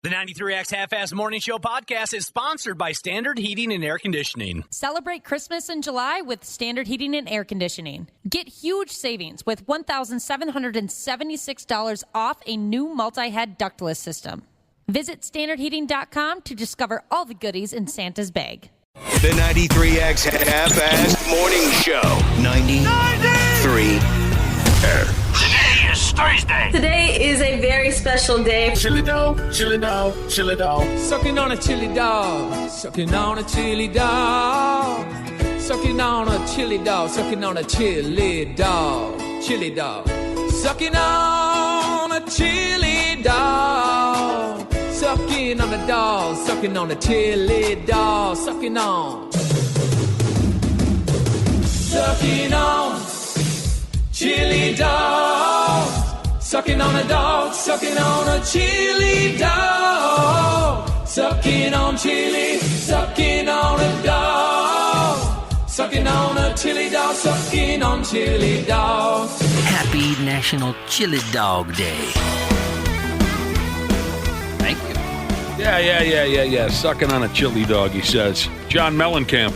The 93X Half-Ass Morning Show podcast is sponsored by Standard Heating and Air Conditioning. Celebrate Christmas in July with Standard Heating and Air Conditioning. Get huge savings with $1,776 off a new multi-head ductless system. Visit standardheating.com to discover all the goodies in Santa's bag. The 93X Half-Ass Morning Show. 93 Today is Thursday. Today is a very special day. Chili dog, chili dog, chili dog. Sucking on a chili dog, sucking on a chili dog, sucking on a chili dog, sucking on a chili dog, chili dog, sucking on a chili dog, sucking on a dog, sucking on a chili dog, sucking on chili dog, sucking on a dog, sucking on a chili dog, sucking on chili, sucking on a dog, sucking on a chili dog, sucking on chili dog. Happy National Chili Dog Day. Thank you. Yeah. Sucking on a chili dog, he says. John Mellencamp.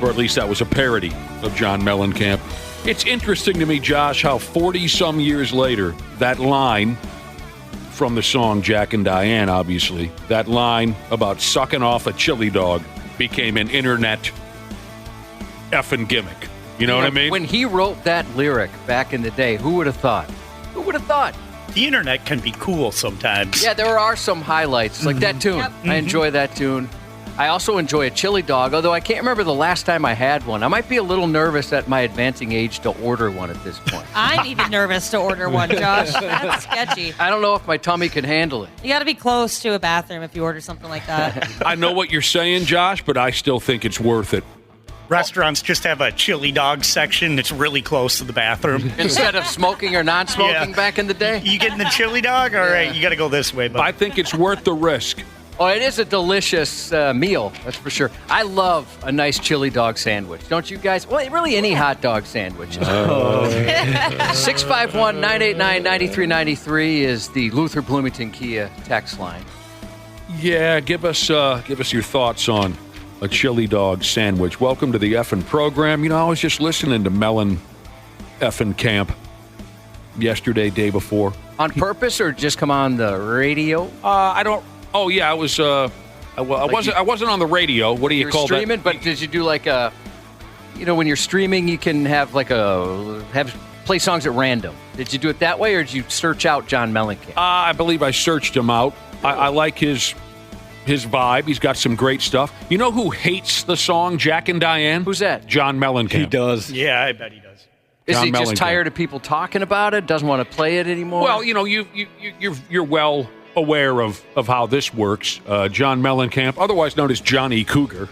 Or at least that was a parody of John Mellencamp. It's interesting to me, Josh, how 40-some years later, that line from the song Jack and Diane, obviously, that line about sucking off a chili dog became an internet effing gimmick. You know what I mean? When he wrote that lyric back in the day, who would have thought? Who would have thought? The internet can be cool sometimes. Yeah, there are some highlights, like that tune. Yep. I enjoy that tune. I also enjoy a chili dog, although I can't remember the last time I had one. I might be a little nervous at my advancing age to order one at this point. I'm even nervous to order one, Josh. That's sketchy. I don't know if my tummy can handle it. You got to be close to a bathroom if you order something like that. I know what you're saying, Josh, but I still think it's worth it. Restaurants just have a chili dog section that's really close to the bathroom. Instead of smoking or non-smoking back in the day? You getting the chili dog? All right, you got to go this way. But I think it's worth the risk. Oh, it is a delicious meal, that's for sure. I love a nice chili dog sandwich. Don't you guys? Well, really any hot dog sandwich. 651-989-9393 is the Luther Bloomington Kia text line. Yeah, give us your thoughts on a chili dog sandwich. Welcome to the effing program. You know, I was just listening to Mellon effing Camp yesterday, day before. On purpose or just come on the radio? I don't. Oh yeah, I was. I wasn't on the radio. What do you call streaming, that? But did you do like a? You know, when you're streaming, you can have like play songs at random. Did you do it that way, or did you search out John Mellencamp? I believe I searched him out. I like his vibe. He's got some great stuff. You know who hates the song Jack and Diane? Who's that? John Mellencamp. He does. yeah, I bet he does. Is John he just Mellencamp. tired of people talking about it? Doesn't want to play it anymore? Well, you know, you're well aware of how this works. John Mellencamp, otherwise known as Johnny Cougar.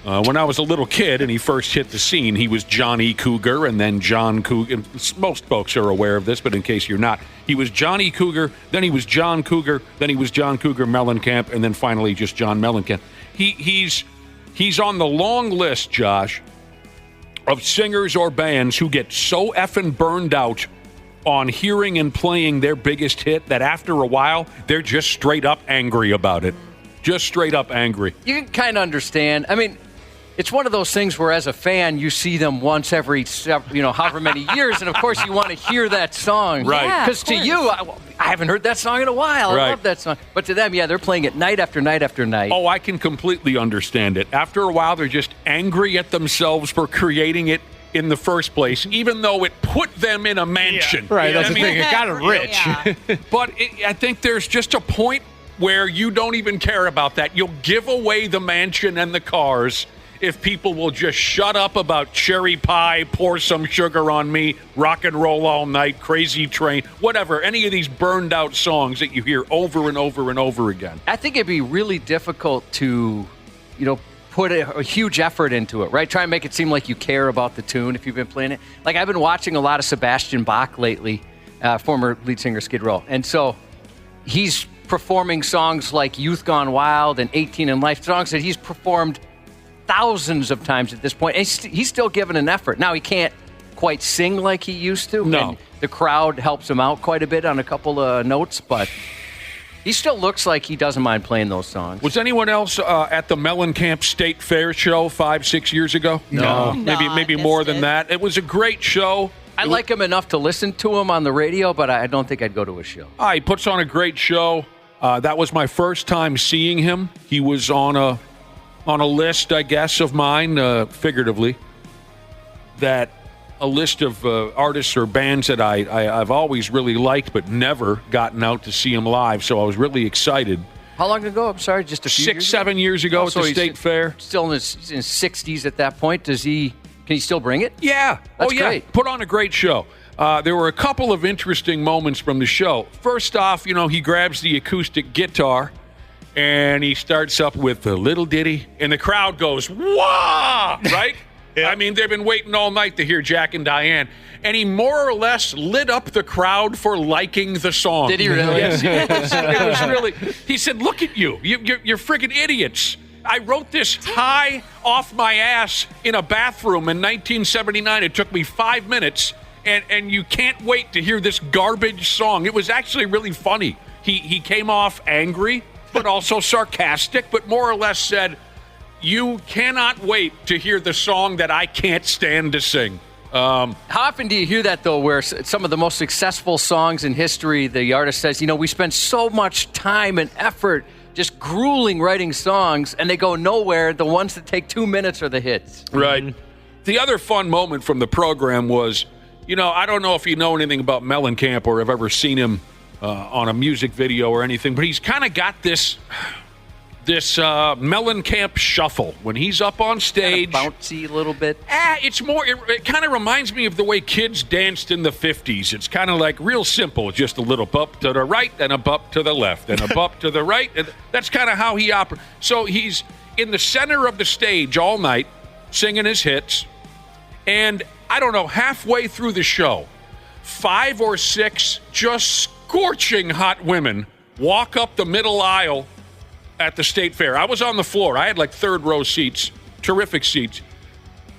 When I was a little kid and he first hit the scene, he was Johnny Cougar and then John Cougar. Most folks are aware of this, but in case you're not, he was Johnny Cougar, then he was John Cougar, then he was John Cougar Mellencamp, and then finally just John Mellencamp. He's on the long list, Josh, of singers or bands who get so effing burned out on hearing and playing their biggest hit that after a while, they're just straight up angry about it. Just straight up angry. You can kind of understand. I mean, it's one of those things where as a fan, you see them once every, however many years, and of course you want to hear that song. Right. Yeah, Because to you, I haven't heard that song in a while. Right. I love that song. But to them, yeah, they're playing it night after night after night. Oh, I can completely understand it. After a while, they're just angry at themselves for creating it in the first place, even though it put them in a mansion. Right, You know that's what the I mean? thing. It got him rich. Yeah. But I think there's just a point where you don't even care about that. You'll give away the mansion and the cars if people will just shut up about cherry pie, pour some sugar on me, rock and roll all night, crazy train, whatever. Any of these burned out songs that you hear over and over and over again. I think it'd be really difficult to, put a huge effort into it, right? Try and make it seem like you care about the tune if you've been playing it. Like, I've been watching a lot of Sebastian Bach lately, former lead singer Skid Row. And so he's performing songs like Youth Gone Wild and 18 in Life, songs that he's performed thousands of times at this point. And he's still giving an effort. Now, he can't quite sing like he used to. No. And the crowd helps him out quite a bit on a couple of notes, but He still looks like he doesn't mind playing those songs. Was anyone else at the Mellencamp State Fair show 5-6 years ago? No. Maybe more than that. It was a great show. I like him enough to listen to him on the radio, but I don't think I'd go to a show. He puts on a great show. That was my first time seeing him. He was on a list, I guess, of mine, figuratively, that a list of artists or bands that I've always really liked but never gotten out to see him live, so I was really excited. How long ago? I'm sorry, just a few 6, 7 years ago at the State Fair. Still in his 60s at that point. Can he still bring it? Yeah. That's great. Put on a great show. There were a couple of interesting moments from the show. First off, he grabs the acoustic guitar and he starts up with a little ditty, and the crowd goes, "Wah!" Right? Yeah. I mean, they've been waiting all night to hear Jack and Diane, and he more or less lit up the crowd for liking the song. Did he really? Yes, it was really. He said, "Look at you! You're freaking idiots! I wrote this high off my ass in a bathroom in 1979. It took me 5 minutes, and you can't wait to hear this garbage song." It was actually really funny. He came off angry, but also sarcastic, but more or less said, "You cannot wait to hear the song that I can't stand to sing." How often do you hear that, though, where some of the most successful songs in history, the artist says, we spend so much time and effort just grueling writing songs, and they go nowhere. The ones that take 2 minutes are the hits. Right. The other fun moment from the program was, I don't know if you know anything about Mellencamp or have ever seen him on a music video or anything, but he's kind of got this Mellencamp shuffle when he's up on stage. Kind of bouncy a little bit. It kind of reminds me of the way kids danced in the 50s. It's kind of like real simple, just a little bump to the right and a bump to the left and a bump to the right. And that's kind of how he operates. So he's in the center of the stage all night singing his hits. And I don't know, halfway through the show, 5 or 6 just scorching hot women walk up the middle aisle at the State Fair. I was on the floor. I had like third row seats, terrific seats.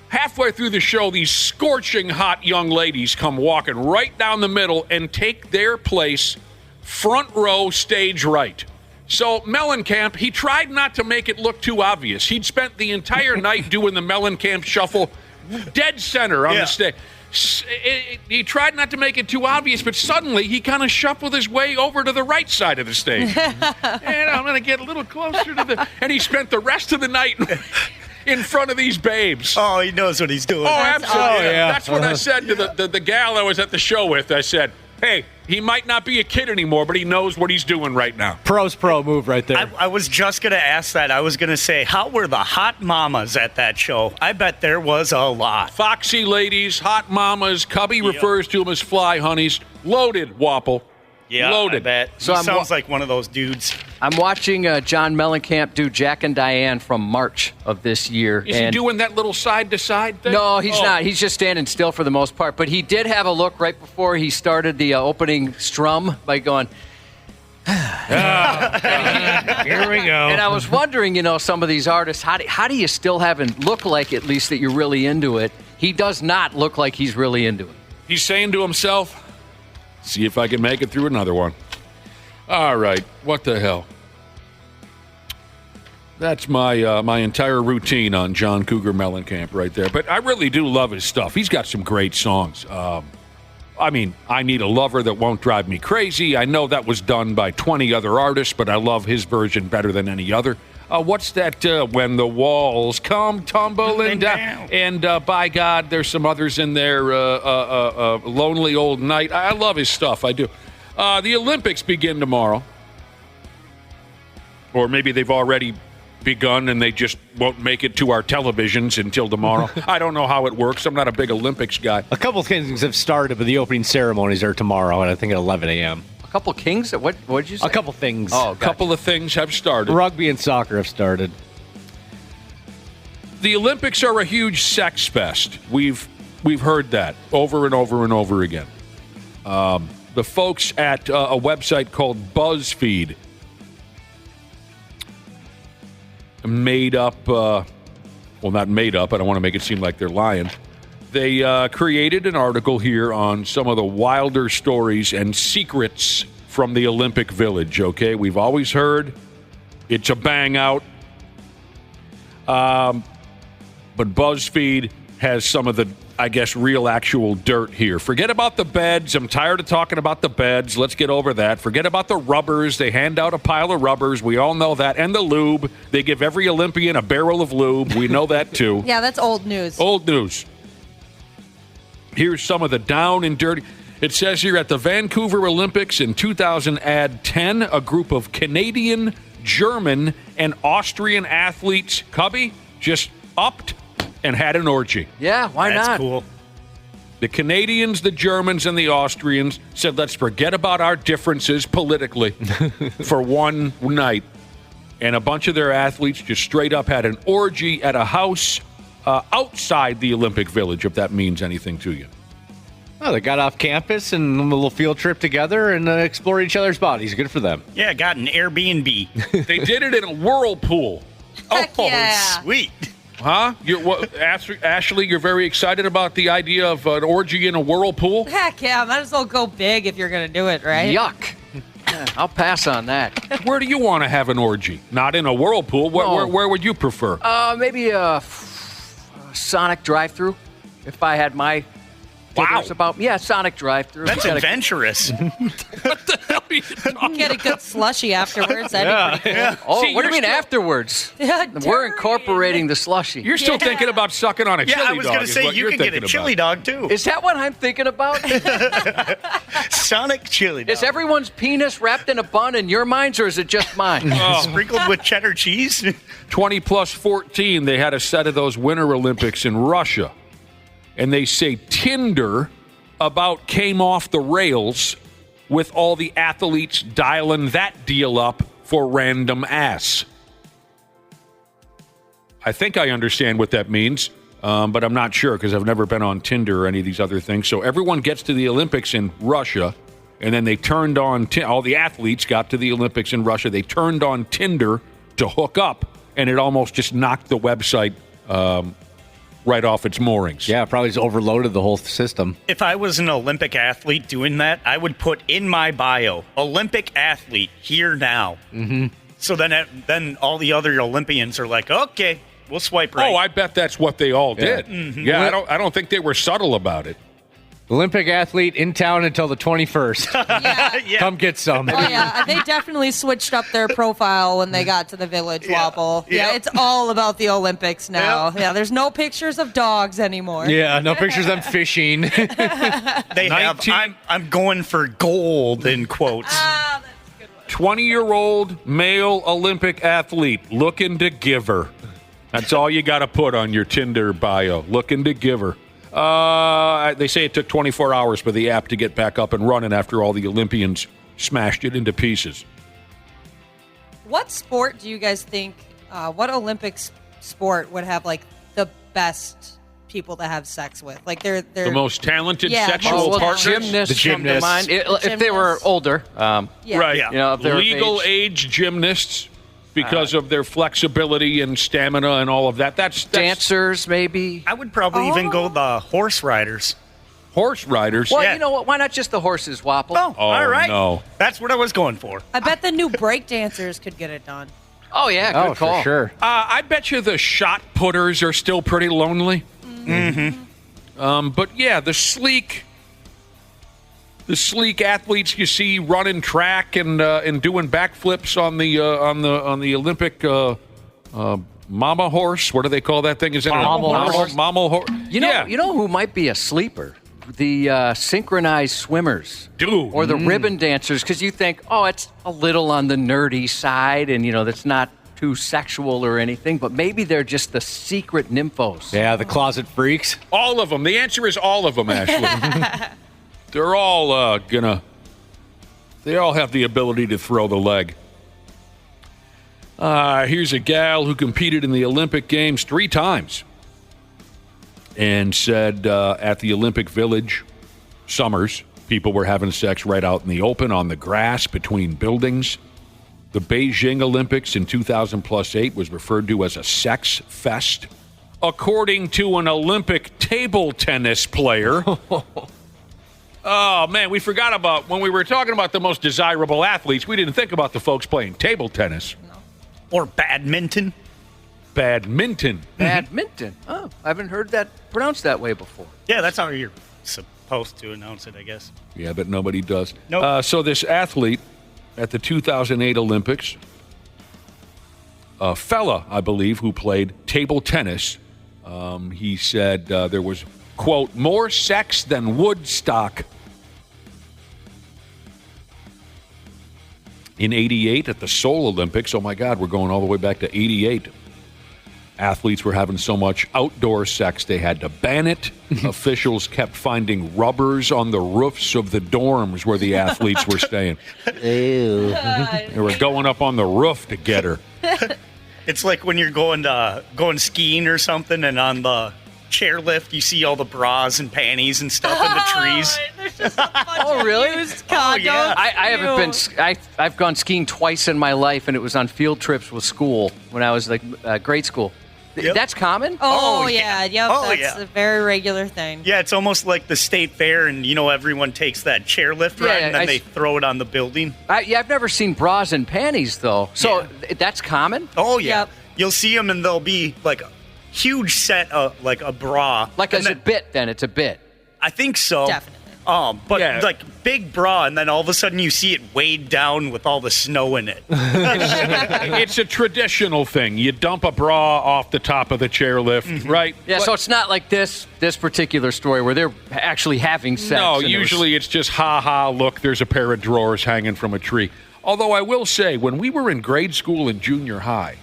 Halfway through the show, these scorching hot young ladies come walking right down the middle and take their place front row stage right. So Mellencamp, he tried not to make it look too obvious. He'd spent the entire night doing the Mellencamp shuffle dead center on the stage. He tried not to make it too obvious, but suddenly he kind of shuffled his way over to the right side of the stage. And I'm going to get a little closer to the... And he spent the rest of the night in front of these babes. Oh, he knows what he's doing. Oh, absolutely. That's what I said to the gal I was at the show with. I said, hey, he might not be a kid anymore, but he knows what he's doing right now. Pro move right there. I was just going to ask that. I was going to say, how were the hot mamas at that show? I bet there was a lot. Foxy ladies, hot mamas. Cubby refers to them as fly honeys. Loaded, Wapple. Yeah, loaded. I bet. So sounds like one of those dudes. I'm watching John Mellencamp do Jack and Diane from March of this year. Is he doing that little side-to-side thing? No, he's not. He's just standing still for the most part. But he did have a look right before he started the opening strum by going... Here we go. And I was wondering, some of these artists, how do you still have him look like at least that you're really into it? He does not look like he's really into it. He's saying to himself... See if I can make it through another one. All right, what the hell? That's my my entire routine on John Cougar Mellencamp right there. But I really do love his stuff. He's got some great songs. I mean, I Need a Lover That Won't Drive Me Crazy. I know that was done by 20 other artists, but I love his version better than any other. What's that? When the Walls Come Tumbling Down. And by God, there's some others in there. Lonely Old Night. I love his stuff. I do. The Olympics begin tomorrow. Or maybe they've already begun and they just won't make it to our televisions until tomorrow. I don't know how it works. I'm not a big Olympics guy. A couple of things have started, but the opening ceremonies are tomorrow, and I think at 11 a.m. A couple kings? What did you say? A couple things. Oh, a couple of things have started. Rugby and soccer have started. The Olympics are a huge sex fest. We've heard that over and over and over again. The folks at a website called BuzzFeed made up, well, not made up, I don't want to make it seem like they're lying. They created an article here on some of the wilder stories and secrets from the Olympic Village, okay? We've always heard it's a bang out. But BuzzFeed has some of the, I guess, real actual dirt here. Forget about the beds. I'm tired of talking about the beds. Let's get over that. Forget about the rubbers. They hand out a pile of rubbers. We all know that. And the lube. They give every Olympian a barrel of lube. We know that, too. Yeah, that's old news. Old news. Here's some of the down and dirty. It says here at the Vancouver Olympics in 2010, a group of Canadian, German, and Austrian athletes, Cubby, just upped and had an orgy. Yeah, why not? That's cool. The Canadians, the Germans, and the Austrians said, let's forget about our differences politically for one night. And a bunch of their athletes just straight up had an orgy at a house outside the Olympic Village, if that means anything to you. Oh, they got off campus and a little field trip together and explored each other's bodies. Good for them. Yeah, got an Airbnb. They did it in a whirlpool. Heck yeah. Sweet. Huh? Ashley, you're very excited about the idea of an orgy in a whirlpool? Heck yeah, might as well go big if you're going to do it, right? Yuck. I'll pass on that. Where do you want to have an orgy? Not in a whirlpool. Where would you prefer? Maybe a Sonic drive-thru, if I had my figures about. Yeah, Sonic drive-thru. That's adventurous. What the hell are you talking Get a good slushy afterwards. That'd be pretty cool. Oh, See, what do you you're mean still- afterwards? Yeah, We're incorporating the slushy. You're still thinking about sucking on a chili Yeah, dog. I was going to is say, what you you're can get a thinking chili about. dog, too. Is that what I'm thinking about? Sonic chili dog. Is everyone's penis wrapped in a bun in your minds, or is it just mine? Sprinkled with cheddar cheese? 20 plus 14, they had a set of those Winter Olympics in Russia. And they say Tinder about came off the rails with all the athletes dialing that deal up for random ass. I think I understand what that means, but I'm not sure because I've never been on Tinder or any of these other things. So everyone gets to the Olympics in Russia, and then they turned on, all the athletes got to the Olympics in Russia. They turned on Tinder to hook up, and it almost just knocked the website right off its moorings. Yeah, probably just overloaded the whole system. If I was an Olympic athlete doing that, I would put in my bio, Olympic athlete, here now. Mm-hmm. So then all the other Olympians are like, okay, we'll swipe right. Oh, I bet that's what they all Yeah. did. Mhm. Yeah, I don't think they were subtle about it. Olympic athlete in town until the 21st. Yeah. Come get some. Oh, yeah. They definitely switched up their profile when they got to the Village Wobble. Yeah, Yep. it's all about the Olympics now. Yeah, there's no pictures of dogs anymore. Yeah, no pictures of them fishing. They have, I'm going for gold, in quotes. 20-year-old male Olympic athlete looking to give her. That's all you got to put on your Tinder bio, looking to give her. They say it took 24 hours for the app to get back up and running after all the Olympians smashed it into pieces. What sport do you guys think, what Olympic sport would have, like, the best people to have sex with? Like, they're The most talented Yeah, sexual most partners? Gymnasts come to mind. If they were older. Yeah. Right. You know, if they're of Legal age gymnasts because of their flexibility and stamina and all of that. That's dancers, maybe. I would probably even go the horse riders. Horse riders? Well, you know what? Why not just the horses, Wapple? Oh, all right. no. That's what I was going for. I bet the new break dancers could get it done. Oh, yeah, good call. For sure. I bet you the shot putters are still pretty lonely. Mm-hmm. But yeah, the sleek athletes you see running track and doing backflips on the Olympic mama horse. What do they call that thing? Is it Mama horse? Mama horse. You know who might be a sleeper? The synchronized swimmers. Dude. Or the ribbon dancers, because you think, oh, it's a little on the nerdy side, and, that's not too sexual or anything, but maybe they're just the secret nymphos. Yeah, the closet freaks. All of them. The answer is all of them, Ashley. They're all they all have the ability to throw the leg. Here's a gal who competed in the Olympic Games 3 times and said at the Olympic Village summers, people were having sex right out in the open on the grass between buildings. The Beijing Olympics in 2000+8 was referred to as a sex fest, according to an Olympic table tennis player. Oh, man, we forgot about when we were talking about the most desirable athletes, we didn't think about the folks playing table tennis. No. Or badminton. Badminton. Badminton. Oh, I haven't heard that pronounced that way before. Yeah, that's how you're supposed to announce it, I guess. Yeah, but nobody does. Nope. So this athlete at the 2008 Olympics, a fella, I believe, who played table tennis, he said there was, quote, more sex than Woodstock. In 88 at the Seoul Olympics, oh my God, we're going all the way back to 88. Athletes were having so much outdoor sex they had to ban it. Officials kept finding rubbers on the roofs of the dorms where the athletes were staying. Ew. They were going up on the roof to get her. It's like when you're going skiing or something, and on the chairlift you see all the bras and panties and stuff in the trees. Oh, really? Oh, yeah. I haven't been. I've gone skiing twice in my life, and it was on field trips with school when I was like grade school. Yep. That's common? Oh, yeah. Yep, Oh, that's yeah. a very regular thing. Yeah, it's almost like the state fair, and everyone takes that chairlift ride, and then they throw it on the building. I've never seen bras and panties, though. So that's common? Oh, yeah. Yep. You'll see them, and they'll be like a huge set of like a bra. Like as a bit, then. It's a bit. I think so. Definitely. But Yeah. like big bra, and then all of a sudden you see it weighed down with all the snow in it. It's a traditional thing. You dump a bra off the top of the chairlift, right? Yeah, so it's not like this particular story where they're actually having sex. No, and usually it's just, ha, look, there's a pair of drawers hanging from a tree. Although I will say, when we were in grade school and junior high,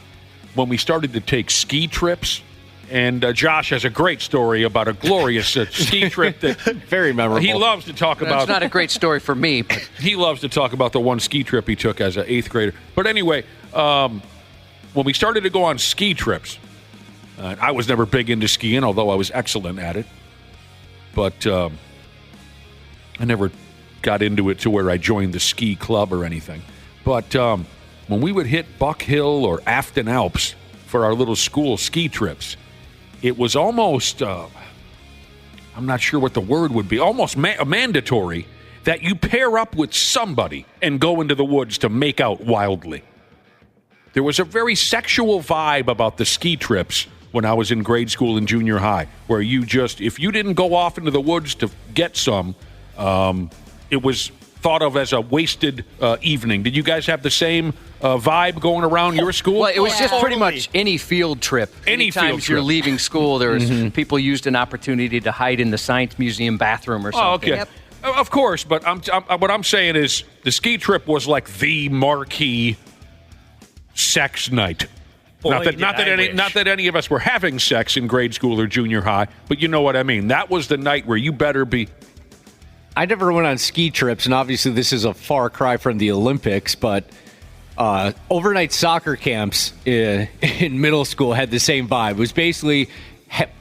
when we started to take ski trips, and Josh has a great story about a glorious ski trip that Very memorable. he loves to talk about. It's not a great story for me, but He loves to talk about the one ski trip he took as an 8th grader. But anyway, when we started to go on ski trips, I was never big into skiing, although I was excellent at it. But I never got into it to where I joined the ski club or anything. But when we would hit Buck Hill or Afton Alps for our little school ski trips, it was almost, I'm not sure what the word would be, almost mandatory that you pair up with somebody and go into the woods to make out wildly. There was a very sexual vibe about the ski trips when I was in grade school and junior high, where you just, if you didn't go off into the woods to get some, it was thought of as a wasted evening. Did you guys have the same vibe going around your school? well, it was just pretty much any field trip. Any Anytime field you're trip. leaving school, there was people used an opportunity to hide in the science museum bathroom or something. Oh, okay. Of course, but what I'm saying is the ski trip was like the marquee sex night. Boy, not did I wish. that any of us were having sex in grade school or junior high, but you know what I mean. That was the night where you better be. I never went on ski trips, and obviously this is a far cry from the Olympics, but overnight soccer camps in middle school had the same vibe. It was basically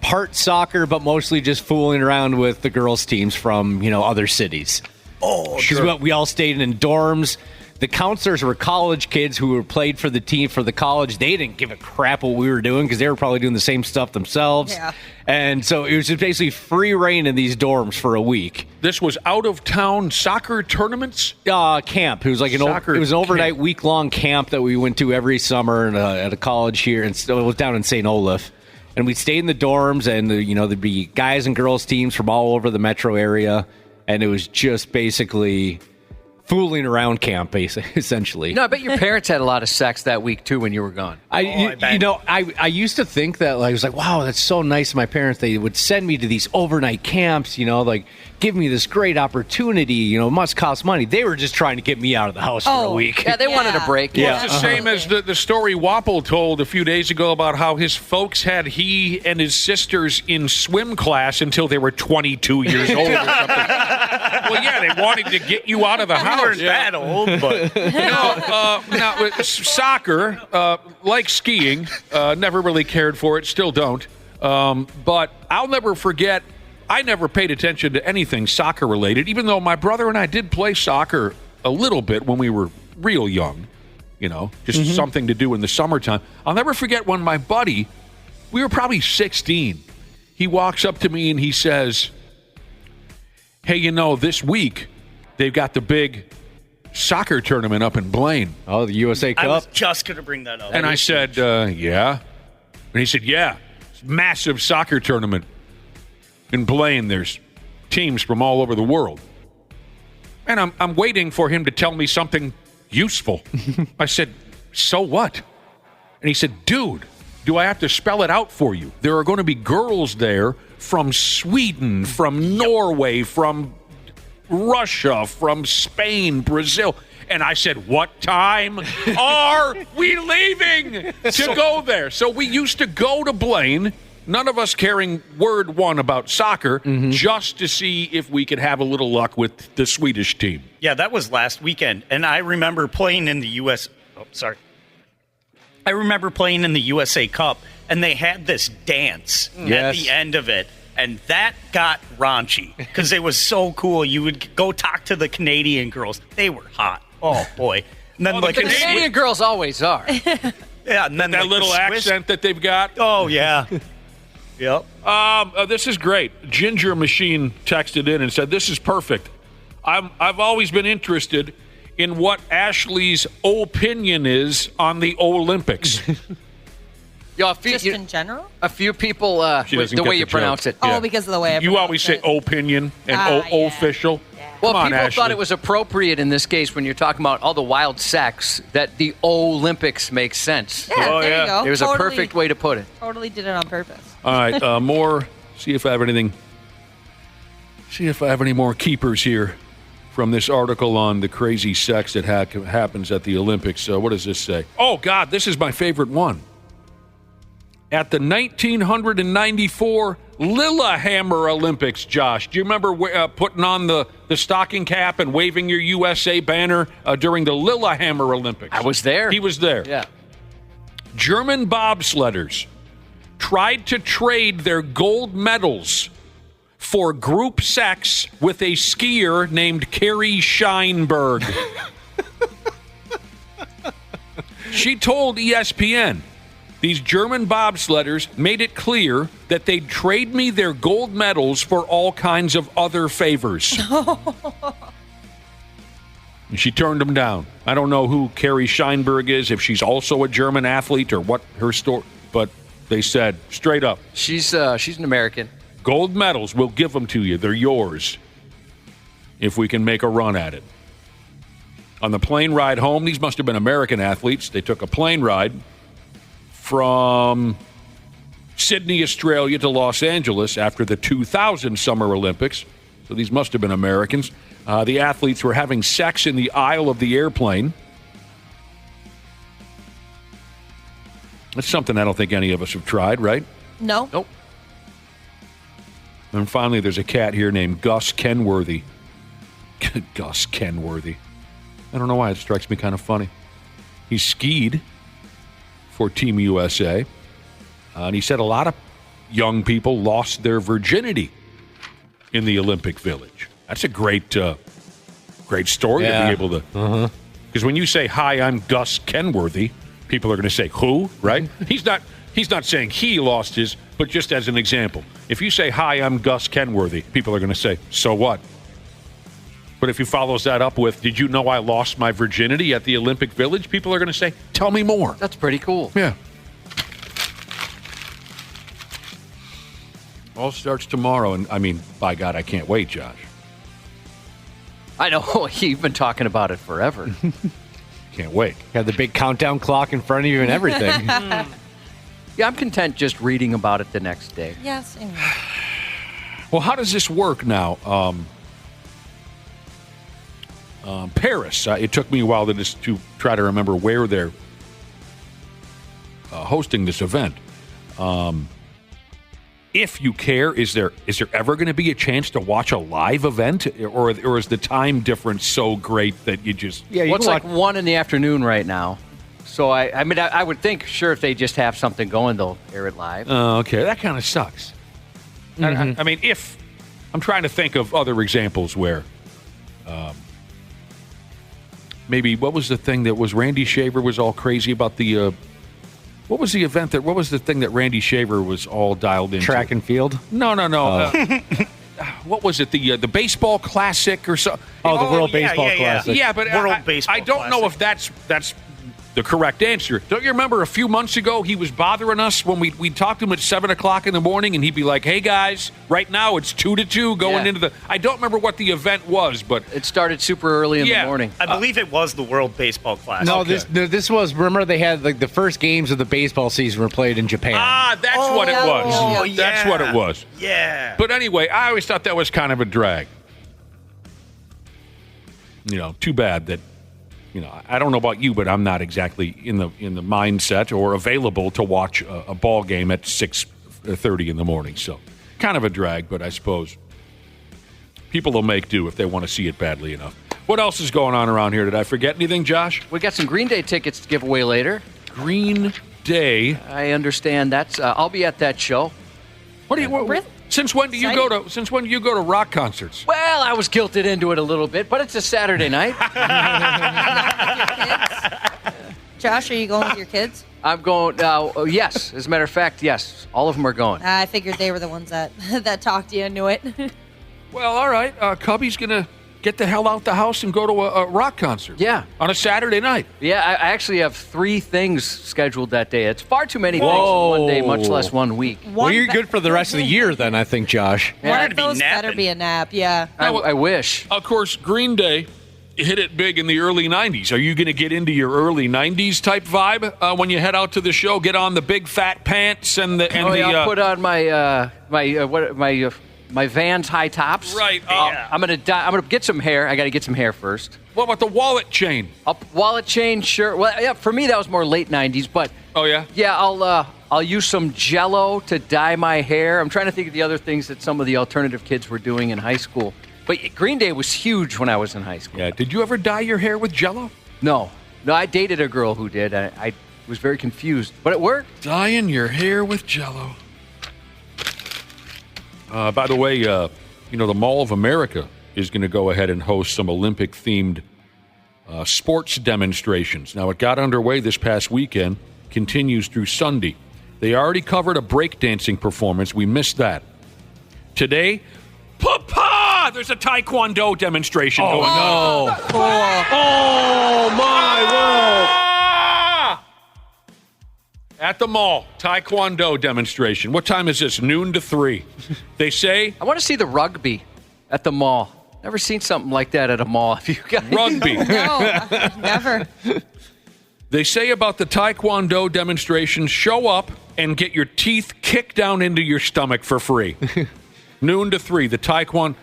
part soccer, but mostly just fooling around with the girls' teams from, other cities. Oh, Because we all stayed in dorms. The counselors were college kids who were played for the team for the college. They didn't give a crap what we were doing because they were probably doing the same stuff themselves. Yeah. And so it was just basically free reign in these dorms for a week. This was out of town soccer tournaments. Camp. It was like Soccer it was an overnight camp. week-long camp that we went to every summer at a college here, and it was down in St. Olaf. And we stayed in the dorms, and there'd be guys and girls teams from all over the metro area, and it was just basically fooling around camp, essentially. No, I bet your parents had a lot of sex that week too when you were gone. I used to think that I was like, wow, that's so nice of my parents. They would send me to these overnight camps, like give me this great opportunity. It must cost money. They were just trying to get me out of the house for a week. Yeah, they wanted a break. Well, it's the same as the story Wapple told a few days ago about how his folks had he and his sisters in swim class until they were 22 years old or something. Well, yeah, they wanted to get you out of the house. We weren't that old, but now with soccer, like skiing, never really cared for it, still don't. But I'll never forget, I never paid attention to anything soccer related, even though my brother and I did play soccer a little bit when we were real young, just something to do in the summertime. I'll never forget when my buddy, we were probably 16, he walks up to me and he says, hey, this week they've got the big soccer tournament up in Blaine. Oh, the USA Cup? I was just going to bring that up. And I said, yeah. And he said, yeah. It's a massive soccer tournament in Blaine. There's teams from all over the world. And I'm waiting for him to tell me something useful. I said, so what? And he said, dude, do I have to spell it out for you? There are going to be girls there from Sweden, from Norway, from Russia, from Spain, Brazil. And I said, what time are we leaving to go there? So we used to go to Blaine, none of us caring word one about soccer, just to see if we could have a little luck with the Swedish team. Yeah, that was last weekend. And I remember playing in the I remember playing in the USA Cup, and they had this dance at the end of it. And that got raunchy because it was so cool. You would go talk to the Canadian girls. They were hot. Oh, boy. And then, the Canadian girls always are. Yeah, and then that little accent that they've got. Oh, yeah. Yep. This is great. Ginger Machine texted in and said, this is perfect. I've always been interested in what Ashley's opinion is on the Olympics. Just in general? A few people, the way you pronounce it. Oh, because of the way I You always say opinion and official. Well, Come on, people Ashley. thought it was appropriate in this case when you're talking about all the wild sex that the Olympics makes sense. Yeah, there you go. It was a perfect way to put it. Totally did it on purpose. All right, more. See if I have anything. See if I have any more keepers here from this article on the crazy sex that happens at the Olympics. What does this say? Oh, God, this is my favorite one. At the 1994 Lillehammer Olympics, Josh, do you remember putting on the stocking cap and waving your USA banner during the Lillehammer Olympics? I was there. He was there. Yeah. German bobsledders tried to trade their gold medals for group sex with a skier named Carrie Scheinberg. She told ESPN, these German bobsledders made it clear that they'd trade me their gold medals for all kinds of other favors. And she turned them down. I don't know who Carrie Scheinberg is, if she's also a German athlete or what her story, but they said straight up. She's an American. Gold medals, we'll give them to you. They're yours if we can make a run at it. On the plane ride home, these must have been American athletes. They took a plane ride from Sydney, Australia to Los Angeles after the 2000 Summer Olympics. So these must have been Americans. The athletes were having sex in the aisle of the airplane. That's something I don't think any of us have tried, right? No. Nope. And finally, there's a cat here named Gus Kenworthy. Gus Kenworthy. I don't know why. It strikes me kind of funny. He skied for Team USA. And he said a lot of young people lost their virginity in the Olympic Village. That's a great story to be able to. Because when you say, hi, I'm Gus Kenworthy, people are going to say, who, right? He's not saying he lost his, but just as an example. If you say, hi, I'm Gus Kenworthy, people are going to say, so what? But if he follows that up with, did you know I lost my virginity at the Olympic Village? People are going to say, tell me more. That's pretty cool. Yeah. All starts tomorrow, and I mean, by God, I can't wait, Josh. I know. You've been talking about it forever. Can't wait. You have the big countdown clock in front of you and everything. Yeah, I'm content just reading about it the next day. Yes. Well, how does this work now? Paris. It took me a while to try to remember where they're hosting this event. If you care, is there ever going to be a chance to watch a live event, or is the time difference so great that you just It's like 1 p.m. right now. So I would think sure if they just have something going they'll air it live. Okay, that kind of sucks. I mean, if I'm trying to think of other examples where. Maybe what was the thing that was Randy Shaver was all crazy about the what was the event that what was the thing that Randy Shaver was all dialed into? Track and field? No. what was it? The baseball classic or so? Oh, the World Baseball Classic. Yeah, but I don't know if that's the correct answer. Don't you remember a few months ago he was bothering us when we talked to him at 7 o'clock in the morning, and he'd be like, "Hey guys, right now it's 2-2 going into the." I don't remember what the event was, but it started super early in the morning. I believe it was the World Baseball Classic. No, this was. Remember, they had like the first games of the baseball season were played in Japan. Ah, that's what it was. Oh, That's what it was. Yeah. But anyway, I always thought that was kind of a drag. Too bad that. I don't know about you, but I'm not exactly in the mindset or available to watch a ball game at 6:30 in the morning. So, kind of a drag, but I suppose people will make do if they want to see it badly enough. What else is going on around here? Did I forget anything, Josh? We got some Green Day tickets to give away later. Green Day. I understand that's. I'll be at that show. What do you? Since when do you go to rock concerts? Well, I was guilted into it a little bit, but it's a Saturday night. Josh, are you going with your kids? I'm going. Yes, as a matter of fact, yes. All of them are going. I figured they were the ones that talked you into it. Well, all right. Cubby's gonna get the hell out the house and go to a rock concert. Yeah, on a Saturday night. Yeah, I actually have 3 things scheduled that day. It's far too many things in one day, much less 1 week. Well, you're good for the rest of the year then, I think, Josh. One of those better be a nap, yeah. I wish. Of course, Green Day hit it big in the early 90s. Are you going to get into your early 90s type vibe when you head out to the show? Get on the big fat pants and I'll put on my Vans high tops. Right. I'm gonna get some hair. I got to get some hair first. What about the wallet chain? Wallet chain, sure. Well, yeah. For me, that was more late '90s. But oh yeah. Yeah, I'll use some Jell-O to dye my hair. I'm trying to think of the other things that some of the alternative kids were doing in high school. But Green Day was huge when I was in high school. Yeah. Did you ever dye your hair with Jell-O? No. I dated a girl who did. I was very confused, but it worked. Dyeing your hair with Jell-O. By the way, the Mall of America is going to go ahead and host some Olympic-themed sports demonstrations. Now, it got underway this past weekend, continues through Sunday. They already covered a breakdancing performance. We missed that. Today, there's a Taekwondo demonstration going on. No. Oh, my word. At the mall, Taekwondo demonstration. What time is this? Noon to 3. They say... I want to see the rugby at the mall. Never seen something like that at a mall. Have you guys? Rugby. No, never. They say about the Taekwondo demonstration, show up and get your teeth kicked down into your stomach for free. Noon to 3, the Taekwondo.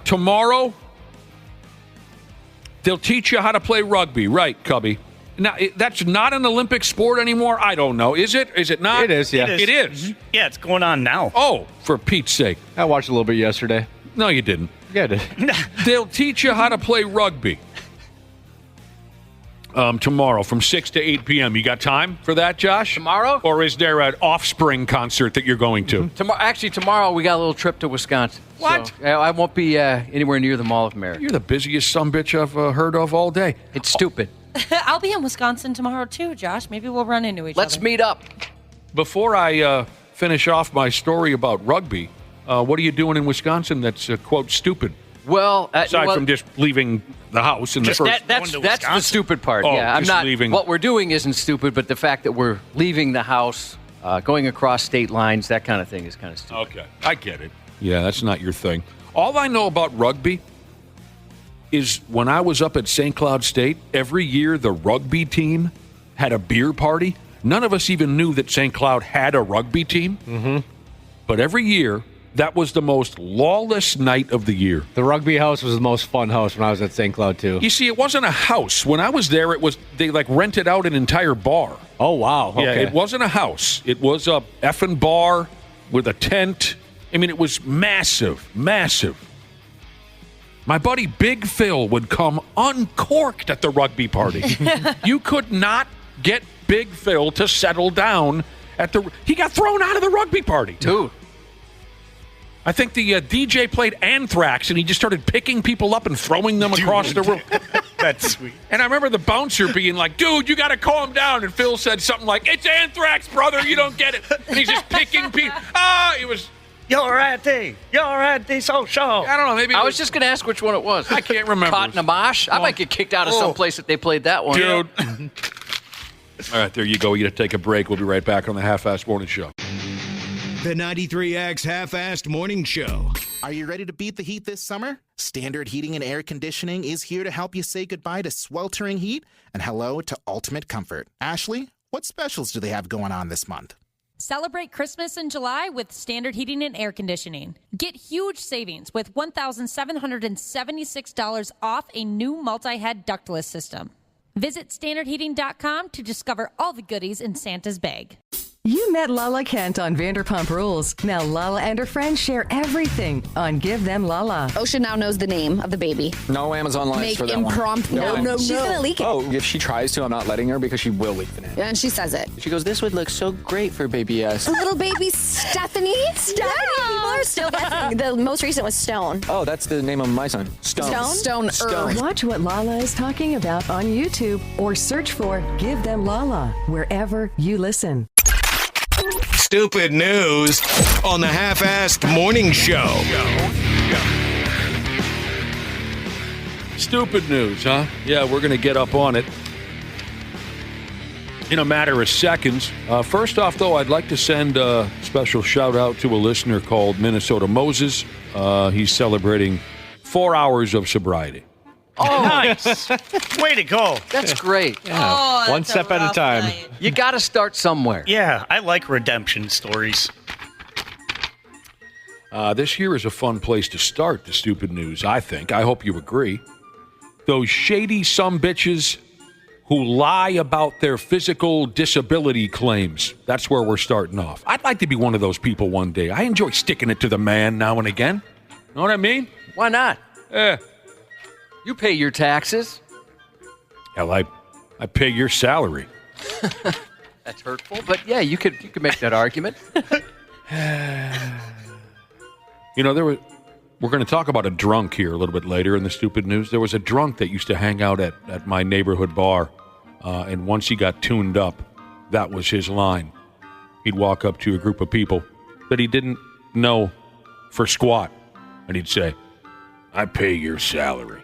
Tomorrow, they'll teach you how to play rugby. Right, Cubby? Now, that's not an Olympic sport anymore? I don't know. Is it? Is it not? It is, yeah. It is. Mm-hmm. Yeah, it's going on now. Oh, for Pete's sake. I watched a little bit yesterday. No, you didn't. Yeah, I did. They'll teach you how to play rugby. Tomorrow from 6 to 8 p.m. You got time for that, Josh? Tomorrow? Or is there an Offspring concert that you're going to? Tomorrow we got a little trip to Wisconsin. What? So, I won't be anywhere near the Mall of America. You're the busiest sumbitch I've heard of all day. It's stupid. I'll be in Wisconsin tomorrow, too, Josh. Maybe we'll run into each other. Let's meet up. Before I finish off my story about rugby, what are you doing in Wisconsin that's, quote, stupid? Well, aside from just leaving the house in the first... That's the stupid part. Oh, yeah, I'm not leaving. What we're doing isn't stupid, but the fact that we're leaving the house, going across state lines, that kind of thing is kind of stupid. Okay, I get it. Yeah, that's not your thing. All I know about rugby is when I was up at St. Cloud State, every year the rugby team had a beer party. None of us even knew that St. Cloud had a rugby team. Mm-hmm. But every year, that was the most lawless night of the year. The rugby house was the most fun house when I was at St. Cloud, too. You see, it wasn't a house. When I was there, they rented out an entire bar. Oh, wow. Okay. Yeah, it wasn't a house. It was a effing bar with a tent. I mean, it was massive, massive. My buddy Big Phil would come uncorked at the rugby party. You could not get Big Phil to settle down he got thrown out of the rugby party. Dude. I think the DJ played Anthrax, and he just started picking people up and throwing them across the room. That's sweet. And I remember the bouncer being like, dude, you got to calm down. And Phil said something like, it's Anthrax, brother. You don't get it. And he's just picking people. You're at the social. I don't know. Maybe I was just going to ask which one it was. I can't remember. Caught in a mosh? I might get kicked out of some place if they played that one. Dude. All right, there you go. You got to take a break. We'll be right back on the Half-Assed Morning Show. The 93X Half-Assed Morning Show. Are you ready to beat the heat this summer? Standard Heating and Air Conditioning is here to help you say goodbye to sweltering heat and hello to ultimate comfort. Ashley, what specials do they have going on this month? Celebrate Christmas in July with Standard Heating and Air Conditioning. Get huge savings with $1,776 off a new multi-head ductless system. Visit standardheating.com to discover all the goodies in Santa's bag. You met Lala Kent on Vanderpump Rules. Now Lala and her friends share everything on Give Them Lala. Osha now knows the name of the baby. No Amazon lines for that impromptu. one. No. She's going to leak it. Oh, if she tries to, I'm not letting her because she will leak the name. And she says it. She goes, this would look so great for baby S. Little baby Stephanie? People are still guessing. The most recent was Stone. Oh, that's the name of my son. Stone. Watch what Lala is talking about on YouTube or search for Give Them Lala wherever you listen. Stupid news on the Half-Assed Morning Show. Stupid news, huh? Yeah, we're going to get up on it in a matter of seconds. First off, though, I'd like to send a special shout-out to a listener called Minnesota Moses. He's celebrating 4 hours of sobriety. Oh, nice. Way to go. That's great. Yeah. One step at a time. You got to start somewhere. Yeah, I like redemption stories. This year is a fun place to start the stupid news, I think. I hope you agree. Those shady sumbitches who lie about their physical disability claims. That's where we're starting off. I'd like to be one of those people one day. I enjoy sticking it to the man now and again. Know what I mean? Why not? Yeah. You pay your taxes. Hell, I pay your salary. That's hurtful, but yeah, you could make that argument. You know, we're going to talk about a drunk here a little bit later in the stupid news. There was a drunk that used to hang out at my neighborhood bar, and once he got tuned up, that was his line. He'd walk up to a group of people that he didn't know for squat, and he'd say, I pay your salary.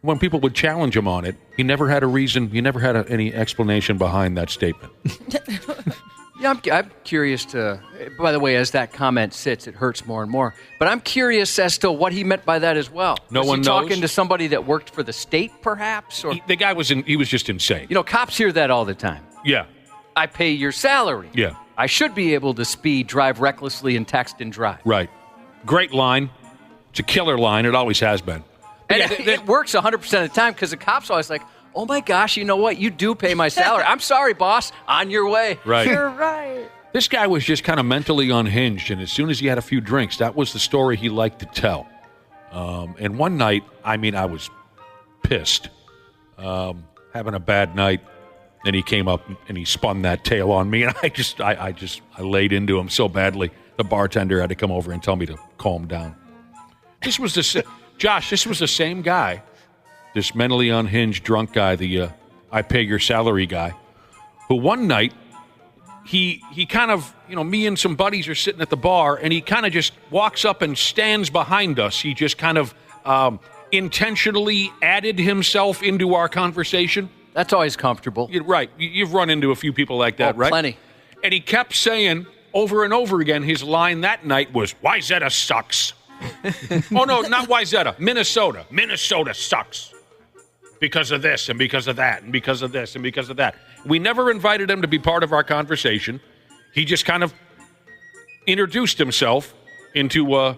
When people would challenge him on it, he never had a reason, he never had any explanation behind that statement. Yeah, I'm curious to, by the way, as that comment sits, it hurts more and more. But I'm curious as to what he meant by that as well. No one knows? Talking to somebody that worked for the state, perhaps? Or the guy was just insane. You know, cops hear that all the time. Yeah. I pay your salary. Yeah. I should be able to speed, drive recklessly, and text and drive. Right. Great line. It's a killer line. It always has been. And it works 100% of the time because the cop's always like, oh my gosh, you know what? You do pay my salary. I'm sorry, boss. On your way. Right. You're right. This guy was just kind of mentally unhinged, and as soon as he had a few drinks, that was the story he liked to tell. And one night, I was pissed, having a bad night, and he came up and he spun that tale on me, and I laid into him so badly. The bartender had to come over and tell me to calm down. This was Josh, this was the same guy, this mentally unhinged drunk guy, the I pay your salary guy, who one night, he kind of, me and some buddies are sitting at the bar, and he kind of just walks up and stands behind us. He just kind of intentionally added himself into our conversation. That's always comfortable. Right. You've run into a few people like that, right? Plenty. And he kept saying over and over again, his line that night was, Wyzetta sucks. Oh, no, not Wyzetta. Minnesota. Minnesota sucks. Because of this and because of that and because of this and because of that. We never invited him to be part of our conversation. He just kind of introduced himself into,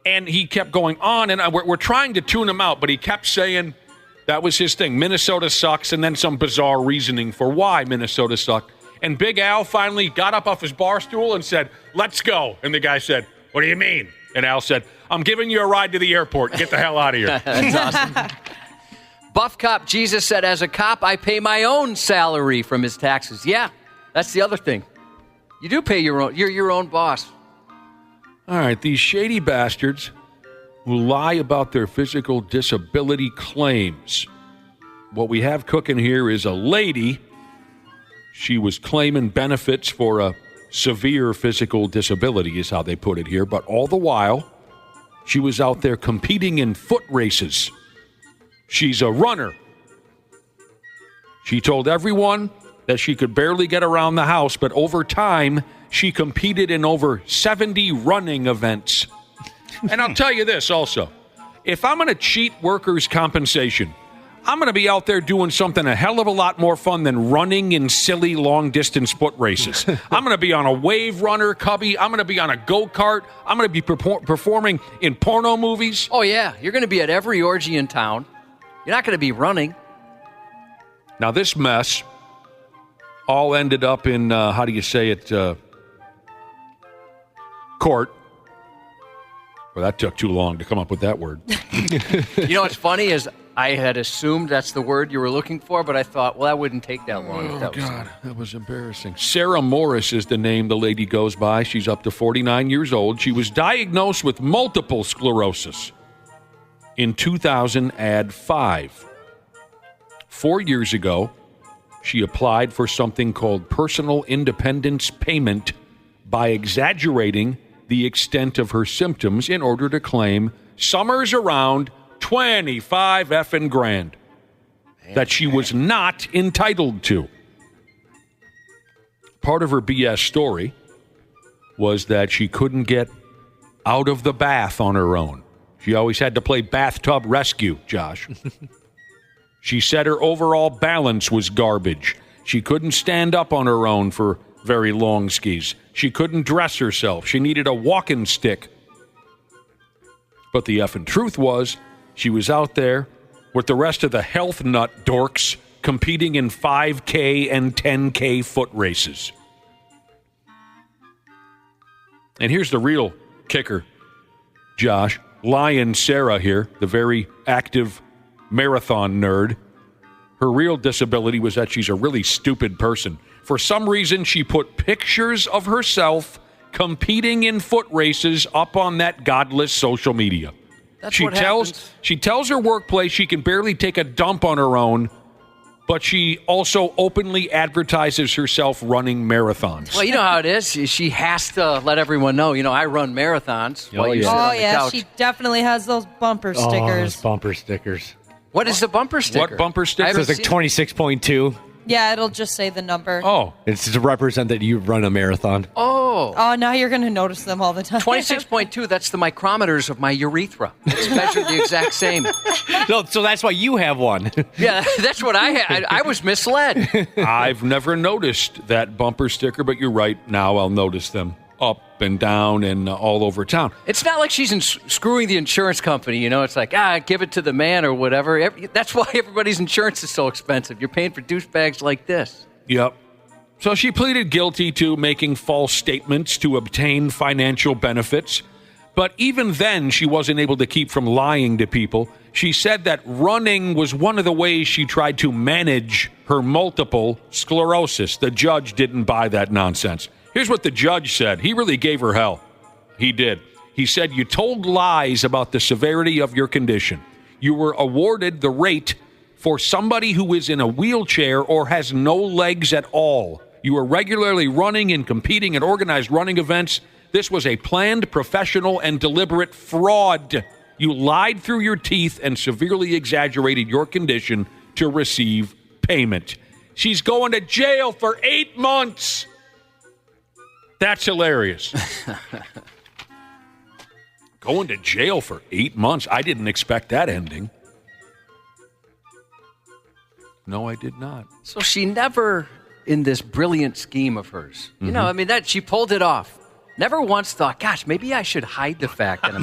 and he kept going on, and we're trying to tune him out, but he kept saying that was his thing. Minnesota sucks, and then some bizarre reasoning for why Minnesota sucked. And Big Al finally got up off his bar stool and said, let's go. And the guy said, what do you mean? And Al said, I'm giving you a ride to the airport. Get the hell out of here. That's awesome. Buff Cop Jesus said, as a cop, I pay my own salary from his taxes. Yeah, that's the other thing. You do pay your own. You're your own boss. All right, these shady bastards who lie about their physical disability claims. What we have cooking here is a lady. She was claiming benefits for a severe physical disability is how they put it here. But all the while, she was out there competing in foot races. She's a runner. She told everyone that she could barely get around the house, but over time, she competed in over 70 running events. And I'll tell you this also. If I'm going to cheat workers' compensation, I'm going to be out there doing something a hell of a lot more fun than running in silly long-distance foot races. I'm going to be on a wave runner, Cubby. I'm going to be on a go-kart. I'm going to be performing in porno movies. Oh, yeah. You're going to be at every orgy in town. You're not going to be running. Now, this mess all ended up in, court. Well, that took too long to come up with that word. You know what's funny is I had assumed that's the word you were looking for, but I thought, well, that wouldn't take that long. Oh, God, that was embarrassing. Sarah Morris is the name the lady goes by. She's up to 49 years old. She was diagnosed with multiple sclerosis in 2005. 4 years ago, she applied for something called personal independence payment by exaggerating the extent of her symptoms in order to claim summers around 25 effing grand that she was not entitled to. Part of her BS story was that she couldn't get out of the bath on her own. She always had to play bathtub rescue, Josh. She said her overall balance was garbage. She couldn't stand up on her own for very long skis. She couldn't dress herself. She needed a walking stick. But the effing truth was, she was out there with the rest of the health nut dorks competing in 5K and 10K foot races. And here's the real kicker, Josh. Lion Sarah here, the very active marathon nerd. Her real disability was that she's a really stupid person. For some reason, she put pictures of herself competing in foot races up on that godless social media. She tells her workplace she can barely take a dump on her own, but she also openly advertises herself running marathons. Well, you know how it is. She has to let everyone know, I run marathons. Oh, yeah. She definitely has those bumper stickers. Those bumper stickers. What is the bumper sticker? What bumper sticker? It says like 26.2. Yeah, it'll just say the number. Oh. It's to represent that you run a marathon. Oh, now you're going to notice them all the time. 26.2, that's the micrometers of my urethra. It's measured the exact same. No, so that's why you have one. Yeah, that's what I had. I was misled. I've never noticed that bumper sticker, but you're right. Now I'll notice them up and down and all over town. It's not like she's screwing the insurance company, It's like, give it to the man or whatever. That's why everybody's insurance is so expensive. You're paying for douchebags like this. Yep. So she pleaded guilty to making false statements to obtain financial benefits. But even then, she wasn't able to keep from lying to people. She said that running was one of the ways she tried to manage her multiple sclerosis. The judge didn't buy that nonsense. Here's what the judge said. He really gave her hell. He did. He said, you told lies about the severity of your condition. You were awarded the rate for somebody who is in a wheelchair or has no legs at all. You were regularly running and competing in organized running events. This was a planned, professional, and deliberate fraud. You lied through your teeth and severely exaggerated your condition to receive payment. She's going to jail for 8 months. That's hilarious. Going to jail for 8 months. I didn't expect that ending. No, I did not. So she never, in this brilliant scheme of hers, that she pulled it off. Never once thought, gosh, maybe I should hide the fact that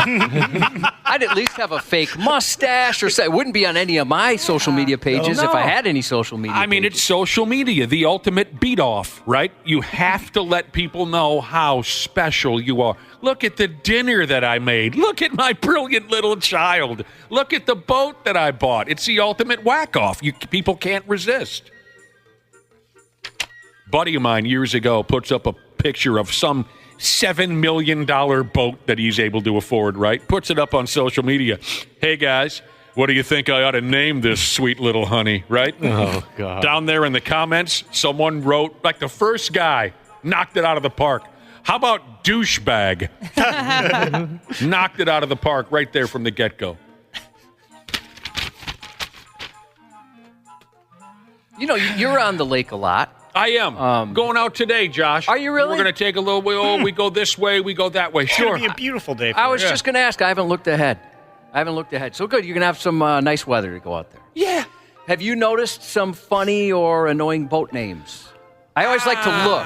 I'd at least have a fake mustache or something. It wouldn't be on any of my social media pages if I had any social media pages. It's social media, the ultimate beat-off, right? You have to let people know how special you are. Look at the dinner that I made. Look at my brilliant little child. Look at the boat that I bought. It's the ultimate whack-off. People can't resist. Buddy of mine years ago puts up a picture of some $7 million boat that he's able to afford, right? Puts it up on social media. Hey, guys, what do you think I ought to name this sweet little honey, right? Oh, God. Down there in the comments, someone wrote, like the first guy, Knocked it out of the park. How about douchebag? Knocked it out of the park right there from the get-go. You know, you're on the lake a lot. I am. Going out today, Josh. Are you really? We're going to take a little way. We go this way, we go that way. It's Sure. going to be a beautiful day. I was just going to ask. I haven't looked ahead. So good. You're going to have some nice weather to go out there. Yeah. Have you noticed some funny or annoying boat names? I always like to look.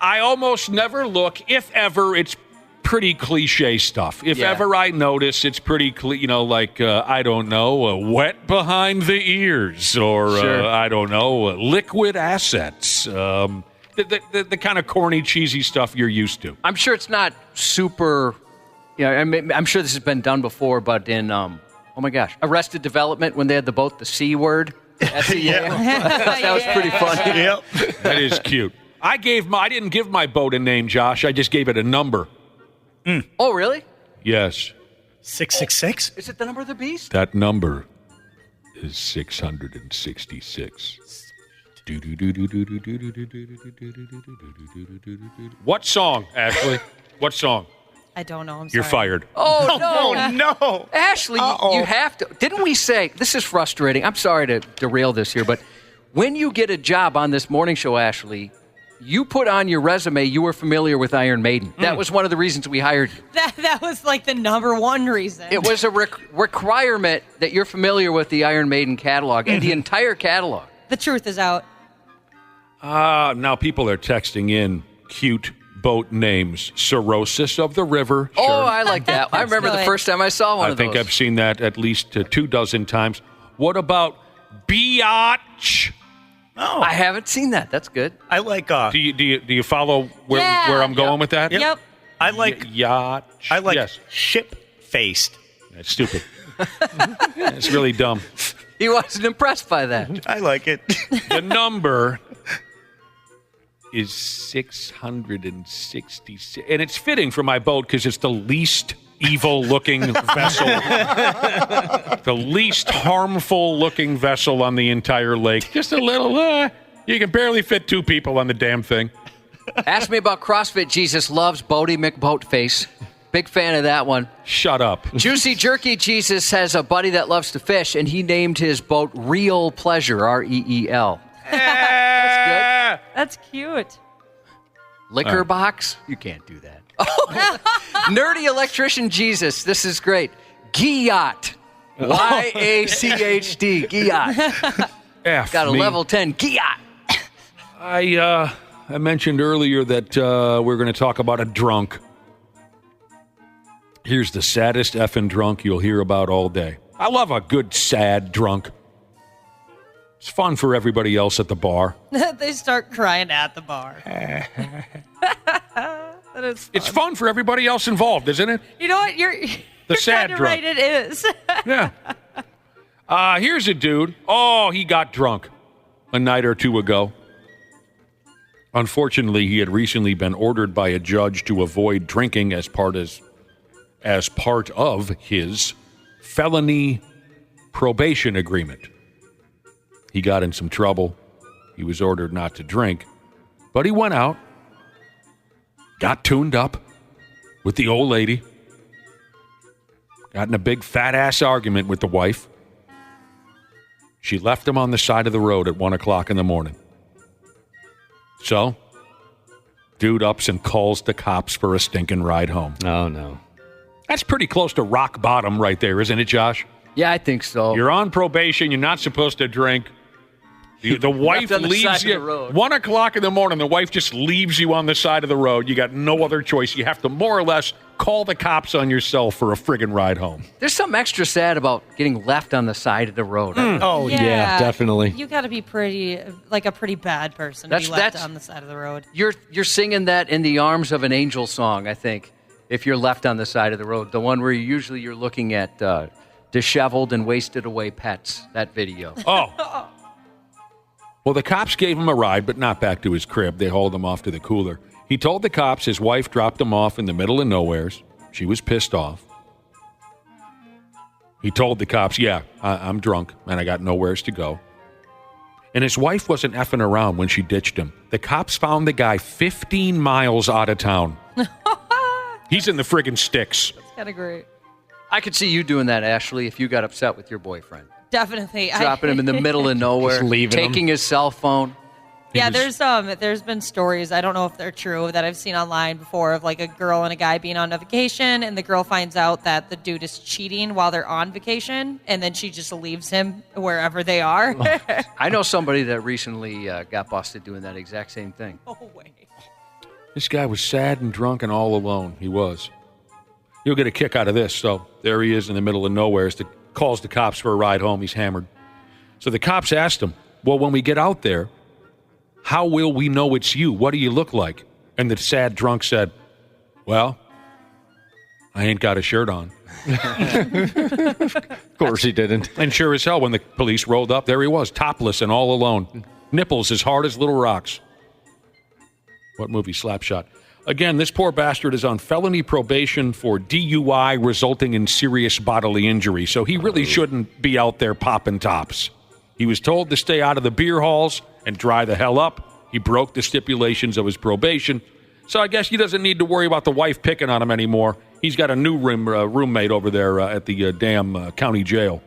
I almost never look. If ever, it's pretty cliche stuff. If ever I notice, it's pretty, I don't know, wet behind the ears, or I don't know, liquid assets. The kind of corny, cheesy stuff you're used to. I'm sure it's not super. I'm sure this has been done before, but in oh my gosh, Arrested Development, when they had the boat, the C word. That was pretty funny. Yep. That is cute. I didn't give my boat a name, Josh. I just gave it a number. Oh, really? Yes. 666? Is it the number of the beast? That number is 666. What song, Ashley? What song? I don't know. I'm sorry. You're fired. Oh, no. Ashley, you have to. Didn't we say, this is frustrating. I'm sorry to derail this here, but when you get a job on this morning show, Ashley, you put on your resume you were familiar with Iron Maiden. That was one of the reasons we hired you. That was like the number one reason. It was a requirement that you're familiar with the Iron Maiden catalog and the entire catalog. The truth is out. Now people are texting in cute boat names. Cirrhosis of the River. Oh, Sure. I like that. I remember the first time I saw one of those. I think I've seen that at least 24 times. What about Biatch? Oh, I haven't seen that. That's good. I like. Do you follow where I'm going with that? Yep. I like yacht. I like yes. ship-faced. That's stupid. It's really dumb. He wasn't impressed by that. I like it. The number is 666, and it's fitting for my boat because it's the least evil-looking vessel, the least harmful-looking vessel on the entire lake. Just a little, you can barely fit two people on the damn thing. Ask me about CrossFit Jesus loves Bodie McBoatface. Big fan of that one. Shut up. Juicy Jerky Jesus has a buddy that loves to fish, and he named his boat Real Pleasure, R-E-E-L. That's good. That's cute. Liquor box? You can't do that. Nerdy Electrician Jesus. This is great. Giat. Y-A-C-H-D. Giat. Got a level 10. Giat. I mentioned earlier that we're going to talk about a drunk. Here's the saddest effing drunk you'll hear about all day. I love a good sad drunk. It's fun for everybody else at the bar. They start crying at the bar. That is fun. It's fun for everybody else involved, isn't it? You know what? You're sad kinda drunk. right, it is. Yeah. Here's a dude. Oh, he got drunk a night or two ago. Unfortunately, he had recently been ordered by a judge to avoid drinking as part of his felony probation agreement. He got in some trouble. He was ordered not to drink. But he went out, got tuned up with the old lady, got in a big fat-ass argument with the wife. She left him on the side of the road at 1 o'clock in the morning. So, dude ups and calls the cops for a stinking ride home. Oh, no. That's pretty close to rock bottom right there, isn't it, Josh? Yeah, I think so. You're on probation. You're not supposed to drink. The wife leaves you. 1 o'clock in the morning, the wife just leaves you on the side of the road. You got no other choice. You have to more or less call the cops on yourself for a friggin' ride home. There's something extra sad about getting left on the side of the road. Oh, yeah, definitely. You got to be a pretty bad person to be left on the side of the road. You're singing that in the arms of an angel song, I think, if you're left on the side of the road. The one where usually you're looking at disheveled and wasted away pets, that video. Oh. Well, the cops gave him a ride, but not back to his crib. They hauled him off to the cooler. He told the cops his wife dropped him off in the middle of nowheres. She was pissed off. He told the cops, I'm drunk, and I got nowheres to go. And his wife wasn't effing around when she ditched him. The cops found the guy 15 miles out of town. He's in the friggin' sticks. That's kind of great. I could see you doing that, Ashley, if you got upset with your boyfriend. Definitely. Dropping him in the middle of nowhere, taking his cell phone. Yeah, there's been stories, I don't know if they're true, that I've seen online before of like a girl and a guy being on a vacation, and the girl finds out that the dude is cheating while they're on vacation, and then she just leaves him wherever they are. I know somebody that recently got busted doing that exact same thing. Oh, wait. This guy was sad and drunk and all alone. He was. You'll get a kick out of this. So there he is in the middle of nowhere. Calls the cops for a ride home. He's hammered. So the cops asked him, well, when we get out there, how will we know it's you? What do you look like? And the sad drunk said, well, I ain't got a shirt on. Of course he didn't. And sure as hell, when the police rolled up, there he was, topless and all alone. Nipples as hard as little rocks. What movie? Slapshot. Again, this poor bastard is on felony probation for DUI resulting in serious bodily injury, so he really shouldn't be out there popping tops. He was told to stay out of the beer halls and dry the hell up. He broke the stipulations of his probation, so I guess he doesn't need to worry about the wife picking on him anymore. He's got a new roommate over there at the damn county jail.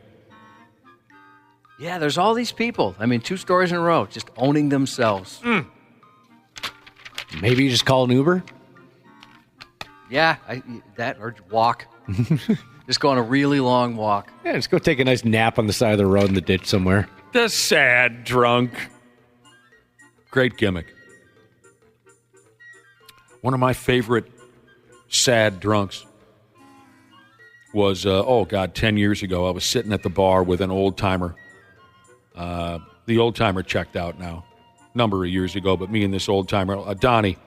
Yeah, there's all these people. I mean, 2 stories in a row, just owning themselves. Maybe you just call an Uber? Yeah, that or walk. Just go on a really long walk. Yeah, just go take a nice nap on the side of the road in the ditch somewhere. The sad drunk. Great gimmick. One of my favorite sad drunks was, 10 years ago. I was sitting at the bar with an old-timer. The old-timer checked out now. Number of years ago, but me and this old-timer, Donnie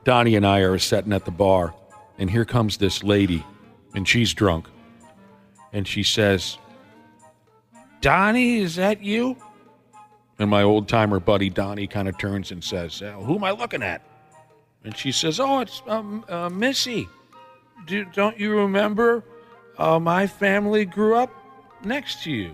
and I are sitting at the bar, and here comes this lady, and she's drunk. And she says, Donnie, is that you? And my old-timer buddy Donnie kind of turns and says, who am I looking at? And she says, oh, it's Missy. Don't you remember? My family grew up next to you.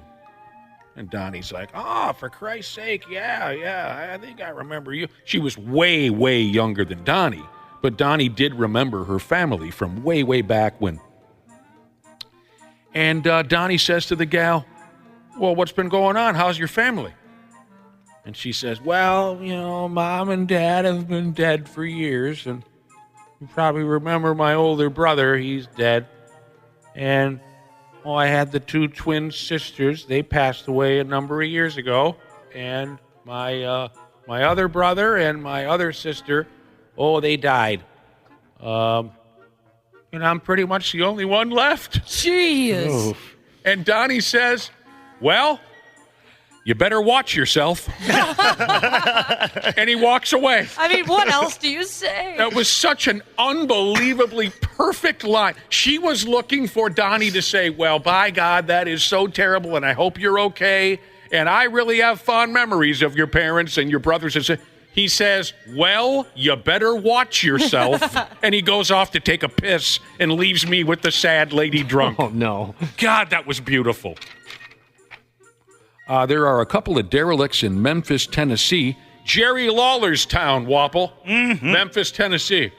And Donnie's like, for Christ's sake, yeah, I think I remember you. She was way, way younger than Donnie, but Donnie did remember her family from way, way back when. And Donnie says to the gal, well, what's been going on? How's your family? And she says, well, Mom and Dad have been dead for years, and you probably remember my older brother, he's dead. And I had the 2 twin sisters. They passed away a number of years ago. And my other brother and my other sister, they died. And I'm pretty much the only one left. Jeez. And Donnie says, well, you better watch yourself. And he walks away. I mean, what else do you say? That was such an unbelievably perfect line. She was looking for Donnie to say, well, by God, that is so terrible, and I hope you're okay, and I really have fond memories of your parents and your brothers. And he says, well, you better watch yourself. And he goes off to take a piss and leaves me with the sad lady drunk. Oh, no. God, that was beautiful. There are a couple of derelicts in Memphis, Tennessee. Jerry Lawler's town, Wapple. Mm-hmm. Memphis, Tennessee.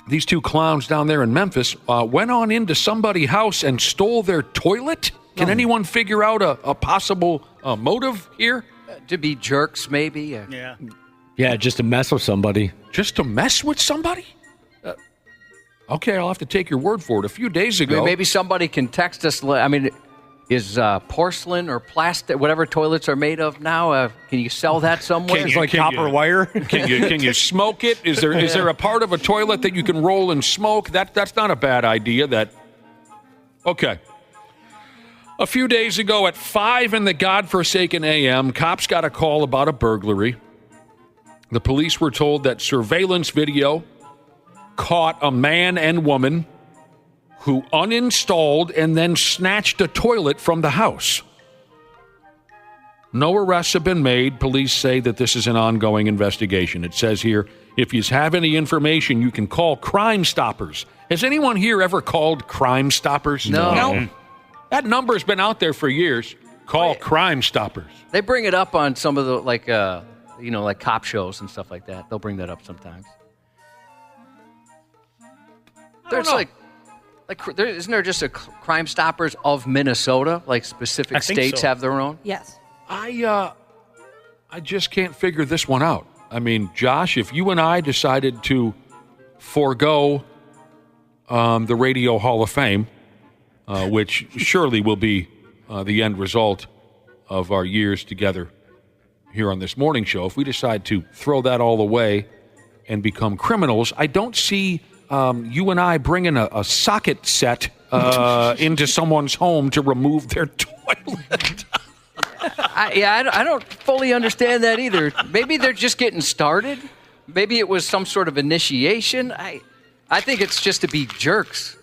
These 2 clowns down there in Memphis went on into somebody's house and stole their toilet. Can anyone figure out a possible motive here? To be jerks, maybe? Yeah. Yeah, just to mess with somebody. Just to mess with somebody? Okay, I'll have to take your word for it. A few days ago... Maybe somebody can text us. I mean... Is porcelain or plastic, whatever toilets are made of now, can you sell that somewhere? It's like copper wire. Can you smoke it? Is there a part of a toilet that you can roll and smoke? That's not a bad idea. Okay. A few days ago at 5 in the godforsaken a.m., cops got a call about a burglary. The police were told that surveillance video caught a man and woman who uninstalled and then snatched a toilet from the house. No arrests have been made. Police say that this is an ongoing investigation. It says here, if you have any information, you can call Crime Stoppers. Has anyone here ever called Crime Stoppers? No. That number's been out there for years. Call Crime Stoppers. They bring it up on some of the like cop shows and stuff like that. They'll bring that up sometimes. There's isn't there just a Crime Stoppers of Minnesota? Like specific states have their own? Yes. I just can't figure this one out. I mean, Josh, if you and I decided to forego the Radio Hall of Fame, which surely will be the end result of our years together here on this morning show, if we decide to throw that all away and become criminals, I don't see you and I bringing a socket set into someone's home to remove their toilet. I don't fully understand that either. Maybe they're just getting started. Maybe it was some sort of initiation. I think it's just to be jerks.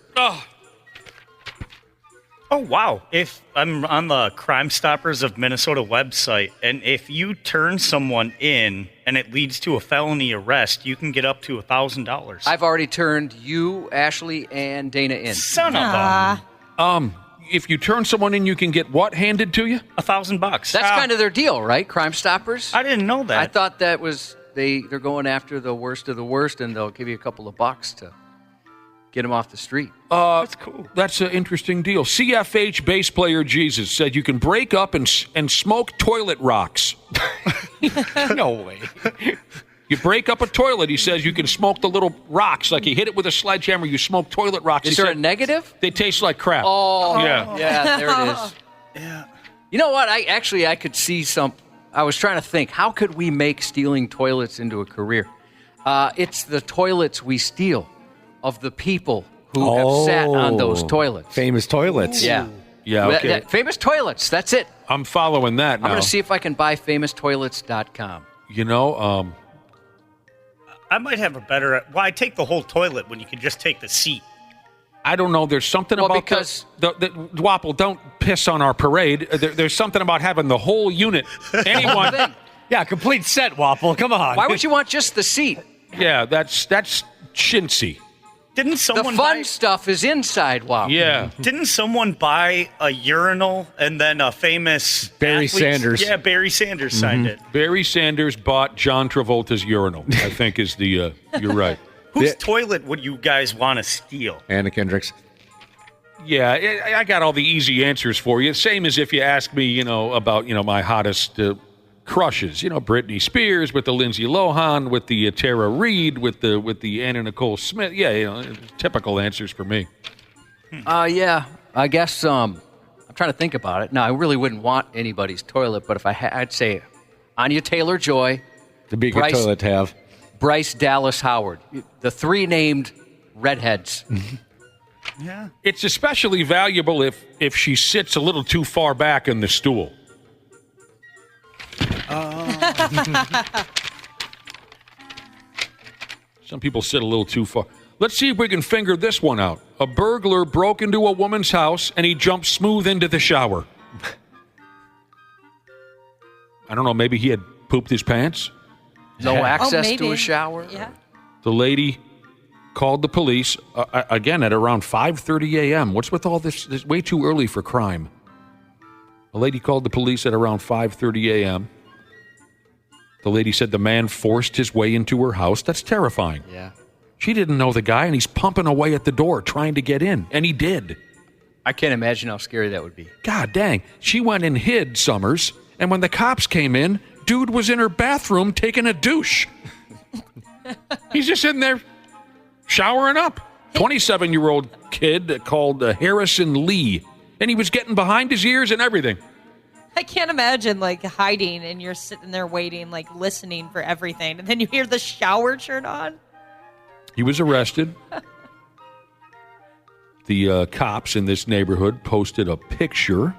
Oh, wow. If I'm on the Crime Stoppers of Minnesota website, and if you turn someone in and it leads to a felony arrest, you can get up to $1,000. I've already turned you, Ashley, and Dana in. Son of a... If you turn someone in, you can get what handed to you? $1,000. That's kind of their deal, right? Crime Stoppers? I didn't know that. I thought that was they're going after the worst of the worst, and they'll give you a couple of bucks to get them off the street. That's cool. That's an interesting deal. CFH bass player Jesus said you can break up and smoke toilet rocks. No way. You break up a toilet, he says you can smoke the little rocks. Like you hit it with a sledgehammer, you smoke toilet rocks. Is there a negative? They taste like crap. Oh, yeah. Yeah, there it is. Yeah. You know what? I could see some. I was trying to think, how could we make stealing toilets into a career? It's the toilets we steal of the people who have sat on those toilets. Famous toilets. Yeah. Yeah, okay. Famous toilets. That's it. I'm following that now. I'm going to see if I can buy famoustoilets.com. You know, I might have a better... Why take the whole toilet when you can just take the seat? I don't know. There's something about because... the Wapple, don't piss on our parade. There's something about having the whole unit. Anyone... Yeah, complete set, Wapple. Come on. Why would you want just the seat? Yeah, that's chintzy. Didn't someone the fun stuff is inside, Wapple. Yeah. Didn't someone buy a urinal and then a famous Barry athlete? Sanders. Yeah, Barry Sanders signed it. Barry Sanders bought John Travolta's urinal, I think is the... you're right. Whose toilet would you guys want to steal? Anna Kendrick's. Yeah, I got all the easy answers for you. Same as if you ask me, about, my hottest crushes. Britney Spears with the Lindsay Lohan, with the Tara Reid, with the Anna Nicole Smith. Yeah, typical answers for me. Yeah, I guess I'm trying to think about it. No, I really wouldn't want anybody's toilet, but if I'd say Anya Taylor-Joy. The big toilet to have. Bryce Dallas Howard. The three named redheads. Yeah. It's especially valuable if she sits a little too far back in the stool. Some people sit a little too far. Let's see if we can figure this one out. A burglar broke into a woman's house and he jumped smooth into the shower. I don't know, maybe he had pooped his pants? No access to a shower? Yeah. The lady called the police, again, at around 5:30 a.m. What's with all this? It's way too early for crime. A lady called the police at around 5:30 a.m. The lady said the man forced his way into her house. That's terrifying. Yeah. She didn't know the guy, and he's pumping away at the door trying to get in, and he did. I can't imagine how scary that would be. God dang. She went and hid, Summers, and when the cops came in, dude was in her bathroom taking a douche. He's just sitting there showering up. 27-year-old kid called Harrison Lee, and he was getting behind his ears and everything. I can't imagine, hiding and you're sitting there waiting, listening for everything, and then you hear the shower turn on. He was arrested. The cops in this neighborhood posted a picture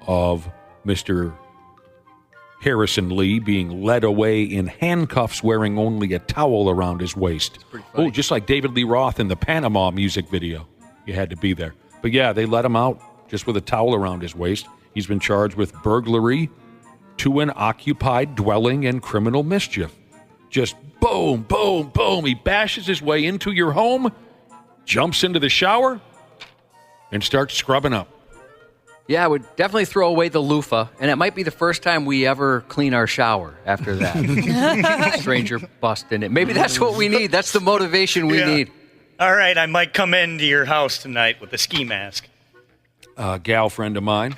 of Mr. Harrison Lee being led away in handcuffs wearing only a towel around his waist. Oh, just like David Lee Roth in the Panama music video. You had to be there. But yeah, they let him out just with a towel around his waist. He's been charged with burglary to an occupied dwelling and criminal mischief. Just boom, boom, boom. He bashes his way into your home, jumps into the shower, and starts scrubbing up. Yeah, I would definitely throw away the loofah, and it might be the first time we ever clean our shower after that. Stranger bust in it. Maybe that's what we need. That's the motivation we need. All right, I might come into your house tonight with a ski mask. A gal friend of mine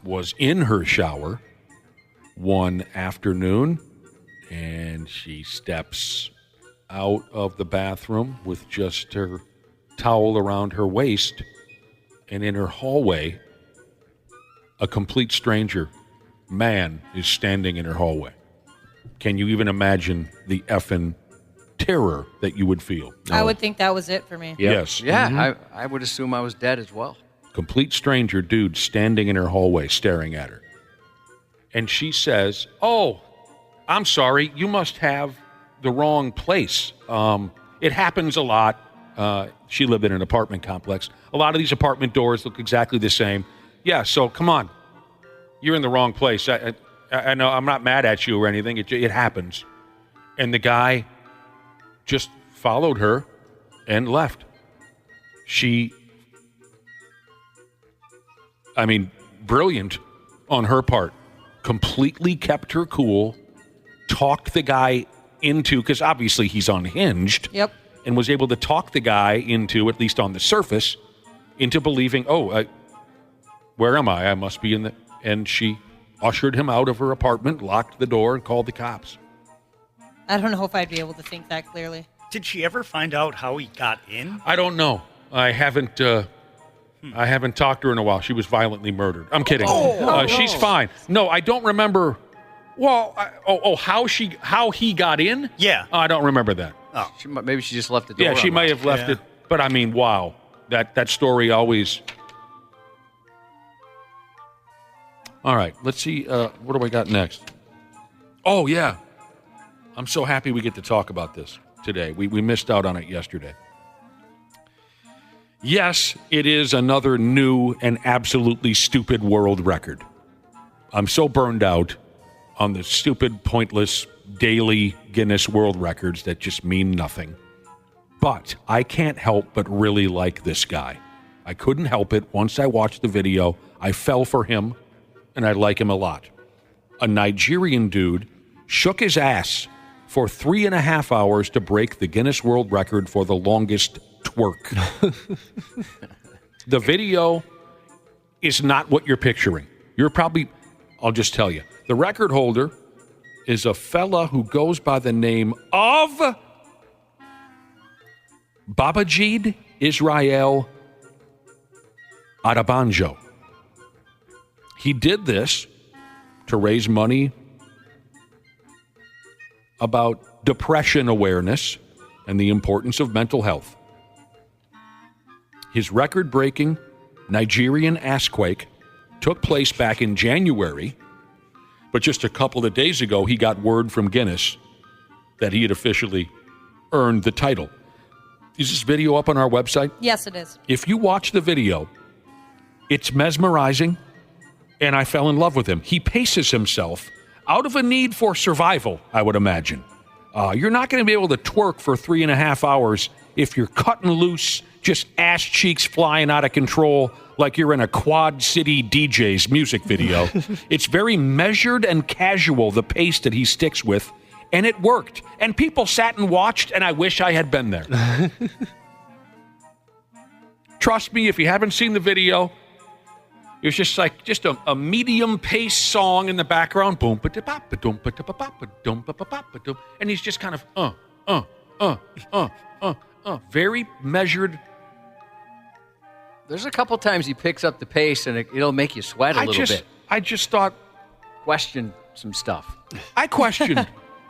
was in her shower one afternoon, and she steps out of the bathroom with just her towel around her waist, and in her hallway, a complete stranger man is standing in her hallway. Can you even imagine the effing terror that you would feel? I would think that was it for me. Yes. Yeah, I would assume I was dead as well. Complete stranger dude standing in her hallway staring at her. And she says, "Oh, I'm sorry, you must have the wrong place. It happens a lot." She lived in an apartment complex. A lot of these apartment doors look exactly the same. Yeah, so come on. You're in the wrong place. I know I'm not mad at you or anything. It happens. And the guy just followed her and left. Brilliant on her part. Completely kept her cool, talked the guy into, because obviously he's unhinged. Yep. And was able to talk the guy into, at least on the surface, into believing, where am I? I must be in the... And she ushered him out of her apartment, locked the door, and called the cops. I don't know if I'd be able to think that clearly. Did she ever find out how he got in? I don't know. I haven't talked to her in a while. She was violently murdered. I'm kidding. She's fine. No, I don't remember. Well, how he got in? Yeah. I don't remember that. Oh, Maybe she just left the door. Yeah, she may have left it. But I mean, wow. That story always... All right, let's see. What do we got next? Oh, yeah. I'm so happy we get to talk about this today. We missed out on it yesterday. Yes, it is another new and absolutely stupid world record. I'm so burned out on the stupid, pointless, daily Guinness World Records that just mean nothing. But I can't help but really like this guy. I couldn't help it. Once I watched the video, I fell for him, and I like him a lot. A Nigerian dude shook his ass for 3.5 hours to break the Guinness World Record for the longest twerk. The video is not what you're picturing. I'll just tell you. The record holder is a fella who goes by the name of Babajid Israel Arabanjo. He did this to raise money about depression awareness and the importance of mental health. His record-breaking Nigerian assquake took place back in January, but just a couple of days ago, he got word from Guinness that he had officially earned the title. Is this video up on our website? Yes, it is. If you watch the video, it's mesmerizing, and I fell in love with him. He paces himself out of a need for survival, I would imagine. You're not going to be able to twerk for 3.5 hours if you're cutting loose, just ass cheeks flying out of control like you're in a Quad City DJ's music video. It's very measured and casual, the pace that he sticks with, and it worked. And people sat and watched, and I wish I had been there. Trust me, if you haven't seen the video, it was just a medium pace song in the background. Boom, and he's just kind of very measured. There's a couple times he picks up the pace, and it'll make you sweat a little bit. I just thought, question some stuff.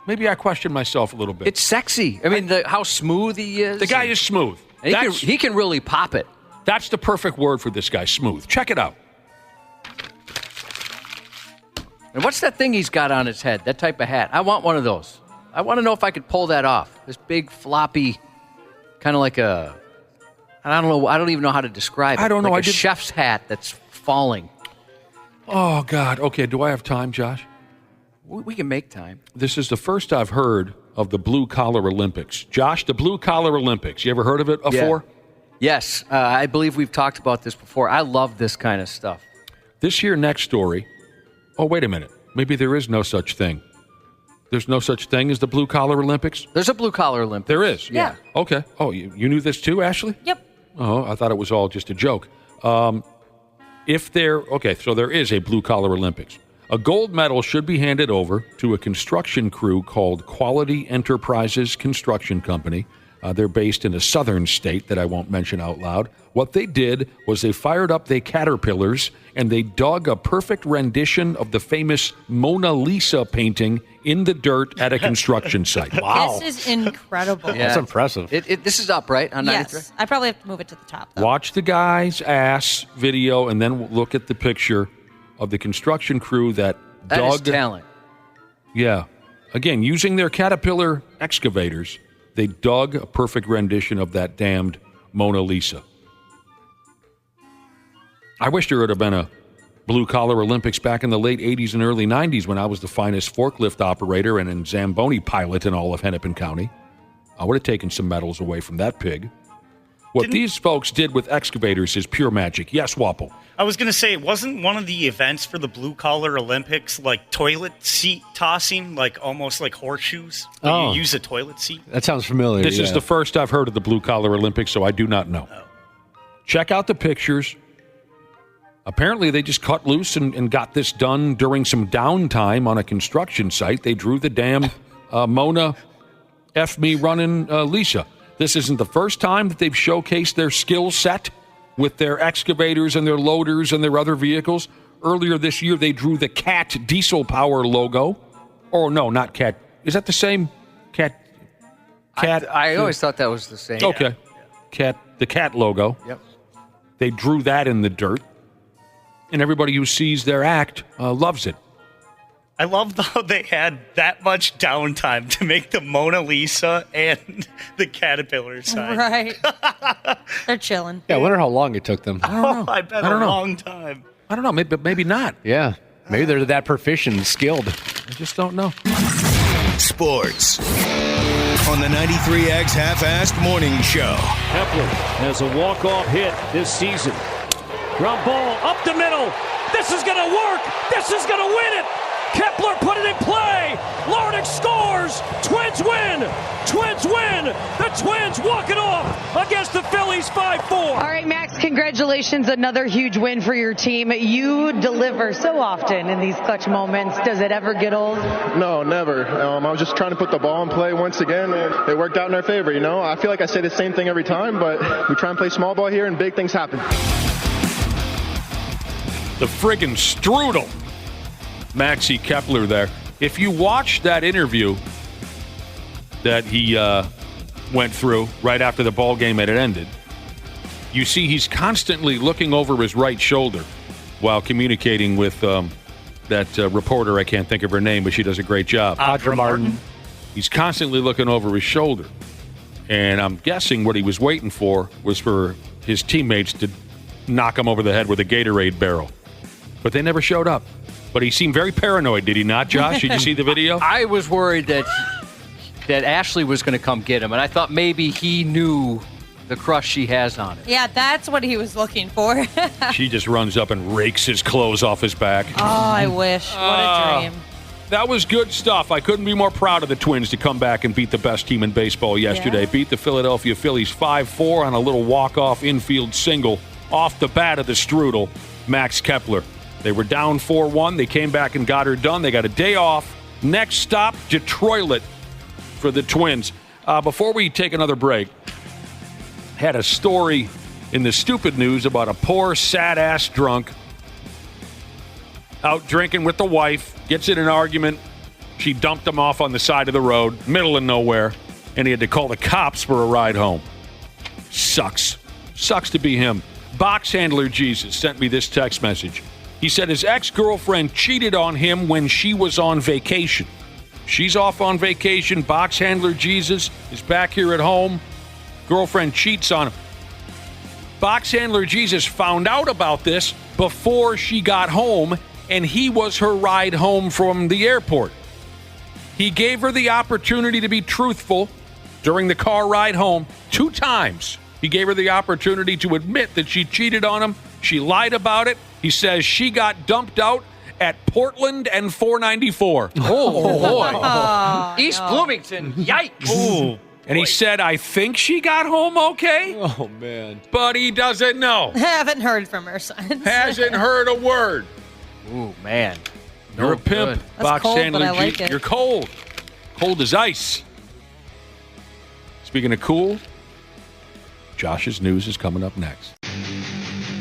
Maybe I questioned myself a little bit. It's sexy. I mean, how smooth he is. The guy is smooth. And he can really pop it. That's the perfect word for this guy, smooth. Check it out. And what's that thing he's got on his head? That type of hat. I want one of those. I want to know if I could pull that off. This big, floppy, kind of like I don't know. I don't even know how to describe it. I don't know. Like a chef's hat that's falling. Oh, God. Okay, do I have time, Josh? We can make time. This is the first I've heard of the Blue Collar Olympics. Josh, the Blue Collar Olympics. You ever heard of it before? Yeah. Yes. I believe we've talked about this before. I love this kind of stuff. This here next story. Oh, wait a minute. Maybe there is no such thing. There's no such thing as the Blue Collar Olympics? There's a Blue Collar Olympics. There is? Yeah. Okay. Oh, you knew this too, Ashley? Yep. Oh, I thought it was all just a joke. So there is a Blue Collar Olympics. A gold medal should be handed over to a construction crew called Quality Enterprises Construction Company. They're based in a southern state that I won't mention out loud. What they did was they fired up their Caterpillars and they dug a perfect rendition of the famous Mona Lisa painting in the dirt at a construction site. Wow. This is incredible. That's impressive. This is up, right? On 93? Yes. I probably have to move it to the top, though. Watch the guy's ass video and then look at the picture of the construction crew that dug. That is talent. Yeah. Again, using their Caterpillar excavators, they dug a perfect rendition of that damned Mona Lisa. I wish there would have been a Blue Collar Olympics back in the late 80s and early 90s when I was the finest forklift operator and a Zamboni pilot in all of Hennepin County. I would have taken some medals away from that pig. What these folks did with excavators is pure magic. Yes, Wapple. I was going to say, wasn't one of the events for the Blue Collar Olympics like toilet seat tossing, like almost like horseshoes? Oh. You use a toilet seat? That sounds familiar. This is the first I've heard of the Blue Collar Olympics, so I do not know. Oh. Check out the pictures. Apparently, they just cut loose and got this done during some downtime on a construction site. They drew the damn Mona F me running Lisa. This isn't the first time that they've showcased their skill set with their excavators and their loaders and their other vehicles. Earlier this year, they drew the Cat Diesel Power logo. Oh, no, not Cat. Is that the same Cat? I always thought that was the same. Okay. The Cat logo. Yep. They drew that in the dirt. And everybody who sees their act loves it. I love how they had that much downtime to make the Mona Lisa and the Caterpillar sign. Right. They're chilling. Yeah, I wonder how long it took them. I don't know. I bet I don't a know. long time. I don't know. Maybe not. Yeah. Maybe they're that proficient and skilled. I just don't know. Sports on the 93X Half-Assed Morning Show. Kepler has a walk-off hit this season. Ground ball up the middle. This is going to work. This is going to win it. Kepler put it in play. Larnach scores. Twins win. Twins win. The Twins walk it off against the Phillies 5-4. All right, Max, congratulations. Another huge win for your team. You deliver so often in these clutch moments. Does it ever get old? No, never. I was just trying to put the ball in play once again, and it worked out in our favor, you know? I feel like I say the same thing every time, but we try and play small ball here, and big things happen. The friggin' strudel. Maxie Kepler there. If you watch that interview that he went through right after the ball game had ended, you see he's constantly looking over his right shoulder while communicating with that reporter. I can't think of her name, but she does a great job. Audra Martin. He's constantly looking over his shoulder. And I'm guessing what he was waiting for was for his teammates to knock him over the head with a Gatorade barrel. But they never showed up. But he seemed very paranoid, did he not, Josh? Did you see the video? I was worried that Ashley was going to come get him, and I thought maybe he knew the crush she has on it. Yeah, that's what he was looking for. She just runs up and rakes his clothes off his back. Oh, I wish. What a dream. That was good stuff. I couldn't be more proud of the Twins to come back and beat the best team in baseball yesterday. Yeah. Beat the Philadelphia Phillies 5-4 on a little walk-off infield single off the bat of the strudel, Max Kepler. They were down 4-1. They came back and got her done. They got a day off. Next stop, Detroit for the Twins. Before we take another break, had a story in the stupid news about a poor, sad-ass drunk out drinking with the wife, gets in an argument. She dumped him off on the side of the road, middle of nowhere, and he had to call the cops for a ride home. Sucks. Sucks to be him. Box handler Jesus sent me this text message. He said his ex-girlfriend cheated on him when she was on vacation. She's off on vacation. Box handler Jesus is back here at home. Girlfriend cheats on him. Box handler Jesus found out about this before she got home, and he was her ride home from the airport. He gave her the opportunity to be truthful during the car ride home 2 times. He gave her the opportunity to admit that she cheated on him She lied about it. He says she got dumped out at Portland and 494. Oh, boy. East Bloomington. Yikes. Ooh. And he said, I think she got home okay. Oh, man. But he doesn't know. Haven't heard from her since. Hasn't heard a word. Ooh, man. You're a pimp, That's Box cold, Handler. but I like it. You're cold. Cold as ice. Speaking of cool, Josh's news is coming up next.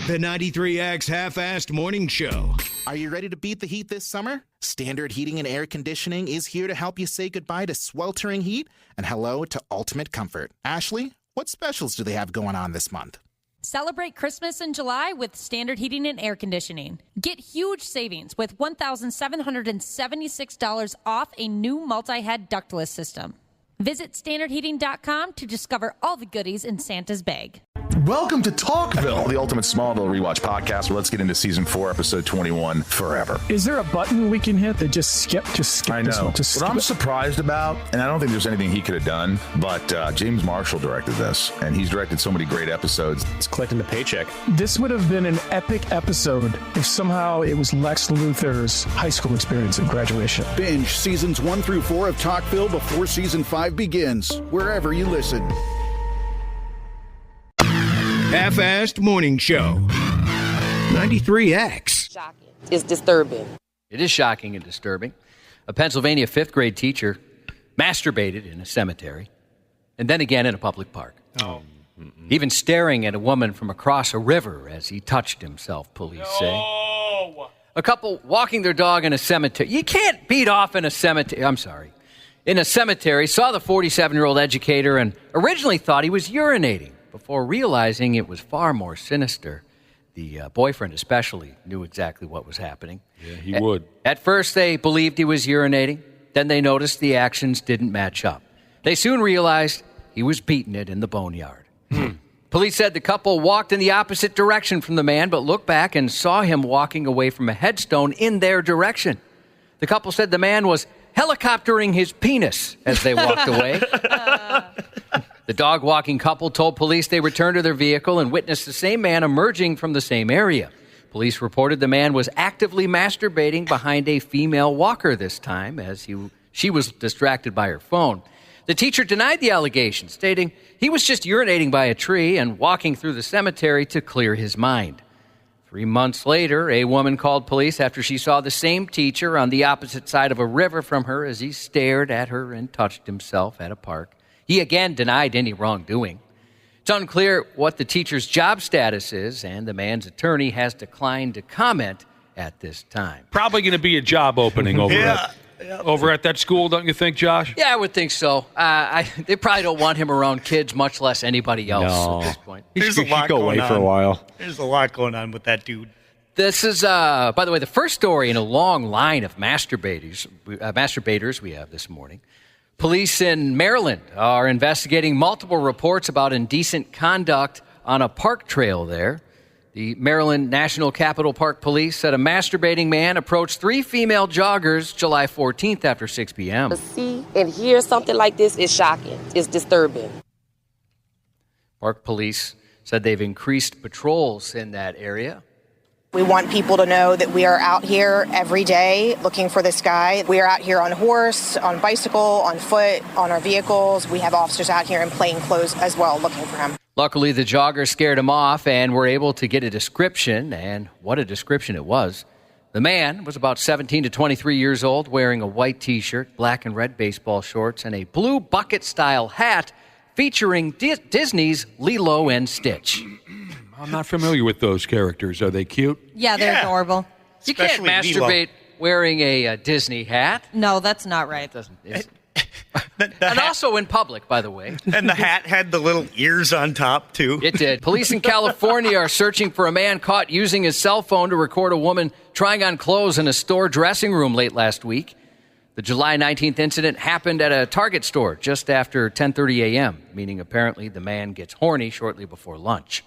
The 93X Half-Assed Morning Show. Are you ready to beat the heat this summer? Standard Heating and Air Conditioning is here to help you say goodbye to sweltering heat and hello to ultimate comfort. Ashley, what specials do they have going on this month? Celebrate Christmas in July with Standard Heating and Air Conditioning. Get huge savings with $1,776 off a new multi-head ductless system. Visit standardheating.com to discover all the goodies in Santa's bag. Welcome to Talkville, the ultimate Smallville rewatch podcast. Well, let's get into season 4, episode 21, Forever. Is there a button we can hit that just skip I this know. one? Just What skip I'm it? surprised about, and I don't think there's anything he could have done, but James Marshall directed this, and he's directed so many great episodes. It's collecting the paycheck. This would have been an epic episode if somehow it was Lex Luthor's high school experience at graduation. Binge seasons 1 through 4 of Talkville before season 5 begins, wherever you listen. Half-Assed Morning Show. 93X. It's disturbing. It is shocking and disturbing. A Pennsylvania fifth grade teacher masturbated in a cemetery and then again in a public park. Oh. Even staring at a woman from across a river as he touched himself, police say. A couple walking their dog in a cemetery. You can't beat off in a cemetery. I'm sorry. In a cemetery, saw the 47-year-old educator and originally thought he was urinating before realizing it was far more sinister. The boyfriend especially knew exactly what was happening. Yeah, he would. At first, they believed he was urinating. Then they noticed the actions didn't match up. They soon realized he was beating it in the boneyard. Police said the couple walked in the opposite direction from the man, but looked back and saw him walking away from a headstone in their direction. The couple said the man was helicoptering his penis as they walked away. The dog-walking couple told police they returned to their vehicle and witnessed the same man emerging from the same area. Police reported the man was actively masturbating behind a female walker this time as she was distracted by her phone. The teacher denied the allegation, stating he was just urinating by a tree and walking through the cemetery to clear his mind. 3 months later, a woman called police after she saw the same teacher on the opposite side of a river from her as he stared at her and touched himself at a park. He again denied any wrongdoing. It's unclear what the teacher's job status is, and the man's attorney has declined to comment at this time. Probably going to be a job opening over at that school, don't you think, Josh? Yeah, I would think so. They probably don't want him around kids, much less anybody else at this point. There's a lot go going away on. for a while. There's a lot going on with that dude. This is, by the way, the first story in a long line of masturbators we have this morning. Police in Maryland are investigating multiple reports about indecent conduct on a park trail there. The Maryland National Capital Park Police said a masturbating man approached 3 female joggers July 14th after 6 p.m. To see and hear something like this is shocking. It's disturbing. Park police said they've increased patrols in that area. We want people to know that we are out here every day looking for this guy. We are out here on horse, on bicycle, on foot, on our vehicles. We have officers out here in plain clothes as well looking for him. Luckily, the joggers scared him off and were able to get a description, and what a description it was. The man was about 17 to 23 years old, wearing a white T-shirt, black and red baseball shorts, and a blue bucket-style hat featuring Disney's Lilo and Stitch. I'm not familiar with those characters. Are they cute? Yeah, they're adorable. You can't Especially masturbate wearing a Disney hat. No, that's not right. And also in public, by the way. And the hat had the little ears on top, too. It did. Police in California are searching for a man caught using his cell phone to record a woman trying on clothes in a store dressing room late last week. The July 19th incident happened at a Target store just after 10:30 a.m., meaning apparently the man gets horny shortly before lunch.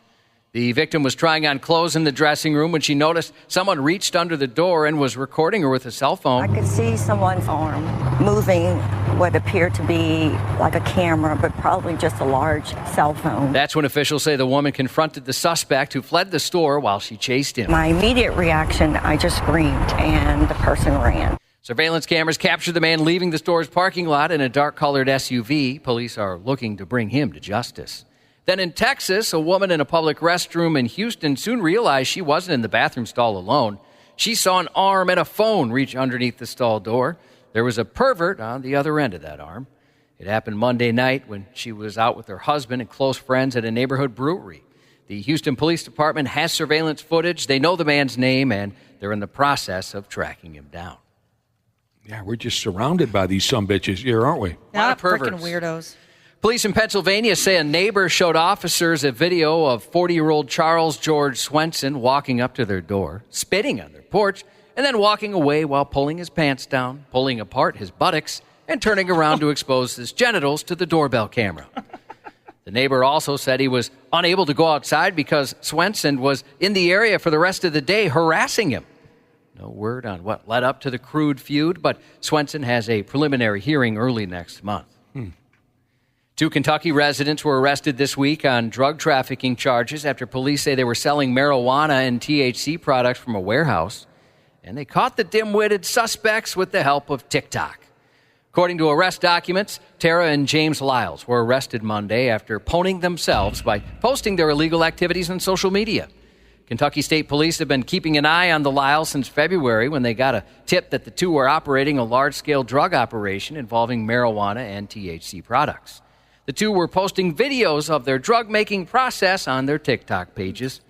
The victim was trying on clothes in the dressing room when she noticed someone reached under the door and was recording her with a cell phone. I could see someone's arm moving what appeared to be like a camera, but probably just a large cell phone. That's when officials say the woman confronted the suspect who fled the store while she chased him. My immediate reaction, I just screamed, and the person ran. Surveillance cameras captured the man leaving the store's parking lot in a dark-colored SUV. Police are looking to bring him to justice. Then in Texas, a woman in a public restroom in Houston soon realized she wasn't in the bathroom stall alone. She saw an arm and a phone reach underneath the stall door. There was a pervert on the other end of that arm. It happened Monday night when she was out with her husband and close friends at a neighborhood brewery. The Houston Police Department has surveillance footage. They know the man's name, and they're in the process of tracking him down. Yeah, we're just surrounded by these sumbitches here, aren't we? A lot of perverts. Freaking weirdos. Police in Pennsylvania say a neighbor showed officers a video of 40-year-old Charles George Swenson walking up to their door, spitting on their porch, and then walking away while pulling his pants down, pulling apart his buttocks, and turning around to expose his genitals to the doorbell camera. The neighbor also said he was unable to go outside because Swenson was in the area for the rest of the day harassing him. No word on what led up to the crude feud, but Swenson has a preliminary hearing early next month. 2 Kentucky residents were arrested this week on drug trafficking charges after police say they were selling marijuana and THC products from a warehouse, and they caught the dim-witted suspects with the help of TikTok. According to arrest documents, Tara and James Lyles were arrested Monday after poning themselves by posting their illegal activities on social media. Kentucky State Police have been keeping an eye on the Lyles since February when they got a tip that the two were operating a large-scale drug operation involving marijuana and THC products. The two were posting videos of their drug-making process on their TikTok pages.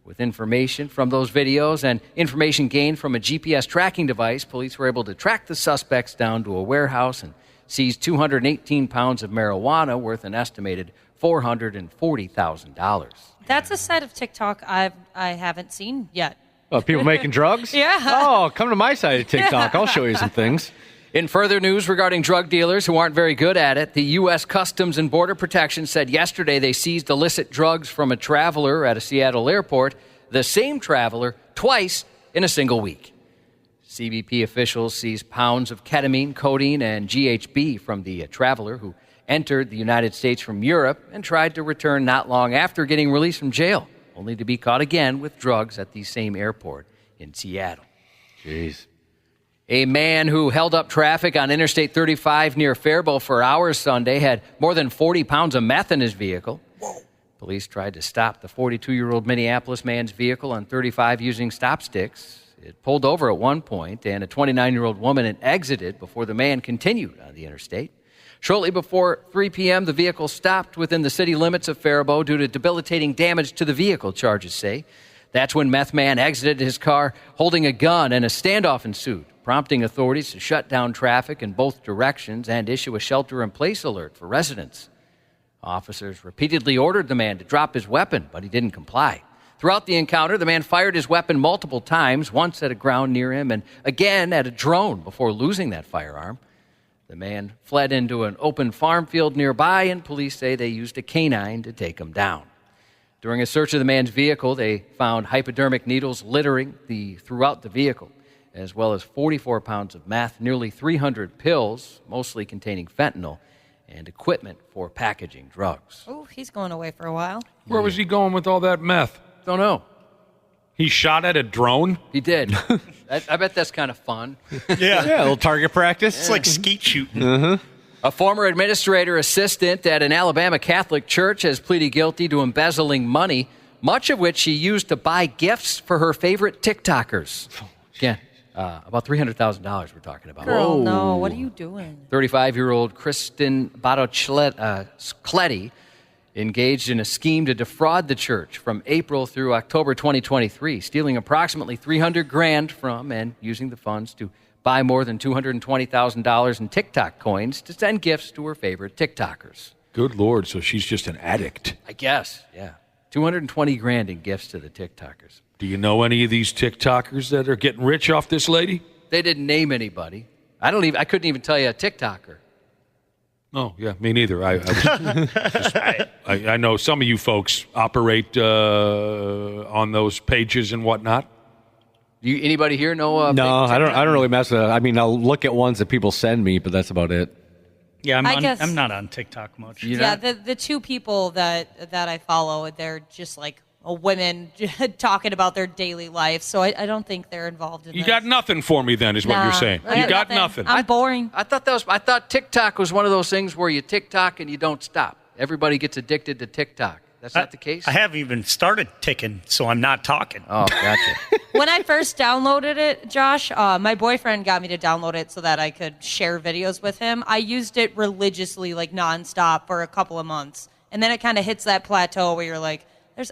With information from those videos and information gained from a GPS tracking device, police were able to track the suspects down to a warehouse and seize 218 pounds of marijuana worth an estimated $440,000. That's a side of TikTok I haven't seen yet. Oh, people making drugs? Yeah. Oh, come to my side of TikTok. Yeah. I'll show you some things. In further news regarding drug dealers who aren't very good at it, the U.S. Customs and Border Protection said yesterday they seized illicit drugs from a traveler at a Seattle airport, the same traveler, twice in a single week. CBP officials seized pounds of ketamine, codeine, and GHB from the traveler who entered the United States from Europe and tried to return not long after getting released from jail, only to be caught again with drugs at the same airport in Seattle. Jeez. A man who held up traffic on Interstate 35 near Faribault for hours Sunday had more than 40 pounds of meth in his vehicle. Whoa. Police tried to stop the 42-year-old Minneapolis man's vehicle on 35 using stop sticks. It pulled over at one point, and a 29-year-old woman had exited before the man continued on the interstate. Shortly before 3 p.m., the vehicle stopped within the city limits of Faribault due to debilitating damage to the vehicle, charges say. That's when Meth Man exited his car holding a gun, and a standoff ensued, prompting authorities to shut down traffic in both directions and issue a shelter-in-place alert for residents. Officers repeatedly ordered the man to drop his weapon, but he didn't comply. Throughout the encounter, the man fired his weapon multiple times, once at a ground near him and again at a drone before losing that firearm. The man fled into an open farm field nearby, and police say they used a canine to take him down. During a search of the man's vehicle, they found hypodermic needles littering throughout the vehicle, as well as 44 pounds of meth, nearly 300 pills, mostly containing fentanyl, and equipment for packaging drugs. Oh, he's going away for a while. Where was he going with all that meth? Don't know. He shot at a drone? He did. I bet that's kind of fun. Yeah. Yeah, a little target practice. It's like skeet shooting. Mm-hmm. A former administrator assistant at an Alabama Catholic church has pleaded guilty to embezzling money, much of which she used to buy gifts for her favorite TikTokers. Again, about $300,000 we're talking about. Girl, no. What are you doing? 35-year-old Kristen Bartocletti engaged in a scheme to defraud the church from April through October 2023, stealing approximately $300,000 from and using the funds to buy more than $220,000 in TikTok coins to send gifts to her favorite TikTokers. Good Lord, so she's just an addict. I guess, yeah. $220,000 in gifts to the TikTokers. Do you know any of these TikTokers that are getting rich off this lady? They didn't name anybody. I couldn't even tell you a TikToker. Oh, yeah, me neither. I know some of you folks operate on those pages and whatnot. Anybody here know? No, I don't really mess with it. I mean, I'll look at ones that people send me, but that's about it. Yeah, guess- I'm not on TikTok much. Yeah, the two people that I follow, they're just like women talking about their daily life. So I don't think they're involved in You this. got nothing for me then, is what you're saying. I You got nothing. I'm boring. I thought TikTok was one of those things where you TikTok and you don't stop. Everybody gets addicted to TikTok. That's not the case? I haven't even started ticking, so I'm not talking. Oh, gotcha. When I first downloaded it, Josh, my boyfriend got me to download it so that I could share videos with him. I used it religiously, like nonstop, for a couple of months. And then it kind of hits that plateau where you're like,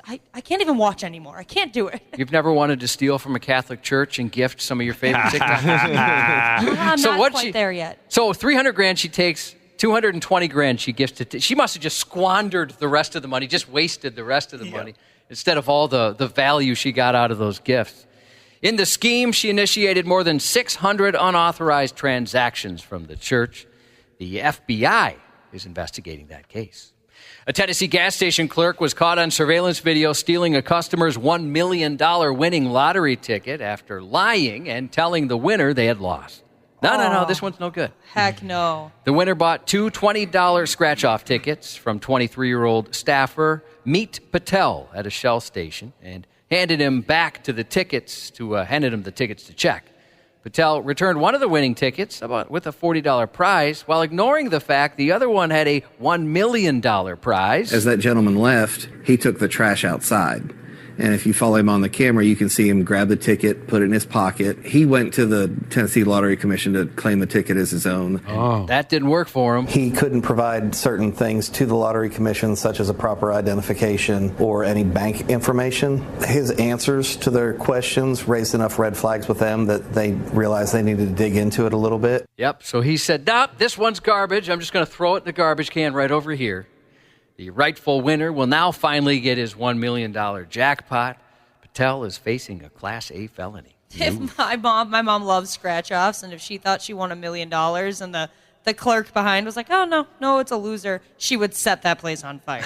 I can't even watch anymore. I can't do it. You've never wanted to steal from a Catholic church and gift some of your favorite TikToks? I'm not quite there yet. So $300,000 she takes, $220,000 she gives to. She must have just squandered the rest of the money, just wasted the rest of the money instead of all the value she got out of those gifts. In the scheme, she initiated more than 600 unauthorized transactions from the church. The FBI is investigating that case. A Tennessee gas station clerk was caught on surveillance video stealing a customer's $1 million winning lottery ticket after lying and telling the winner they had lost. No, this one's no good. Heck no. The winner bought two $20 scratch-off tickets from 23-year-old staffer Meet Patel at a Shell station and handed him the tickets to check. Patel returned one of the winning tickets with a $40 prize while ignoring the fact the other one had a $1 million prize. As that gentleman left, he took the trash outside. And if you follow him on the camera, you can see him grab the ticket, put it in his pocket. He went to the Tennessee Lottery Commission to claim the ticket as his own. Oh. That didn't work for him. He couldn't provide certain things to the Lottery Commission, such as a proper identification or any bank information. His answers to their questions raised enough red flags with them that they realized they needed to dig into it a little bit. Yep, so he said, nope, this one's garbage. I'm just going to throw it in the garbage can right over here. The rightful winner will now finally get his $1 million jackpot. Patel is facing a Class A felony. If my mom loves scratch-offs, and if she thought she won $1 million and the clerk behind was like, oh, no, it's a loser, she would set that place on fire.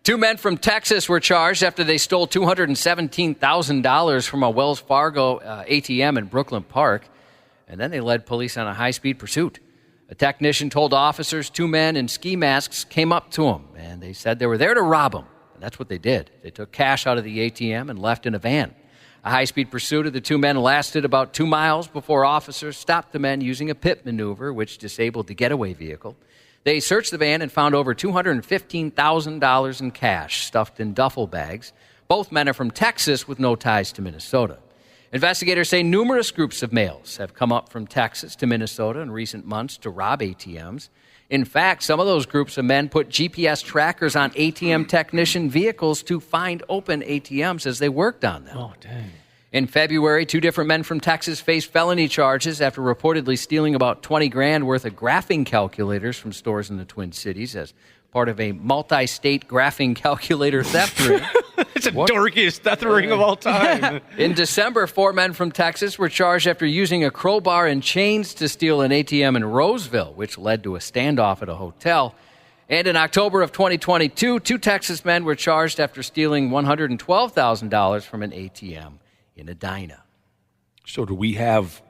Two men from Texas were charged after they stole $217,000 from a Wells Fargo ATM in Brooklyn Park, and then they led police on a high-speed pursuit. A technician told officers two men in ski masks came up to him, and they said they were there to rob him. And that's what they did. They took cash out of the ATM and left in a van. A high-speed pursuit of the two men lasted about 2 miles before officers stopped the men using a pit maneuver, which disabled the getaway vehicle. They searched the van and found over $215,000 in cash stuffed in duffel bags. Both men are from Texas with no ties to Minnesota. Investigators say numerous groups of males have come up from Texas to Minnesota in recent months to rob ATMs. In fact, some of those groups of men put GPS trackers on ATM technician vehicles to find open ATMs as they worked on them. Oh, dang. In February, two different men from Texas faced felony charges after reportedly stealing about $20,000 worth of graphing calculators from stores in the Twin Cities as part of a multi-state graphing calculator theft ring. It's the dorkiest theft ring of all time. In December, 4 men from Texas were charged after using a crowbar and chains to steal an ATM in Roseville, which led to a standoff at a hotel. And in October of 2022, 2 Texas men were charged after stealing $112,000 from an ATM in Edina. So do we have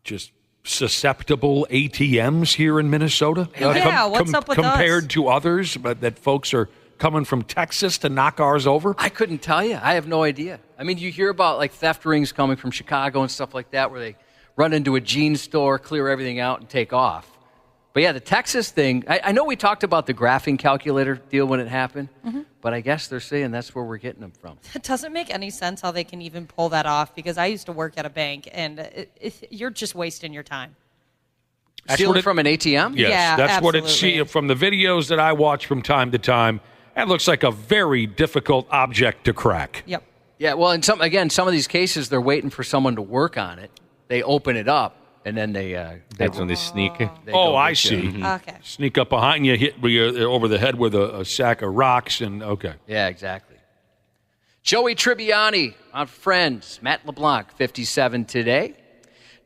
just susceptible ATMs here in Minnesota? Yeah, what's up with compared us? to others, but that folks are coming from Texas to knock ours over? I couldn't tell you. I have no idea. I mean, you hear about like theft rings coming from Chicago and stuff like that where they run into a jeans store, clear everything out, and take off. But yeah, the Texas thing, I know we talked about the graphing calculator deal when it happened, but I guess they're saying that's where we're getting them from. It doesn't make any sense how they can even pull that off because I used to work at a bank, and you're just wasting your time. Stealing from an ATM? Yes, Yeah, that's absolutely. what it's from the videos that I watch from time to time. That looks like a very difficult object to crack. Yep. Yeah, well, and some of these cases, they're waiting for someone to work on it. They open it up, and then That's when they sneak. Oh, I see. Okay. Sneak up behind you, hit you over the head with a sack of rocks, and okay. Yeah, exactly. Joey Tribbiani on Friends. Matt LeBlanc, 57 today.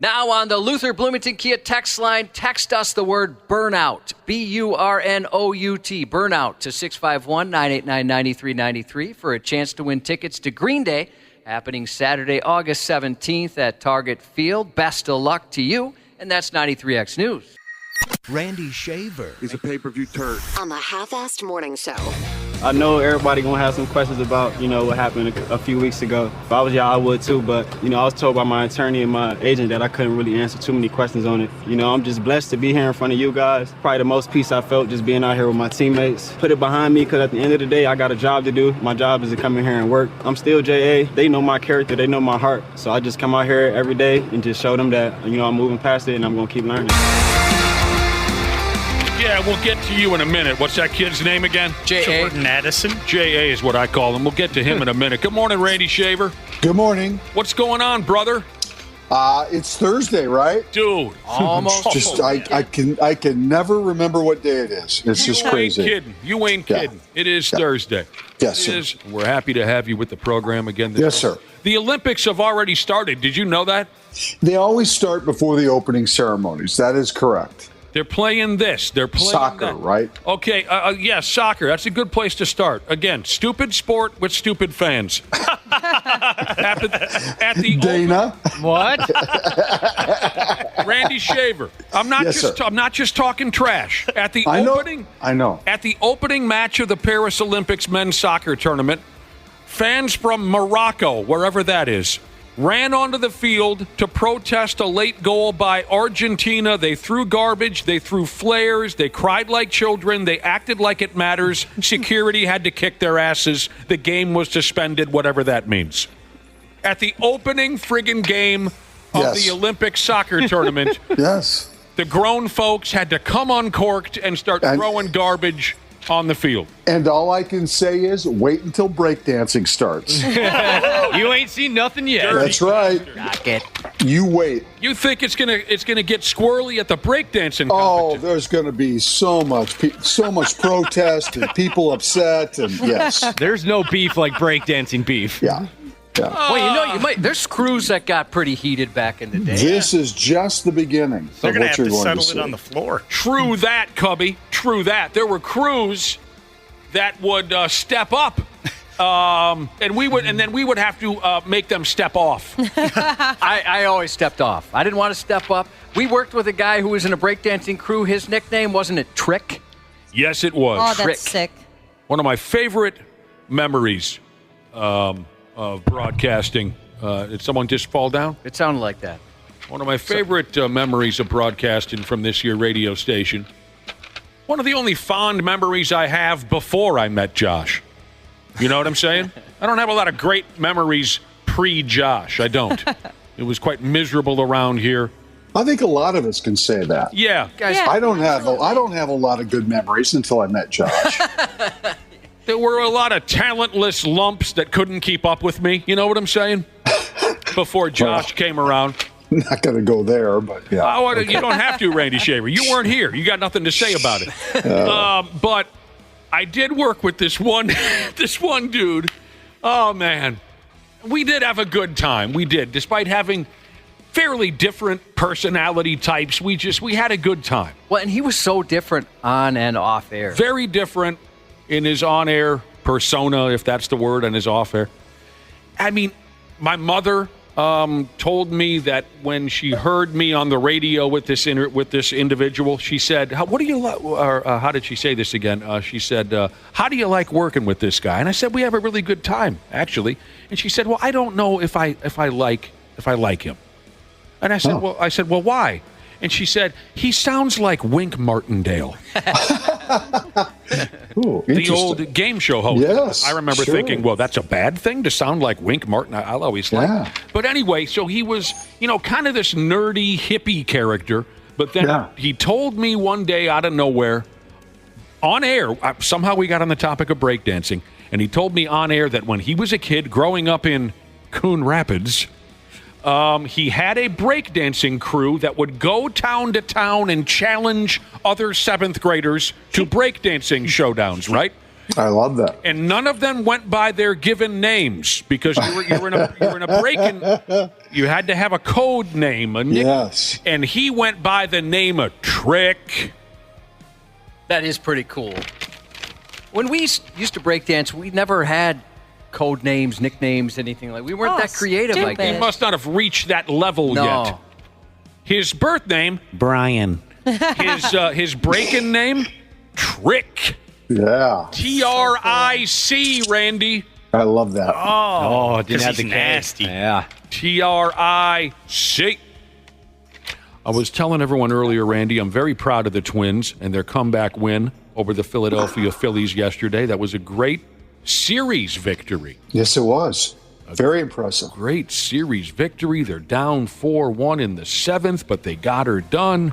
Now on the Luther Bloomington Kia text line, text us the word burnout, B-U-R-N-O-U-T, burnout to 651-989-9393 for a chance to win tickets to Green Day, happening Saturday, August 17th at Target Field. Best of luck to you And that's 93X News. Randy Shaver. He's a pay-per-view turd. On the Half-Assed Morning Show. I know everybody gonna have some questions about, what happened a few weeks ago. If I was y'all, I would too, but, I was told by my attorney and my agent that I couldn't really answer too many questions on it. I'm just blessed to be here in front of you guys. Probably the most peace I felt just being out here with my teammates. Put it behind me, because at the end of the day, I got a job to do. My job is to come in here and work. I'm still J.A. They know my character. They know my heart. So I just come out here every day and just show them that, I'm moving past it and I'm gonna keep learning. Yeah, we'll get to you in a minute. What's that kid's name again? J.A. Jordan Addison. J.A. is what I call him. We'll get to him in a minute. Good morning, Randy Shaver. Good morning. What's going on, brother? It's Thursday, right? Dude. Almost. Just I can never remember what day it is. It's just crazy. You ain't kidding. It is Thursday. Yes, it is. We're happy to have you with the program again. Yes, sir. The Olympics have already started. Did you know that? They always start before the opening ceremonies. That is correct. They're playing this. They're playing soccer, that. Right? Okay, yeah, soccer. That's a good place to start. Again, stupid sport with stupid fans. at the Dana. What? Randy Shaver. I'm not just talking trash. At the opening. I know. At the opening match of the Paris Olympics men's soccer tournament, fans from Morocco, wherever that is, ran onto the field to protest a late goal by Argentina. They threw garbage. They threw flares. They cried like children. They acted like it matters. Security had to kick their asses. The game was suspended, whatever that means. At the opening friggin' game of the Olympic soccer tournament, the grown folks had to come uncorked and start throwing garbage on the field. And all I can say is wait until breakdancing starts. You ain't seen nothing yet. That's right. You wait. You think it's gonna get squirrely at the breakdancing competition? Oh, there's gonna be so much protest and people upset, and yes. There's no beef like breakdancing beef. Yeah. Well, there's crews that got pretty heated back in the day. This is just the beginning. They're going to have to settle see. it on the floor. True that, Cubby. True that. There were crews that would step up, and then we would have to make them step off. I always stepped off. I didn't want to step up. We worked with a guy who was in a breakdancing crew. His nickname, wasn't it Trick? Yes, it was. Oh, Trick. that's sick. One of my favorite memories of broadcasting. Did someone just fall down? It sounded like that. One of my favorite memories of broadcasting from this here radio station. One of the only fond memories I have before I met Josh. You know what I'm saying? I don't have a lot of great memories pre-Josh. I don't. It was quite miserable around here. I think a lot of us can say that. Yeah. Guys, I don't have a lot of good memories until I met Josh. There were a lot of talentless lumps that couldn't keep up with me. You know what I'm saying? Before Josh came around. Not going to go there, but yeah. Oh, you don't have to, Randy Shaver. You weren't here. You got nothing to say about it. But I did work with this one dude. Oh, man. We did have a good time. We did. Despite having fairly different personality types, we had a good time. Well, and he was so different on and off air. Very different in his on-air persona, if that's the word, and his off-air. I mean, my mother told me that when she heard me on the radio with this individual, she said, "What do you like?" Or how did she say this again? She said, "How do you like working with this guy?" And I said, "We have a really good time, actually." And she said, "Well, I don't know if I like him." And I said, "Well, why?" And she said, "He sounds like Wink Martindale." Ooh, the old game show host. Yes, I remember thinking, well, that's a bad thing to sound like Wink Martin. I'll always like. But anyway, so he was, kind of this nerdy hippie character. But then he told me one day out of nowhere, on air, somehow we got on the topic of breakdancing, and he told me on air that when he was a kid growing up in Coon Rapids, he had a breakdancing crew that would go town to town and challenge other 7th graders to breakdancing showdowns, right? I love that. And none of them went by their given names because you were in a break-in. You had to have a code name, a nickname. Yes. And he went by the name of Trick. That is pretty cool. When we used to breakdance, we never had code names, nicknames, anything like. We weren't that creative, I guess. He must not have reached that level yet. His birth name, Brian. His break-in name, Trick. Yeah. T-R-I-C, Randy. I love that. Oh, didn't have the K. nasty. Yeah. T-R-I-C. I was telling everyone earlier, Randy, I'm very proud of the Twins and their comeback win over the Philadelphia Phillies yesterday. That was a great series victory. Yes, it was. Very impressive. Great series victory. They're down 4-1 in the 7th, but they got her done.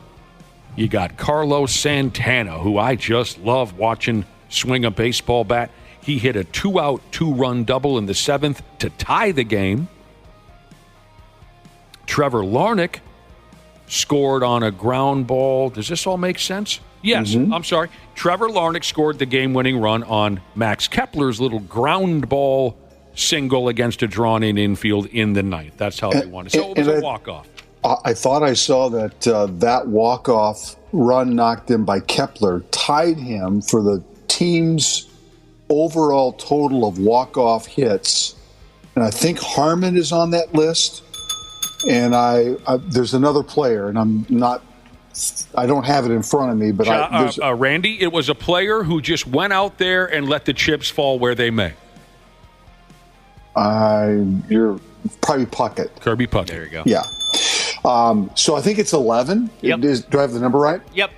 You got Carlos Santana, who I just love watching swing a baseball bat. He hit a 2-out, 2-run double in the 7th to tie the game. Trevor Larnach scored on a ground ball. Does this all make sense? Yes, I'm sorry. Trevor Larnach scored the game-winning run on Max Kepler's little ground ball single against a drawn-in infield in the 9th. That's how they won it. So it was a walk-off. I thought I saw that that walk-off run knocked in by Kepler tied him for the team's overall total of walk-off hits. And I think Harmon is on that list. And I there's another player, and I don't have it in front of me, but Randy, it was a player who just went out there and let the chips fall where they may. You're probably Puckett. Kirby Puckett. There you go. Yeah. So I think it's 11. Yep. Do I have the number right? Yep.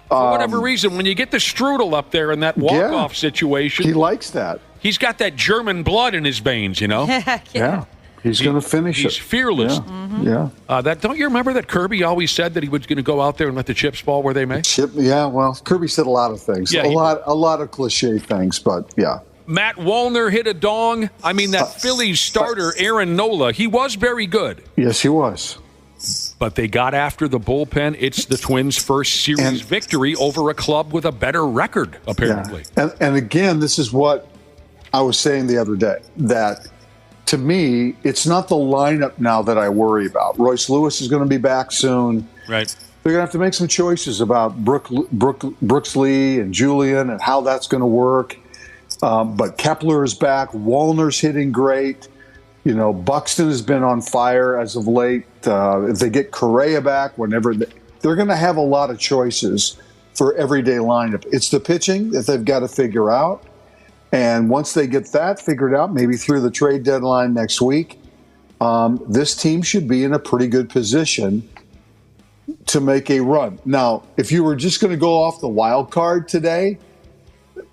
For whatever reason, when you get the strudel up there in that walk-off situation, he likes that. He's got that German blood in his veins, you know? Yeah. He's going to finish it. He's fearless. Yeah. Don't you remember that Kirby always said that he was going to go out there and let the chips fall where they may? Yeah, well, Kirby said a lot of things. Yeah, a lot of cliche things, but yeah. Matt Wallner hit a dong. I mean, that Phillies starter, Aaron Nola, he was very good. Yes, he was. But they got after the bullpen. It's the Twins' first series victory over a club with a better record, apparently. Yeah. And again, this is what I was saying the other day, that to me, it's not the lineup now that I worry about. Royce Lewis is going to be back soon. Right. They're going to have to make some choices about Brooks Lee and Julian and how that's going to work. But Kepler is back. Wallner's hitting great. You know, Buxton has been on fire as of late. If they get Correa back, they're going to have a lot of choices for everyday lineup. It's the pitching that they've got to figure out. And once they get that figured out, maybe through the trade deadline next week, this team should be in a pretty good position to make a run. Now, if you were just going to go off the wild card today,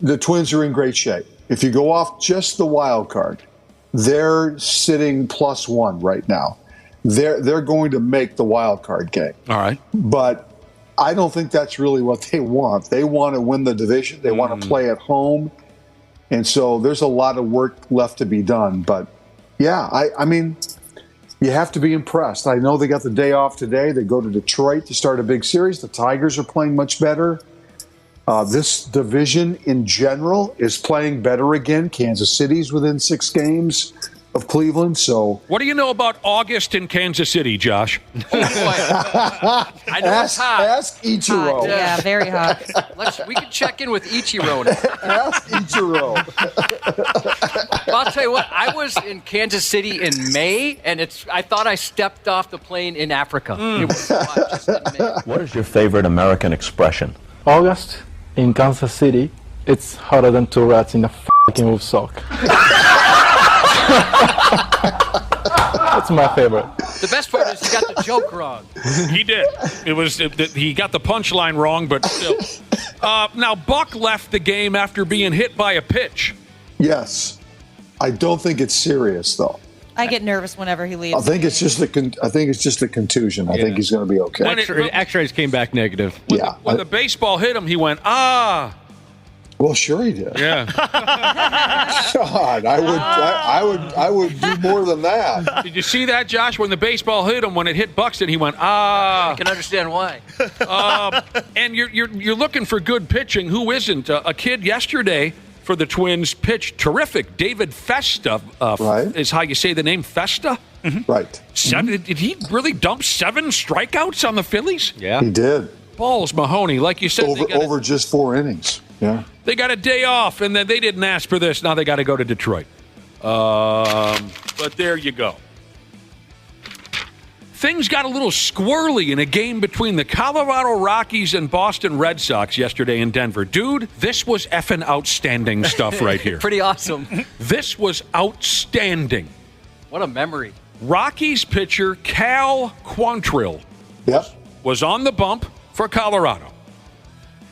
the Twins are in great shape. If you go off just the wild card, they're sitting +1 right now. They're going to make the wild card game. All right. But I don't think that's really what they want. They want to win the division. They want to play at home. And so there's a lot of work left to be done. But, yeah, I mean, you have to be impressed. I know they got the day off today. They go to Detroit to start a big series. The Tigers are playing much better. This division in general is playing better again. Kansas City's within 6 games of Cleveland. So, what do you know about August in Kansas City, Josh? Oh, boy. I know it's hot. Ask Ichiro. Hot, yeah, very hot. We can check in with Ichiro. Ask Ichiro. I'll tell you what, I was in Kansas City in May, and I thought I stepped off the plane in Africa. It was so hot just in May. What is your favorite American expression? August in Kansas City, it's hotter than 2 rats in a f***ing wolf sock. That's my favorite. The best part is he got the joke wrong. He did. He got the punchline wrong, but still. Now, Buck left the game after being hit by a pitch. Yes. I don't think it's serious, though. I get nervous whenever he leaves. I think it's just a contusion. I think he's going to be okay. X-rays came back negative. When the baseball hit him, he went, ah. Well, sure he did. Yeah. God, I would do more than that. Did you see that, Josh? When the baseball hit him, when it hit Buxton, he went, ah. I can understand why. And you're looking for good pitching. Who isn't? A kid yesterday for the Twins pitched terrific. David Festa is how you say the name, Festa? Mm-hmm. Right. Did he really dump 7 strikeouts on the Phillies? Yeah. He did. Balls Mahoney, like you said. Over just 4 innings. Yeah. They got a day off, and then they didn't ask for this. Now they got to go to Detroit. But there you go. Things got a little squirrely in a game between the Colorado Rockies and Boston Red Sox yesterday in Denver. Dude, this was effing outstanding stuff right here. Pretty awesome. This was outstanding. What a memory. Rockies pitcher Cal Quantrill was on the bump for Colorado.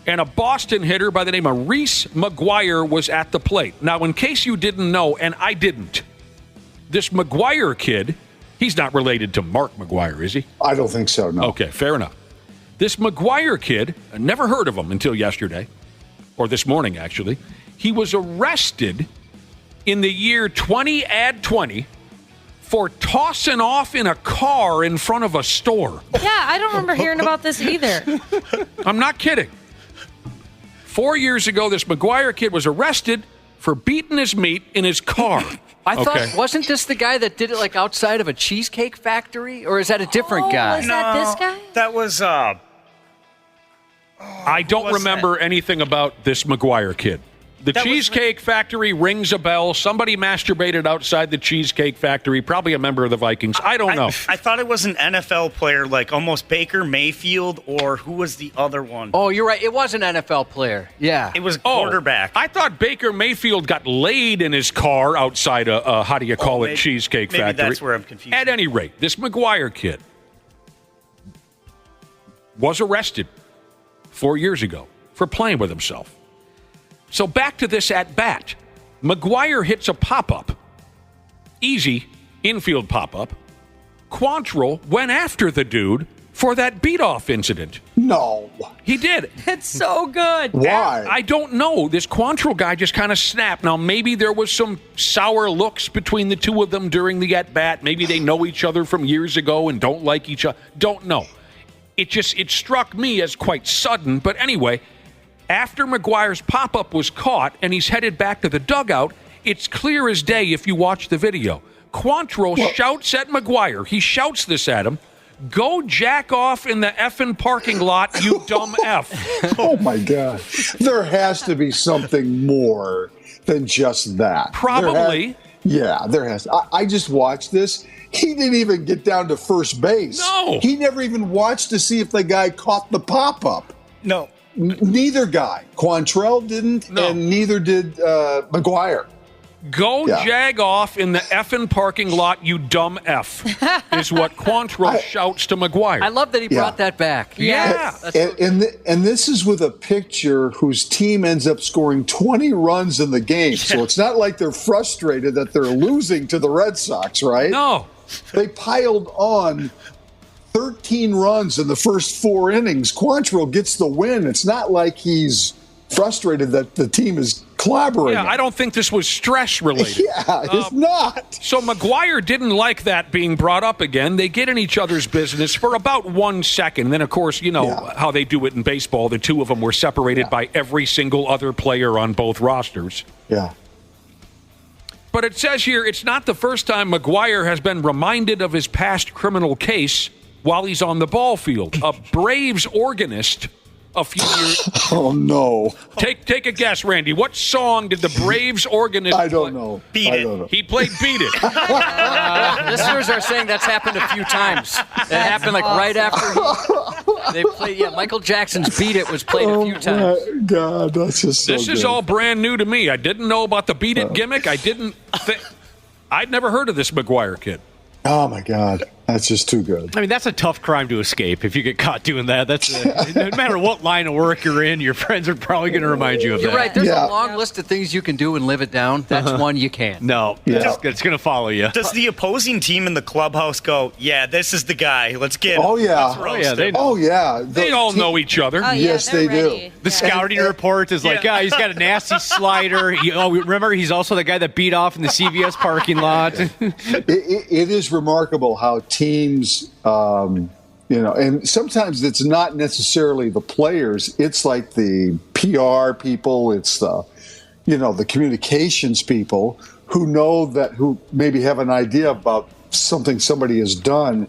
And a Boston hitter by the name of Reese McGuire was at the plate. Now, in case you didn't know, and I didn't, this McGuire kid, he's not related to Mark McGuire, is he? I don't think so, no. Okay, fair enough. This McGuire kid, I never heard of him until yesterday, or this morning, actually. He was arrested in the year 2020 for tossing off in a car in front of a store. Yeah, I don't remember hearing about this either. I'm not kidding. 4 years ago, this McGuire kid was arrested for beating his meat in his car. I thought, wasn't this the guy that did it like outside of a cheesecake factory? Or is that a different guy? Is that this guy? That was, I don't remember anything about this McGuire kid. The Cheesecake Factory rings a bell. Somebody masturbated outside the Cheesecake Factory, probably a member of the Vikings. I don't know. I thought it was an NFL player, like almost Baker Mayfield, or who was the other one? Oh, you're right. It was an NFL player. Yeah. It was a quarterback. I thought Baker Mayfield got laid in his car outside a how do you call it, Cheesecake Factory. Maybe that's where I'm confused. At any rate, this McGuire kid was arrested 4 years ago for playing with himself. So back to this at-bat. McGuire hits a pop-up. Easy infield pop-up. Quantrill went after the dude for that beat-off incident. No. He did. It's so good. Why? I don't know. This Quantrill guy just kind of snapped. Now, maybe there was some sour looks between the two of them during the at-bat. Maybe they know each other from years ago and don't like each other. Don't know. It struck me as quite sudden. But anyway, after McGuire's pop-up was caught and he's headed back to the dugout, it's clear as day if you watch the video. Quantrill shouts at McGuire. He shouts this at him. Go jack off in the effing parking lot, you dumb F. Oh, my God. There has to be something more than just that. Probably. There has. I just watched this. He didn't even get down to first base. No. He never even watched to see if the guy caught the pop-up. No. Neither guy. Quantrill didn't, and neither did McGuire. Go jag off in the effing parking lot, you dumb F, is what Quantrill shouts to McGuire. I love that he brought that back. Yeah. And this is with a pitcher whose team ends up scoring 20 runs in the game. So it's not like they're frustrated that they're losing to the Red Sox, right? No. They piled on 13 runs in the first 4 innings. Quantrill gets the win. It's not like he's frustrated that the team is collaborating. Yeah, I don't think this was stress related. Yeah, it's not. So McGuire didn't like that being brought up again. They get in each other's business for about 1 second. Then, of course, you know how they do it in baseball. The two of them were separated by every single other player on both rosters. Yeah. But it says here it's not the first time McGuire has been reminded of his past criminal case while he's on the ball field. A Braves organist a few years. Oh, no. Take a guess, Randy. What song did the Braves organist I don't know. Beat I It. don't know. He played Beat It. Listeners are saying that's happened a few times. It happened like right after they played. Yeah, Michael Jackson's Beat It was played a few times. Oh, my God, that's just so This is good. all brand new to me. I didn't know about the Beat It gimmick. I'd never heard of this McGuire kid. Oh, my God. That's just too good. I mean, that's a tough crime to escape if you get caught doing that. That's no matter what line of work you're in, your friends are probably going to remind you of that. You're right. There's a long list of things you can do and live it down. That's one you can't. No, it's going to follow you. Does the opposing team in the clubhouse go, yeah, this is the guy. Let's get him. Oh, yeah. Let's roast him." They all know each other. Oh, yeah, Yes, they're they do. ready. The scouting report is like, he's got a nasty slider. Remember, he's also the guy that beat off in the CVS parking lot. It is remarkable how teams, and sometimes it's not necessarily the players. It's like the PR people. It's the communications people who maybe have an idea about something somebody has done,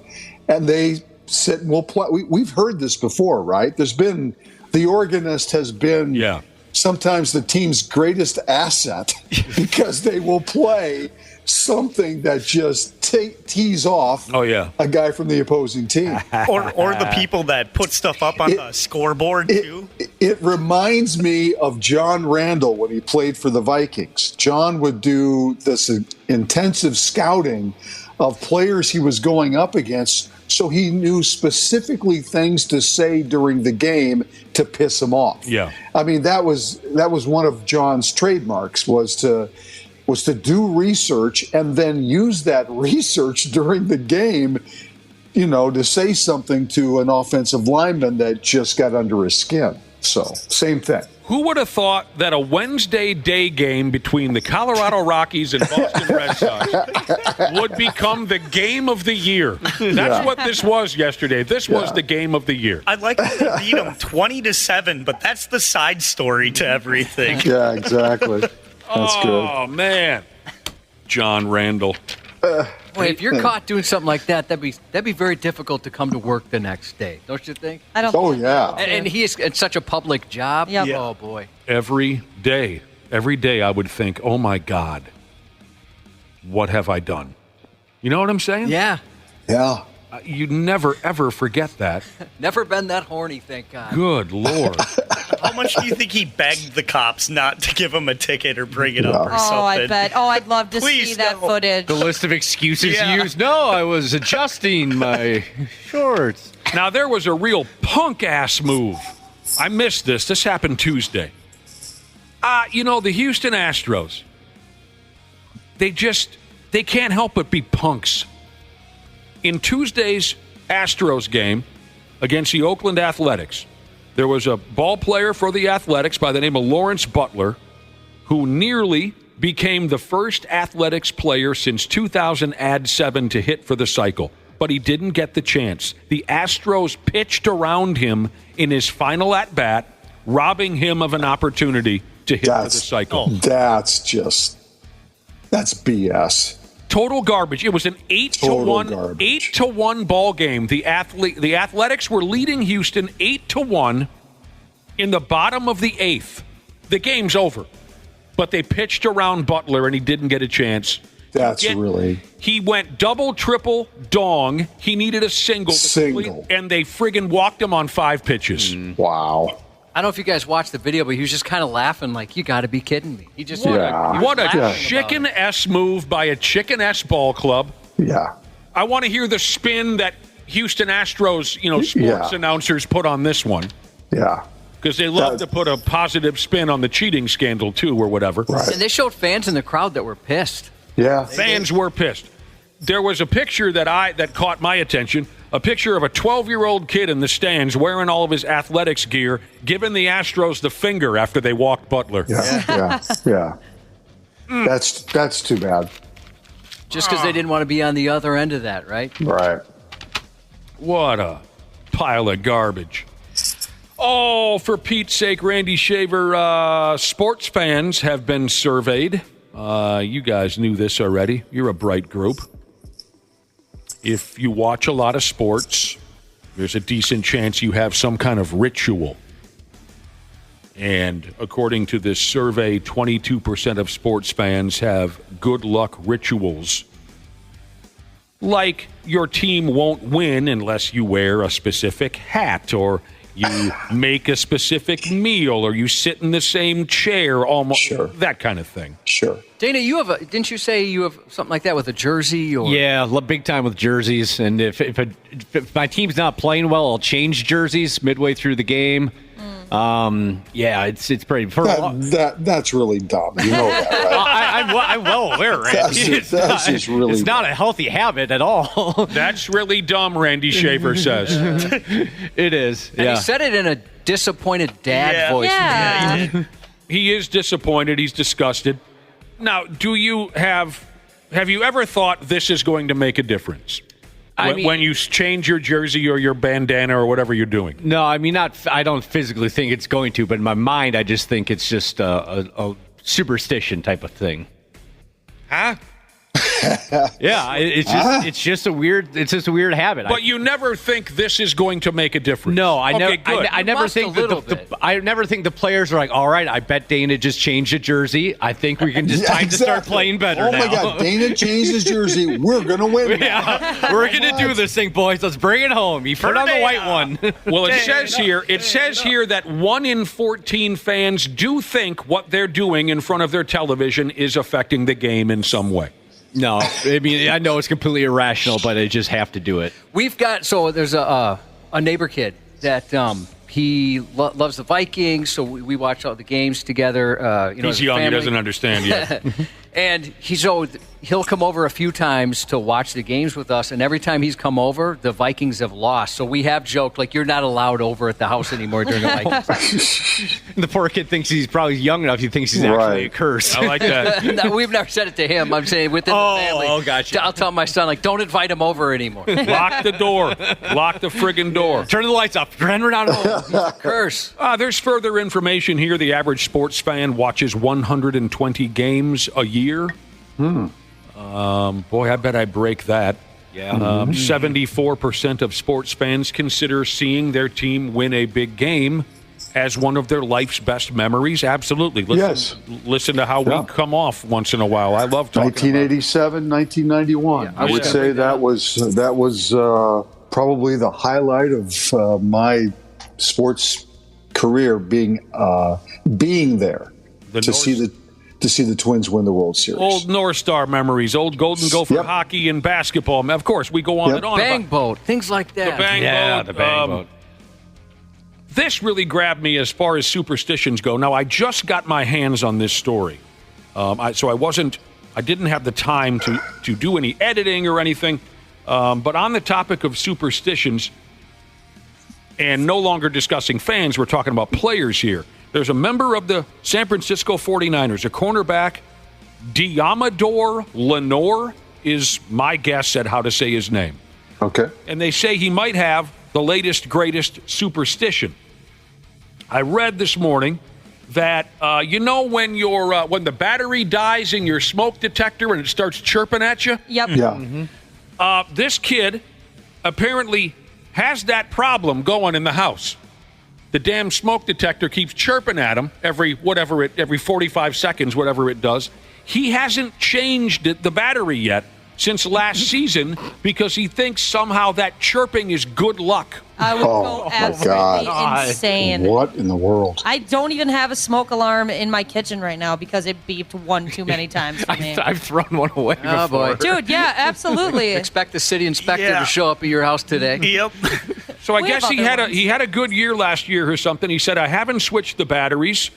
and they sit and will play. We've heard this before, right? The organist has been sometimes the team's greatest asset because they will play something that just tees off a guy from the opposing team. or the people that put stuff up on the scoreboard, too. It reminds me of John Randall when he played for the Vikings. John would do this intensive scouting of players he was going up against, so he knew specifically things to say during the game to piss him off. Yeah. I mean, that was one of John's trademarks, was to do research and then use that research during the game, to say something to an offensive lineman that just got under his skin. So, same thing. Who would have thought that a Wednesday day game between the Colorado Rockies and Boston Red Sox would become the game of the year? That's what this was yesterday. This was the game of the year. I'd like to beat them 20-7, but that's the side story to everything. Yeah, exactly. That's good. Oh, man. John Randall. Boy, if you're caught doing something like that, that'd be very difficult to come to work the next day, don't you think? I don't. Oh, yeah. And he is it's such a public job. Yep. Oh boy. Every day I would think, oh my God, what have I done? You know what I'm saying? Yeah. Yeah. You'd never, ever forget that. Never been that horny, thank God. Good Lord. How much do you think he begged the cops not to give him a ticket or bring it up or something? Oh, I bet. Oh, I'd love to Please see that footage. The list of excuses you used. No, I was adjusting my shorts. Now, there was a real punk-ass move. I missed this. This happened Tuesday. The Houston Astros, they can't help but be punks. In Tuesday's Astros game against the Oakland Athletics, there was a ball player for the Athletics by the name of Lawrence Butler who nearly became the first Athletics player since 2007 to hit for the cycle, but he didn't get the chance. The Astros pitched around him in his final at-bat, robbing him of an opportunity to hit for the cycle. That's BS. Total garbage. It was an 8-1 ball game. The Athletics were leading Houston 8-1 in the bottom of the 8th. The game's over. But they pitched around Butler and he didn't get a chance. He went double, triple, dong. He needed a single. And they friggin' walked him on 5 pitches. Wow. I don't know if you guys watched the video, but he was just kind of laughing like, you got to be kidding me. He just What a chicken-S move by a chicken-S ball club. Yeah. I want to hear the spin that Houston Astros, sports announcers put on this one. Yeah. Because they love to put a positive spin on the cheating scandal, too, or whatever. Right. And they showed fans in the crowd that were pissed. Yeah. Fans were pissed. There was a picture that caught my attention. A picture of a 12-year-old kid in the stands wearing all of his athletics gear, giving the Astros the finger after they walked Butler. Yeah. That's too bad. Just because they didn't want to be on the other end of that, right? Right. What a pile of garbage. Oh, for Pete's sake, Randy Shaver, sports fans have been surveyed. You guys knew this already. You're a bright group. If you watch a lot of sports, there's a decent chance you have some kind of ritual. And according to this survey, 22% of sports fans have good luck rituals. Like your team won't win unless you wear a specific hat, or you make a specific meal, or you sit in the same chair, almost that kind of thing. Sure. Dana, didn't you say you have something like that with a jersey? Or Yeah, big time with jerseys. And if my team's not playing well, I'll change jerseys midway through the game. It's pretty. That's really dumb. You know that, right? I'm well aware, Randy. It's not a healthy habit at all. That's really dumb, Randy Shaver says. It is. And he said it in a disappointed dad voice. Yeah. He is disappointed. He's disgusted. Now, have you ever thought this is going to make a difference? When you change your jersey or your bandana or whatever you're doing? No, I don't physically think it's going to, but in my mind, I just think it's just a superstition type of thing. Huh? Yeah, it's just a weird habit. But you never think this is going to make a difference. No, I okay, never think the players are like, all right, I bet Dana just changed a jersey. I think we can just time to start playing better. Oh now. my God, Dana changed his jersey. We're gonna win. Yeah, we're gonna do this thing, boys. Let's bring it home. You put on the white one. Well, it says here that 1 in 14 fans do think what they're doing in front of their television is affecting the game in some way. No, I mean, I know it's completely irrational, but they just have to do it. There's a neighbor kid that he loves the Vikings, so we watch all the games together. He's young; he doesn't understand yet. And he'll come over a few times to watch the games with us, and every time he's come over, the Vikings have lost. So we have joked, like, you're not allowed over at the house anymore during the Vikings. The poor kid thinks he's probably young enough. He thinks he's actually a curse. I like that. No, we've never said it to him. I'm saying within the family. Oh, gotcha. I'll tell my son, like, don't invite him over anymore. Lock the door. Lock the friggin' door. Turn the lights off. Pretend we're not home. He's a curse. There's further information here. The average sports fan watches 120 games a year. Boy, I bet I break that. Yeah. 74% of sports fans consider seeing their team win a big game as one of their life's best memories. Absolutely. Listen to how we come off once in a while. I love talking 1987, 1991. I would say that was probably the highlight of my sports career, being there to see the Twins win the World Series. Old North Star memories, old Golden Gopher hockey and basketball. Of course, we go on and on. Bang boat, things like that. The bang boat. The bang boat. This really grabbed me as far as superstitions go. Now, I just got my hands on this story, so I didn't have the time to do any editing or anything. But on the topic of superstitions, and no longer discussing fans, we're talking about players here. There's a member of the San Francisco 49ers, a cornerback, Diamador Lenore is my guess at how to say his name. Okay. And they say he might have the latest, greatest superstition. I read this morning that, when the battery dies in your smoke detector and it starts chirping at you? Yep. Yeah. This kid apparently has that problem going in the house. The damn smoke detector keeps chirping at him every 45 seconds, whatever it does. He hasn't changed the battery yet since last season because he thinks somehow that chirping is good luck. I would go absolutely insane. What in the world? I don't even have a smoke alarm in my kitchen right now because it beeped one too many times for me. I've thrown one away before. Boy. Dude, yeah, absolutely. Expect the city inspector to show up at your house today. Yep. So I guess he had a good year last year or something. He said, I haven't switched the batteries,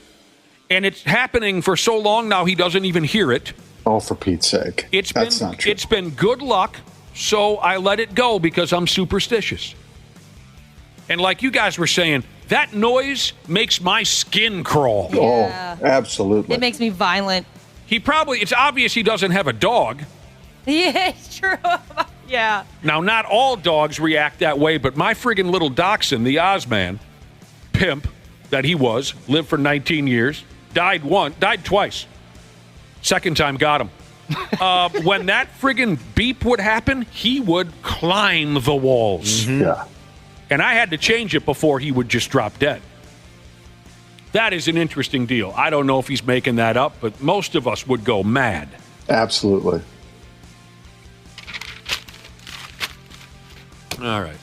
and it's happening for so long now he doesn't even hear it. Oh, for Pete's sake. That's not true. It's been good luck, so I let it go because I'm superstitious. And like you guys were saying, that noise makes my skin crawl. Yeah. Oh, absolutely. It makes me violent. It's obvious he doesn't have a dog. Yeah, it's true. Yeah. Now, not all dogs react that way, but my friggin' little dachshund, the Ozman, pimp that he was, lived for 19 years, died twice. Second time got him. When that friggin' beep would happen, he would climb the walls. Mm-hmm. Yeah. And I had to change it before he would just drop dead. That is an interesting deal. I don't know if he's making that up, but most of us would go mad. Absolutely. All right.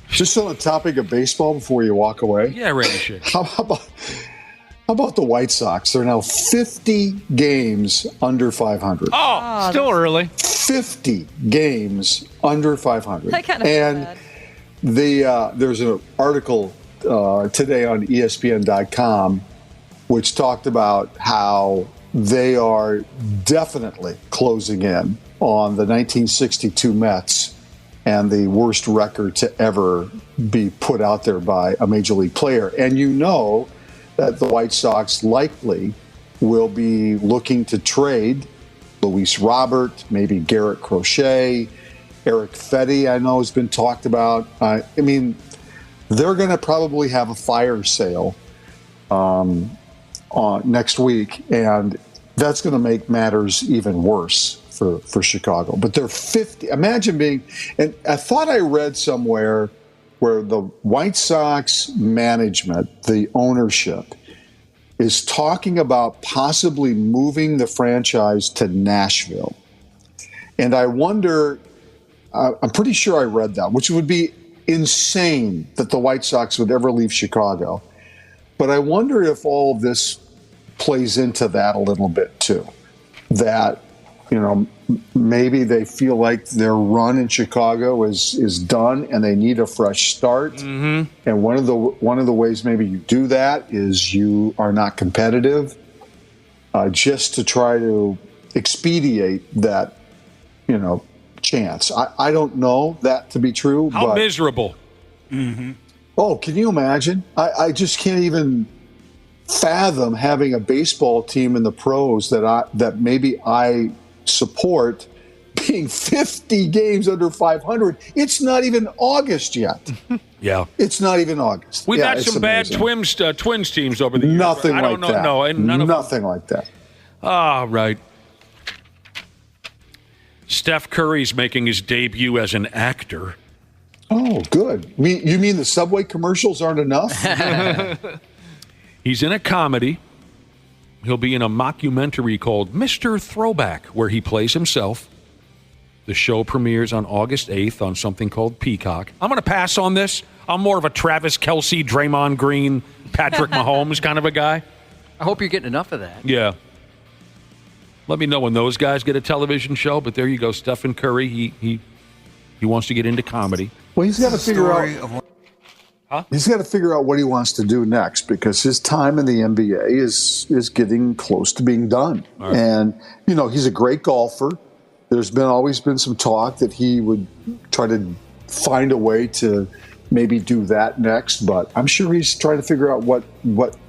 Just on the topic of baseball before you walk away. Yeah, Randy Shea. How about the White Sox? They're now 50 games under 500. Oh, still early. 50 games under 500. That kind of and there's an article today on ESPN.com which talked about how they are definitely closing in on the 1962 Mets and the worst record to ever be put out there by a major league player. And you know that the White Sox likely will be looking to trade Luis Robert, maybe Garrett Crochet, Eric Fetty, I know has been talked about. I mean, they're going to probably have a fire sale on next week, and that's going to make matters even worse for Chicago. But they're 50. Imagine being, and I thought I read somewhere where the White Sox management, the ownership, is talking about possibly moving the franchise to Nashville. And I wonder, I'm pretty sure I read that, which would be insane that the White Sox would ever leave Chicago. But I wonder if all of this plays into that a little bit too. That, maybe they feel like their run in Chicago is done and they need a fresh start. Mm-hmm. And one of the ways maybe you do that is you are not competitive, just to try to expedite that, chance. I don't know that to be true. How miserable. Mm-hmm. Oh, can you imagine? I just can't even fathom having a baseball team in the pros that maybe I support being 50 games under 500. It's not even August yet. Yeah. It's not even August. We've had some bad twins teams over the years. Nothing I don't like that. No, and none Nothing like that. Ah, right. Steph Curry's making his debut as an actor. Oh, good. You mean the Subway commercials aren't enough? He's in a comedy. He'll be in a mockumentary called Mr. Throwback, where he plays himself. The show premieres on August 8th on something called Peacock. I'm going to pass on this. I'm more of a Travis Kelce, Draymond Green, Patrick Mahomes kind of a guy. I hope you're getting enough of that. Yeah. Let me know when those guys get a television show, but there you go. Stephen Curry, he wants to get into comedy. Well, he's got to figure out. He's got to figure out what he wants to do next, because his time in the NBA is getting close to being done. Right. And he's a great golfer. There's always been some talk that he would try to find a way to maybe do that next. But I'm sure he's trying to figure out what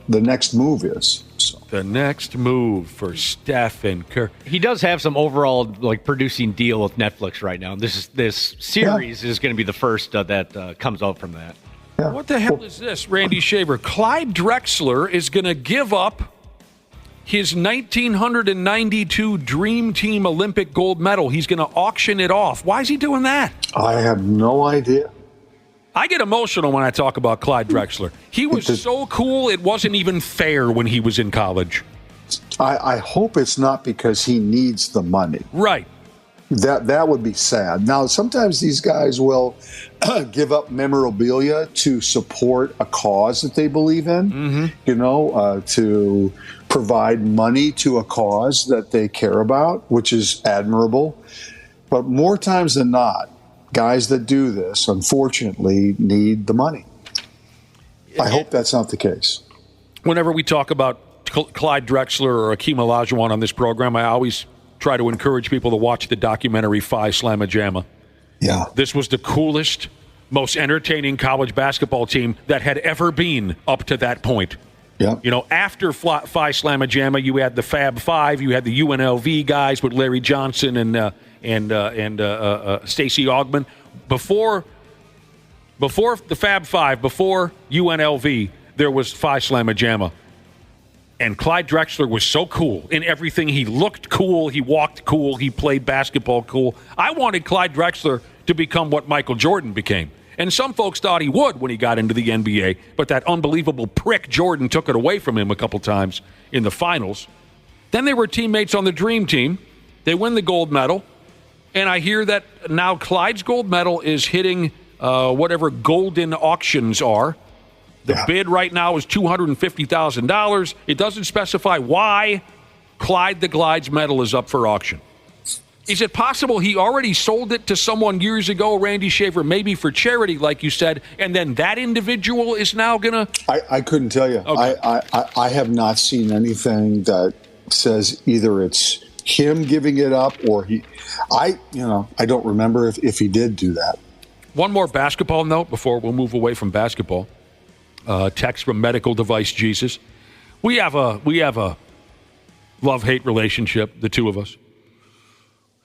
the next move is. So. The next move for Stephen Curry. He does have some overall producing deal with Netflix right now. This series is going to be the first that comes out from that. Yeah. What the hell is this, Randy Shaver? Clyde Drexler is going to give up his 1992 Dream Team Olympic gold medal. He's going to auction it off. Why is he doing that? I have no idea. I get emotional when I talk about Clyde Drexler. He was so cool, it wasn't even fair when he was in college. I hope it's not because he needs the money. Right. That would be sad. Now, sometimes these guys will give up memorabilia to support a cause that they believe in, to provide money to a cause that they care about, which is admirable. But more times than not, guys that do this, unfortunately, need the money. I hope that's not the case. Whenever we talk about Clyde Drexler or Akeem Olajuwon on this program, I always try to encourage people to watch the documentary Phi Slamma Jamma. Yeah. This was the coolest, most entertaining college basketball team that had ever been up to that point. Yeah. After Phi Slamma Jamma, you had the Fab Five, you had the UNLV guys with Larry Johnson and Stacey Augmon. Before the Fab Five, before UNLV, there was Phi Slamma Jamma. And Clyde Drexler was so cool in everything. He looked cool. He walked cool. He played basketball cool. I wanted Clyde Drexler to become what Michael Jordan became. And some folks thought he would when he got into the NBA. But that unbelievable prick Jordan took it away from him a couple times in the finals. Then they were teammates on the Dream Team. They win the gold medal. And I hear that now Clyde's gold medal is hitting whatever golden auctions are. The bid right now is $250,000. It doesn't specify why Clyde the Glide's medal is up for auction. Is it possible he already sold it to someone years ago, Randy Shaver, maybe for charity, like you said, and then that individual is now going to... I couldn't tell you. Okay. I have not seen anything that says either it's him giving it up or he... I don't remember if he did do that. One more basketball note before we'll move away from basketball. Text from Medical Device Jesus. We have a love-hate relationship, the two of us.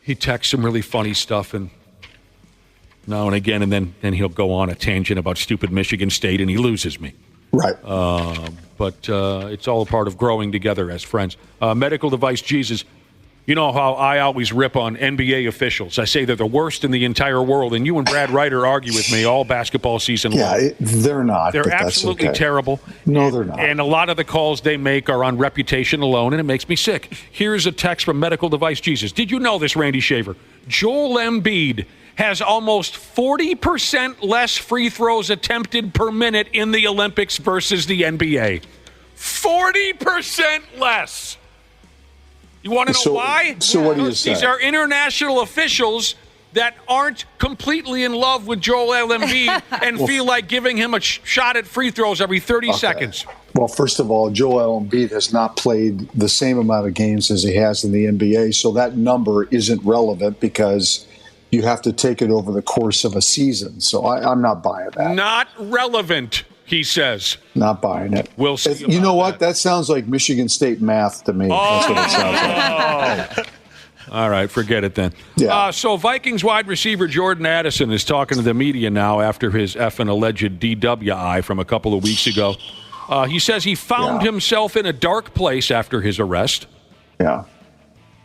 He texts some really funny stuff and now and again, and then he'll go on a tangent about stupid Michigan State, and he loses me. Right. but it's all a part of growing together as friends. Medical Device Jesus. You know how I always rip on NBA officials. I say they're the worst in the entire world, and you and Brad Ryder argue with me all basketball season long. Yeah, they're not. They're but that's absolutely okay. terrible. No, they're not. And a lot of the calls they make are on reputation alone, and it makes me sick. Here's a text from Medical Device Jesus. Did you know this, Randy Shaver? Joel Embiid has almost 40% less free throws attempted per minute in the Olympics versus the NBA. 40% less. You want to know why? So what do you say? These are international officials that aren't completely in love with Joel Embiid and feel like giving him a shot at free throws every 30 seconds. Well, first of all, Joel Embiid has not played the same amount of games as he has in the NBA, so that number isn't relevant because you have to take it over the course of a season. So I'm not buying that. Not relevant, he says. Not buying it. We'll see. You know what? That sounds like Michigan State math to me. That's what it sounds like. All right, forget it then. Yeah. So Vikings wide receiver Jordan Addison is talking to the media now after his effing alleged DWI from a couple of weeks ago. He says he found himself in a dark place after his arrest. Yeah.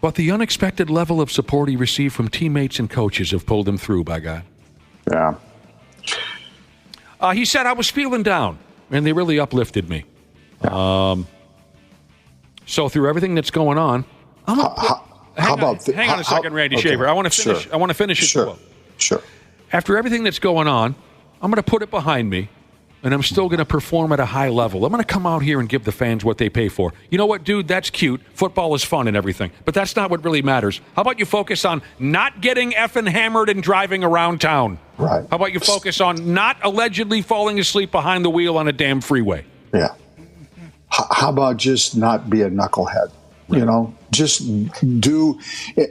But the unexpected level of support he received from teammates and coaches have pulled him through, by God. Yeah. He said, I was feeling down, and they really uplifted me. So through everything that's going on, hang on a second, Randy Shaver. I want to finish. Sure. I want to finish it. Sure. After everything that's going on, I'm going to put it behind me, and I'm still going to perform at a high level. I'm going to come out here and give the fans what they pay for. You know what, dude? That's cute. Football is fun and everything, but that's not what really matters. How about you focus on not getting effing hammered and driving around town? Right. How about you focus on not allegedly falling asleep behind the wheel on a damn freeway? Yeah. How about just not be a knucklehead? Right. You know, just do,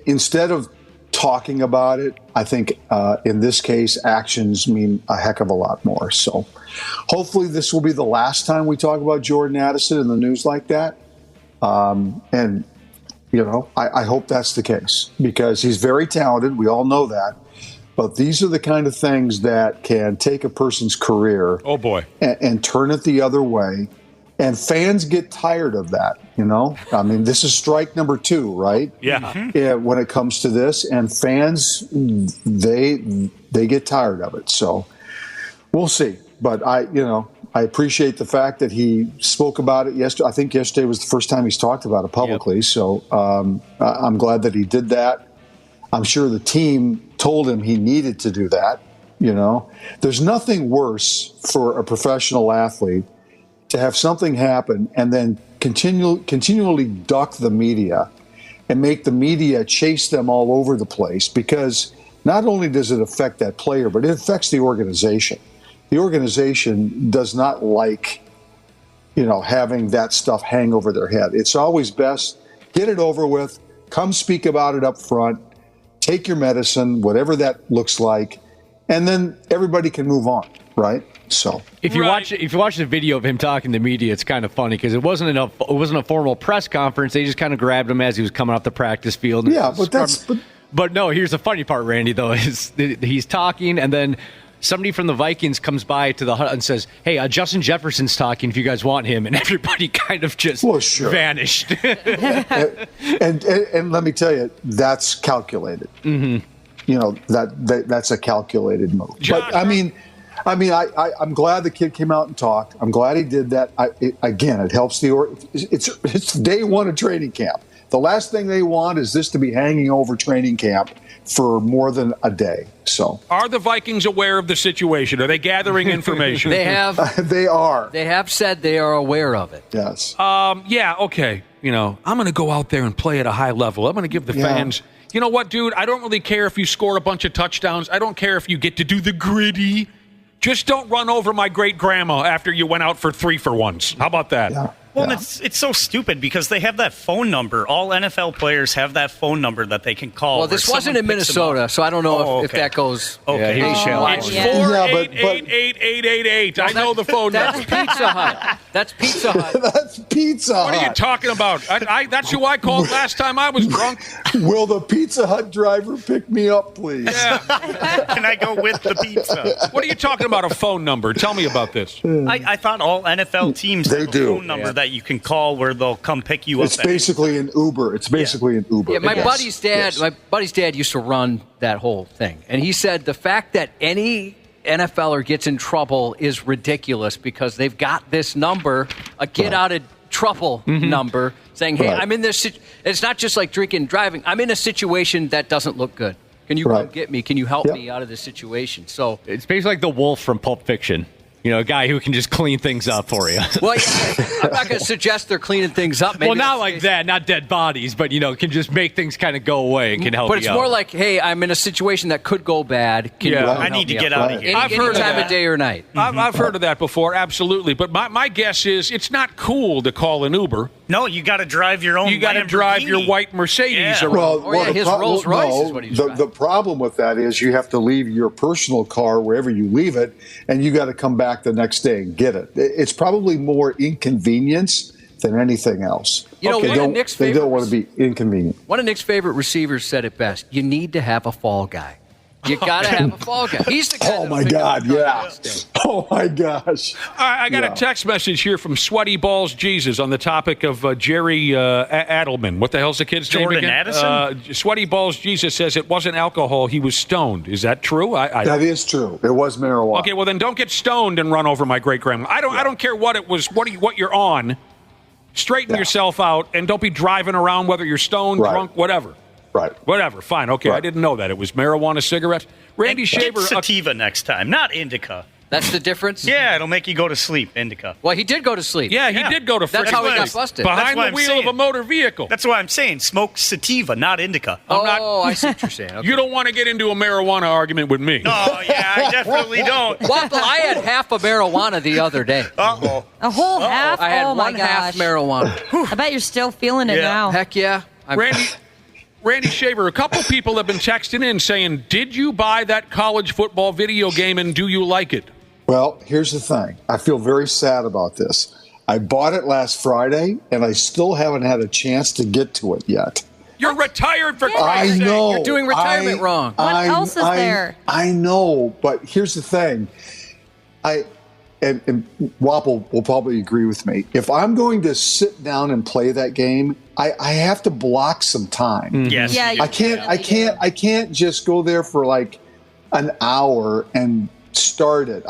instead of talking about it, I think in this case, actions mean a heck of a lot more. So hopefully this will be the last time we talk about Jordan Addison in the news like that. And, you know, I hope that's the case because he's very talented. We all know that. But these are the kind of things that can take a person's career and turn it the other way. And fans get tired of that, you know? I mean, this is strike number 2, right? Yeah. When it comes to this. And fans, they get tired of it. So we'll see. But I appreciate the fact that he spoke about it yesterday. I think yesterday was the first time he's talked about it publicly. Yep. So I'm glad that he did that. I'm sure the team told him he needed to do that. You know, there's nothing worse for a professional athlete to have something happen and then continually duck the media and make the media chase them all over the place, because not only does it affect that player, but it affects the organization. The organization does not like, you know, having that stuff hang over their head. It's always best, get it over with, come speak about it up front, take your medicine, whatever that looks like, and then everybody can move on, right? So if you watch the video of him talking to the media, it's kind of funny because it wasn't a formal press conference. They just kind of grabbed him as he was coming off the practice field. Yeah, but no. Here's the funny part, Randy. Though is he's talking, and then somebody from the Vikings comes by to the hut and says, "Hey, Justin Jefferson's talking. If you guys want him," and everybody kind of just vanished. and let me tell you, that's calculated. Mm-hmm. You know, that's a calculated move. But I'm glad the kid came out and talked. I'm glad he did that. It helps it's day one of training camp. The last thing they want is this to be hanging over training camp for more than a day. So, are the Vikings aware of the situation? Are they gathering information? They have. They are. They have said they are aware of it. Yes. Yeah. Okay. You know, I'm going to go out there and play at a high level. I'm going to give the fans. You know what, dude? I don't really care if you score a bunch of touchdowns. I don't care if you get to do the gritty. Just don't run over my great-grandma after you went out for 3-for-1s. How about that? Yeah. Well, it's so stupid because they have that phone number. All NFL players have that phone number that they can call. Well, this wasn't in Minnesota, so I don't know if that goes. Okay. It's 488-8888. I know the phone number. That's Pizza Hut. That's Pizza Hut. That's Pizza Hut. What are you talking about? That's who I called last time I was drunk. Will the Pizza Hut driver pick me up, please? Yeah. Can I go with the pizza? What are you talking about, a phone number? Tell me about this. I thought all NFL teams They have a do. phone number that you can call where they'll come pick you It's up. basically an Uber. It's basically an Uber. Yeah, my Yes. buddy's dad used to run that whole thing, and he said the fact that any NFLer gets in trouble is ridiculous because they've got this number, a get out of trouble number, saying, "Hey, Right. I'm in this." It's not just like drinking and driving. I'm in a situation that doesn't look good. Can you come get me? Can you help me out of this situation? So It's basically like the wolf from Pulp Fiction. You know, a guy who can just clean things up for you. well, yeah, I'm not going to suggest they're cleaning things up. Maybe Well, not that's- like that, not dead bodies, but, you know, can just make things kind of go away and can help But you it's out. more like, hey, I'm in a situation that could go bad. Can you Yeah. come I help need to me get out of here. I've heard of time that. of day or night. I've heard of that before, absolutely. But my guess is it's not cool to call an Uber. No, you got to drive your own. You got to drive your white Mercedes Yeah. around. The problem with that is you have to leave your personal car wherever you leave it, and you got to come back the next day and get it. It's probably more inconvenience than anything else. You know, one of Nick's they don't favorites- want to be inconvenient. One of Nick's favorite receivers said it best. You need to have a fall guy. You got to have a fall guy. He's the guy. Oh my God! Yeah. Oh my gosh. I got a text message here from Sweaty Balls Jesus on the topic of Jerry Adelman. What the hell's the kid's name Jordan again? Addison? Sweaty Balls Jesus says it wasn't alcohol. He was stoned. Is that true? That is true. It was marijuana. Okay, well then don't get stoned and run over my great grandma. I don't care what it was. What you're on. Straighten yourself out and don't be driving around whether you're stoned, drunk, whatever. Right. Whatever. Fine. Okay. I didn't know that it was marijuana cigarettes. Randy Shaver. Get sativa next time, not indica. That's the difference? Yeah, it'll make you go to sleep, indica. Well, he did go to sleep. Yeah, he did go to That's freaking how he got sleep. busted. Behind That's the what wheel I'm of a motor vehicle. That's why I'm saying smoke sativa, not indica. I see what you're saying. Okay. You don't want to get into a marijuana argument with me. Oh, yeah, I definitely don't. Waffle, I had half a marijuana the other day. Uh-oh. A whole half? I had oh my one half gosh. marijuana. I bet you're still feeling it now. Heck yeah. Randy Shaver, a couple people have been texting in saying, did you buy that college football video game and do you like it? Well, here's the thing. I feel very sad about this. I bought it last Friday, and I still haven't had a chance to get to it yet. You're retired for I Christ's sake. know. You're doing retirement wrong. What else is there? I know, but here's the thing. And Wapple will probably agree with me. If I'm going to sit down and play that game, I have to block some time. Yes. Yeah, you I can't just go there for like an hour and start it.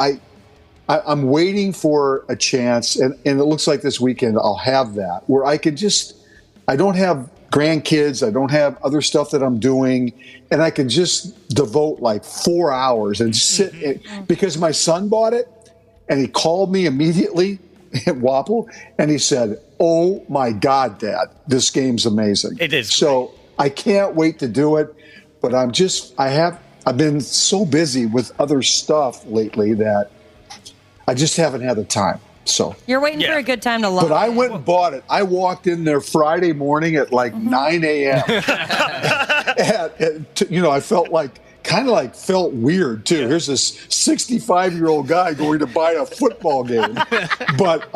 I'm waiting for a chance, and it looks like this weekend I'll have that where I don't have grandkids, I don't have other stuff that I'm doing, and I can just devote like 4 hours and sit because my son bought it, and he called me immediately at Wapple, and he said, "Oh my God, Dad, this game's amazing." It is. So I can't wait to do it, but I've been so busy with other stuff lately that I just haven't had the time. So You're waiting for a good time to love but I went and bought it. I walked in there Friday morning at like 9 a.m. I felt weird too. Here's this 65-year-old guy going to buy a football game. But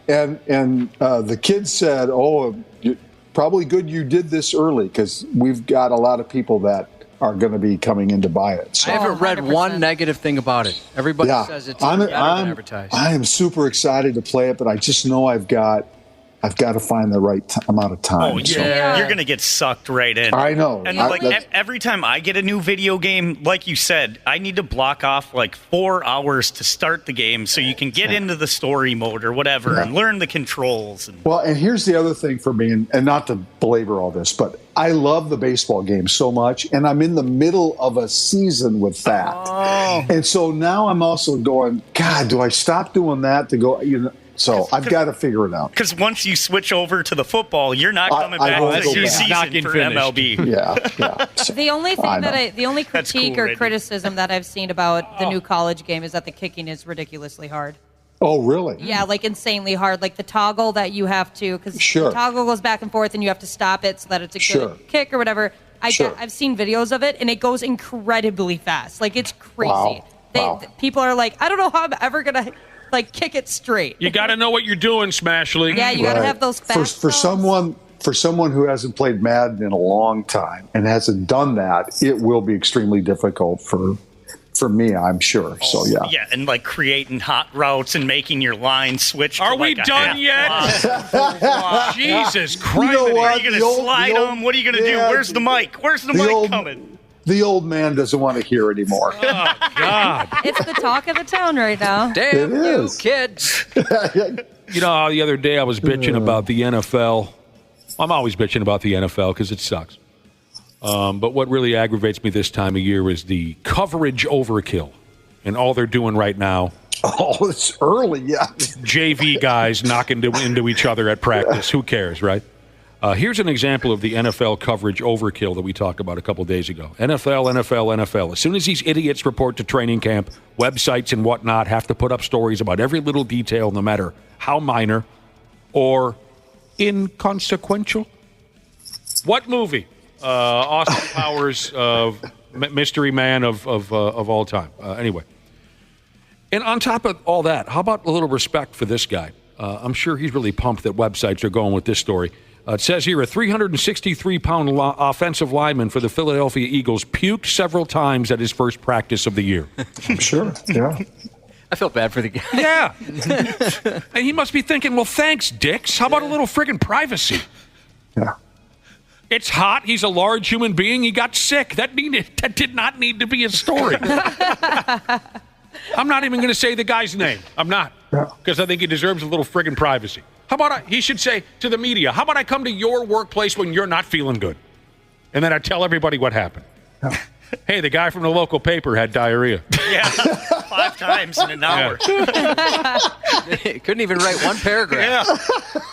the kid said, "Oh, probably good you did this early because we've got a lot of people that are going to be coming in to buy it." So. I haven't read one negative thing about it. Everybody says it's better than advertised. I am super excited to play it, but I just know I've got to find the right amount of time. Oh, yeah. You're going to get sucked right in. I know. And that's- every time I get a new video game, like you said, I need to block off like 4 hours to start the game so you can get into the story mode or whatever and learn the controls. Well, and here's the other thing for me, and not to belabor all this, but I love the baseball game so much, and I'm in the middle of a season with that. Oh. And so now I'm also going, God, do I stop doing that to go, So I've got to figure it out. Because once you switch over to the football, you're not coming I back won't to go your back. season for MLB. Yeah. The only I know. thing the only critique cool, or Randy. criticism that I've seen about the new college game is that the kicking is ridiculously hard. Oh, really? Yeah, like insanely hard. Like the toggle that you have to, because Sure. the toggle goes back and forth and you have to stop it so that it's a Sure. good kick or whatever. Sure. I've seen videos of it and it goes incredibly fast. Like it's crazy. Wow. Wow. People are like, I don't know how I'm ever going to like kick it straight. You got to know what you're doing, Smash League. Yeah, you got to have those fast for someone who hasn't played Madden in a long time and hasn't done that, it will be extremely difficult for me, I'm sure. So yeah. Yeah, and like creating hot routes and making your line switch. Are to we like done yet? Jesus Christ! You know what? Are you going to slide them? What are you going to do? Where's the mic? Where's the mic coming? The old man doesn't want to hear anymore. Oh God! It's the talk of the town right now. Damn It you, is. kids. You know, the other day I was bitching about the NFL. I'm always bitching about the NFL because it sucks. But what really aggravates me this time of year is the coverage overkill. And all they're doing right now. Oh, it's early, yeah. JV guys knocking into each other at practice. Who cares, right? Here's an example of the NFL coverage overkill that we talked about a couple days ago. NFL. As soon as these idiots report to training camp, websites and whatnot have to put up stories about every little detail, no matter how minor or inconsequential. What movie? Austin Powers, mystery man of all time. Anyway. And on top of all that, how about a little respect for this guy? I'm sure he's really pumped that websites are going with this story. It says here, a 363-pound offensive lineman for the Philadelphia Eagles puked several times at his first practice of the year. I'm sure, yeah. I felt bad for the guy. Yeah. And he must be thinking, well, thanks, dicks. How about a little friggin' privacy? Yeah. It's hot. He's a large human being. He got sick. That did not need to be a story. I'm not even going to say the guy's name. I'm not. Because I think he deserves a little friggin' privacy. How about he should say to the media, how about I come to your workplace when you're not feeling good? And then I tell everybody what happened. Hey, the guy from the local paper had diarrhea. Yeah, 5 times in an hour. Couldn't even write one paragraph. Yeah.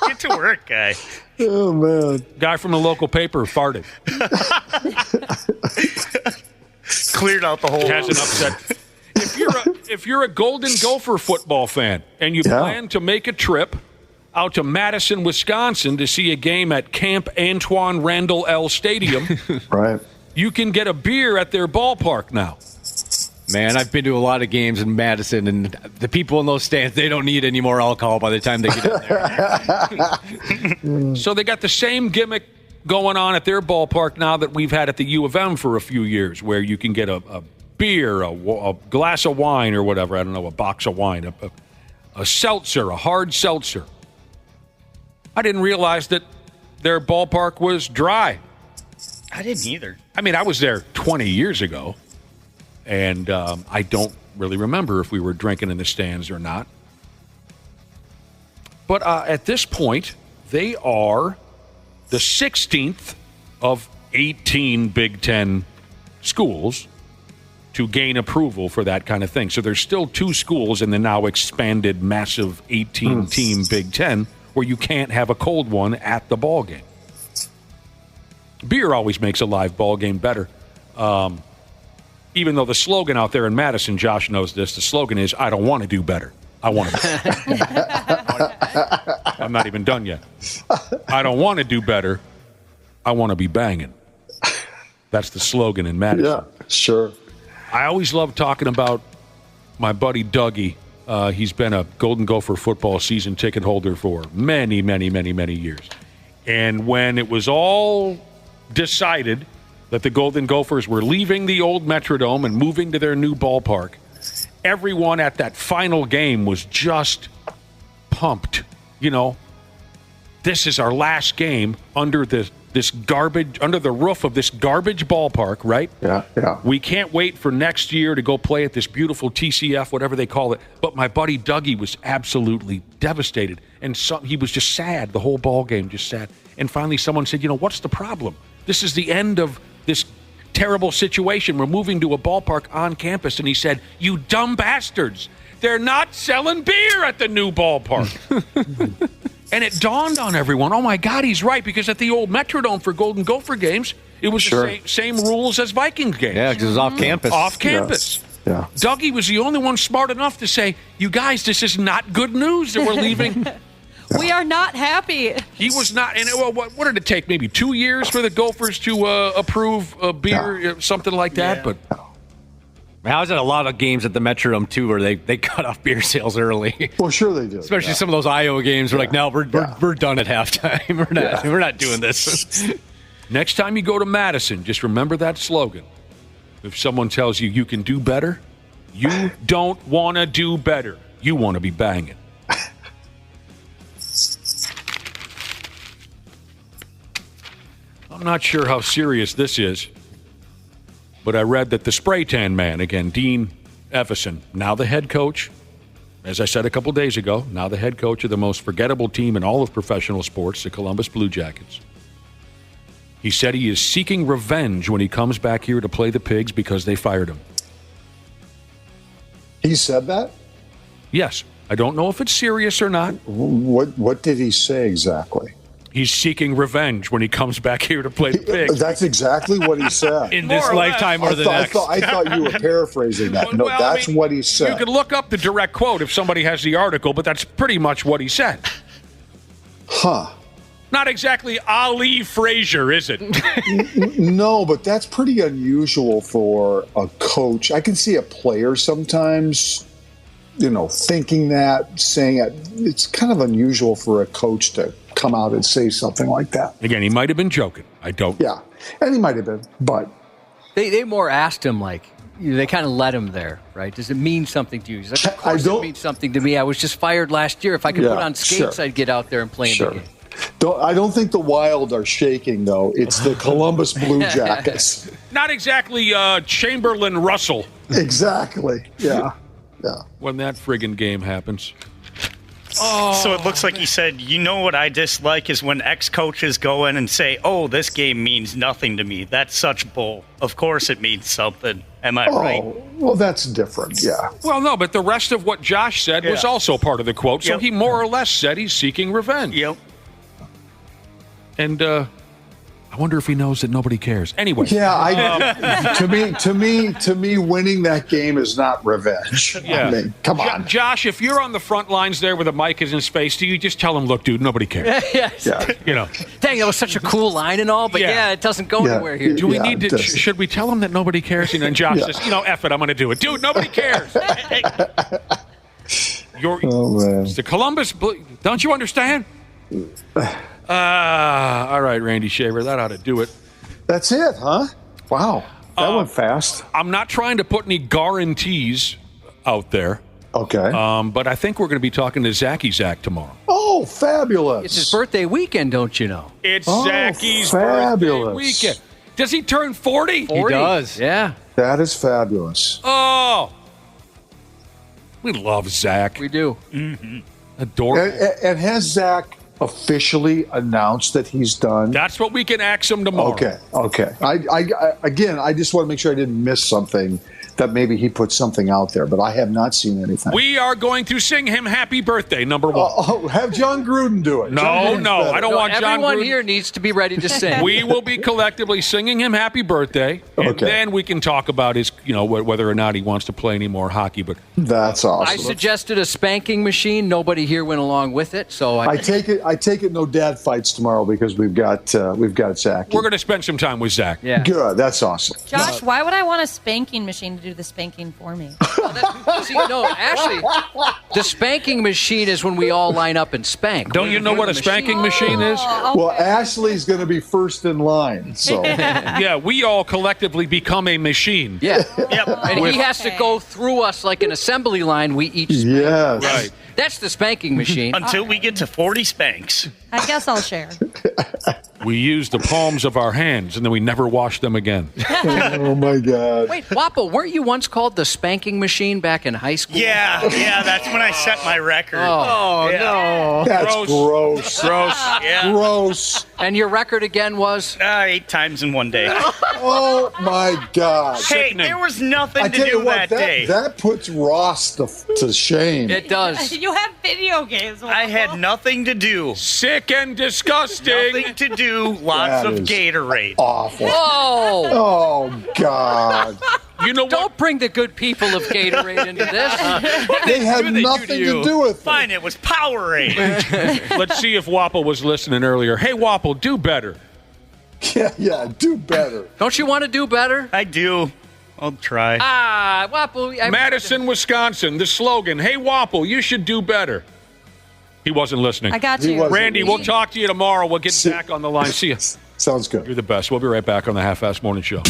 Get to work, guy. Oh, man. Guy from the local paper farted. Cleared out the whole Has an upset. If you're a Golden Gopher football fan and you plan to make a trip out to Madison, Wisconsin to see a game at Camp Antoine Randall L. Stadium, right? You can get a beer at their ballpark now. Man, I've been to a lot of games in Madison, and the people in those stands, they don't need any more alcohol by the time they get in there. So they got the same gimmick going on at their ballpark now that we've had at the U of M for a few years, where you can get a beer, a glass of wine or whatever, I don't know, a box of wine, a seltzer, a hard seltzer. I didn't realize that their ballpark was dry. I didn't either. I mean, I was there 20 years ago, and I don't really remember if we were drinking in the stands or not. But at this point, they are the 16th of 18 Big Ten schools to gain approval for that kind of thing. So there's still 2 schools in the now expanded, massive 18-team Big Ten where you can't have a cold one at the ball game. Beer always makes a live ball game better. Even though the slogan out there in Madison, Josh knows this, the slogan is, I don't want to do better. I want to. I'm not even done yet. I don't want to do better. I want to be banging. That's the slogan in Madison. Yeah, sure. I always love talking about my buddy Dougie. He's been a Golden Gopher football season ticket holder for many, many, many, many years. And when it was all decided that the Golden Gophers were leaving the old Metrodome and moving to their new ballpark, everyone at that final game was just pumped. You know, this is our last game under the roof of this garbage ballpark, right? Yeah. We can't wait for next year to go play at this beautiful TCF, whatever they call it. But my buddy Dougie was absolutely devastated. And he was just sad, the whole ball game, just sad. And finally someone said, what's the problem? This is the end of this terrible situation. We're moving to a ballpark on campus. And he said, you dumb bastards. They're not selling beer at the new ballpark. And it dawned on everyone, oh, my God, he's right, because at the old Metrodome for Golden Gopher games, it was the same rules as Vikings games. Yeah, because it was off campus. Off campus. Yeah. Dougie was the only one smart enough to say, you guys, this is not good news that we're leaving. We are not happy. He was not. And what did it take? Maybe 2 years for the Gophers to approve a beer, something like that? Yeah. But I was at a lot of games at the Metrodome, too, where they cut off beer sales early. Well, sure they do. Especially some of those Iowa games. We're like, no, we're done at halftime. We're not doing this. Next time you go to Madison, just remember that slogan. If someone tells you you can do better, you don't want to do better. You want to be banging. I'm not sure how serious this is, but I read that the spray tan man, again, Dean Evison, now the head coach, as I said a couple days ago, now the head coach of the most forgettable team in all of professional sports, the Columbus Blue Jackets. He said he is seeking revenge when he comes back here to play the Pigs because they fired him. He said that? Yes. I don't know if it's serious or not. What did he say exactly? He's seeking revenge when he comes back here to play the Pigs. That's exactly what he said. In this lifetime or the next. I thought you were paraphrasing that. No, Well, that's what he said. You can look up the direct quote if somebody has the article, but that's pretty much what he said. Huh. Not exactly Ali Frazier, is it? No, but that's pretty unusual for a coach. I can see a player sometimes, thinking that, saying it. It's kind of unusual for a coach to come out and say something like that. Again, he might have been joking. I don't. Yeah, and he might have been, but they more asked him they kind of let him there, right? Does it mean something to you? He's like, of course it means something to me. I was just fired last year. If I could put on skates, I'd get out there and play in the game. I don't think the Wild are shaking, though. It's the Columbus Blue Jackets. Not exactly Chamberlain Russell. Exactly. Yeah. When that friggin' game happens. So it looks like he said, what I dislike is when ex-coaches go in and say, oh, this game means nothing to me. That's such bull. Of course it means something. Am I right? Well, that's different, yeah. Well, no, but the rest of what Josh said was also part of the quote. So he more or less said he's seeking revenge. Yep. And I wonder if he knows that nobody cares. Anyway. Yeah, to me, winning that game is not revenge. Yeah. I mean, come on. Josh, if you're on the front lines there with a mic in his face, do you just tell him, look, dude, nobody cares? Yes. Yeah. Dang, that was such a cool line and all, but it doesn't go anywhere here. Do we need to? Should we tell him that nobody cares? And then Josh says, F it, I'm going to do it. Dude, nobody cares. It's the Columbus Blue. Don't you understand? All right, Randy Shaver, that ought to do it. That's it, huh? Wow, that went fast. I'm not trying to put any guarantees out there. Okay. But I think we're going to be talking to Zach tomorrow. Oh, fabulous. It's his birthday weekend, don't you know? It's Zachy's birthday weekend. Does he turn 40? 40? He does, yeah. That is fabulous. Oh. We love Zach. We do. Mm-hmm. Adorable. And has Zach officially announced that he's done? That's what we can ask him tomorrow. Okay. I just want to make sure I didn't miss something, that maybe he put something out there, but I have not seen anything. We are going to sing him happy birthday, number one. Have John Gruden do it. No, I don't want John Gruden. Everyone here needs to be ready to sing. We will be collectively singing him happy birthday, and then we can talk about his, whether or not he wants to play any more hockey. But that's awesome. I suggested a spanking machine. Nobody here went along with it, so I take it. No dad fights tomorrow because we've got Zach. We're going to spend some time with Zach. Yeah. Good. That's awesome. Josh, why would I want a spanking machine to do the spanking for me? Actually, the spanking machine is when we all line up and spank. Don't you know what a spanking machine is? Okay. Well, Ashley's going to be first in line. So yeah, we all collectively become a machine. Yeah. Yep. And he has to go through us like an assembly line. We each spank. Yes. Right. That's the spanking machine. Until we get to 40 spanks. I guess I'll share. We use the palms of our hands, and then we never wash them again. Oh, my God. Wait, Wapo, weren't you once called the spanking machine back in high school? Yeah, that's when I set my record. Oh, no. That's gross. Yeah. Gross. And your record again was? 8 times in one day. Oh, my God. Hey, there was nothing to do that day. That puts Ross to shame. It does. You have video games. I had nothing to do. Sick and disgusting. Nothing to do. Lots of Gatorade. Awful. Whoa. Oh, God. You know what? Don't bring the good people of Gatorade into this. They had nothing to do with it. Fine, it was Powerade. Let's see if Wapo was listening earlier. Hey, Wapo, do better. Yeah, do better. Don't you want to do better? I do. I'll try. Wapple. Madison, Wisconsin. The slogan, hey, Wapple, you should do better. He wasn't listening. I got you. Randy, we'll talk to you tomorrow. We'll get back on the line. See you. Sounds good. You're the best. We'll be right back on the Half-Assed Morning Show.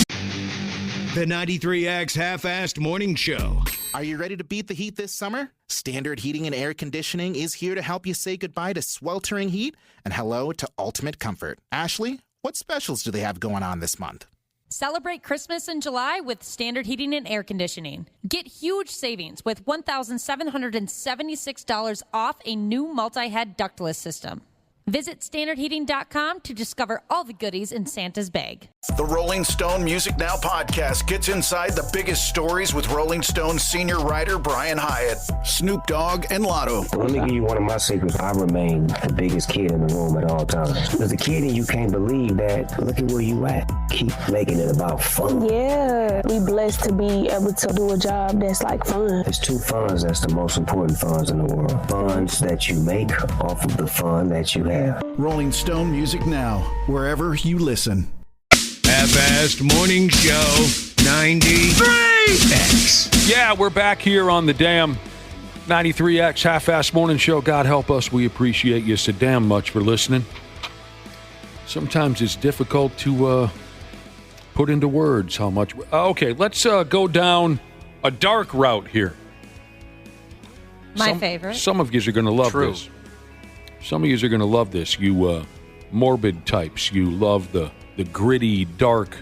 The 93X Half-Assed Morning Show. Are you ready to beat the heat this summer? Standard Heating and Air Conditioning is here to help you say goodbye to sweltering heat and hello to ultimate comfort. Ashley, what specials do they have going on this month? Celebrate Christmas in July with Standard Heating and Air Conditioning. Get huge savings with $1,776 off a new multi-head ductless system. Visit standardheating.com to discover all the goodies in Santa's bag. The Rolling Stone Music Now podcast gets inside the biggest stories with Rolling Stone senior writer Brian Hyatt, Snoop Dogg, and Lotto. Let me give you one of my secrets. I remain the biggest kid in the room at all times. As a kid, and you can't believe that. Look at where you at. Keep making it about fun. Yeah, we blessed to be able to do a job that's like fun. There's two funds that's the most important funds in the world. Funds that you make off of the fun that you have. Rolling Stone Music Now, wherever you listen. Half-Assed Morning Show 93X. Yeah, we're back here on the damn 93X Half-Assed Morning Show. God help us. We appreciate you so damn much for listening. Sometimes it's difficult to put into words how much. Okay, let's go down a dark route here. My favorite. Some of you are going to love this. Some of you are going to love this. You morbid types. You love the gritty, dark,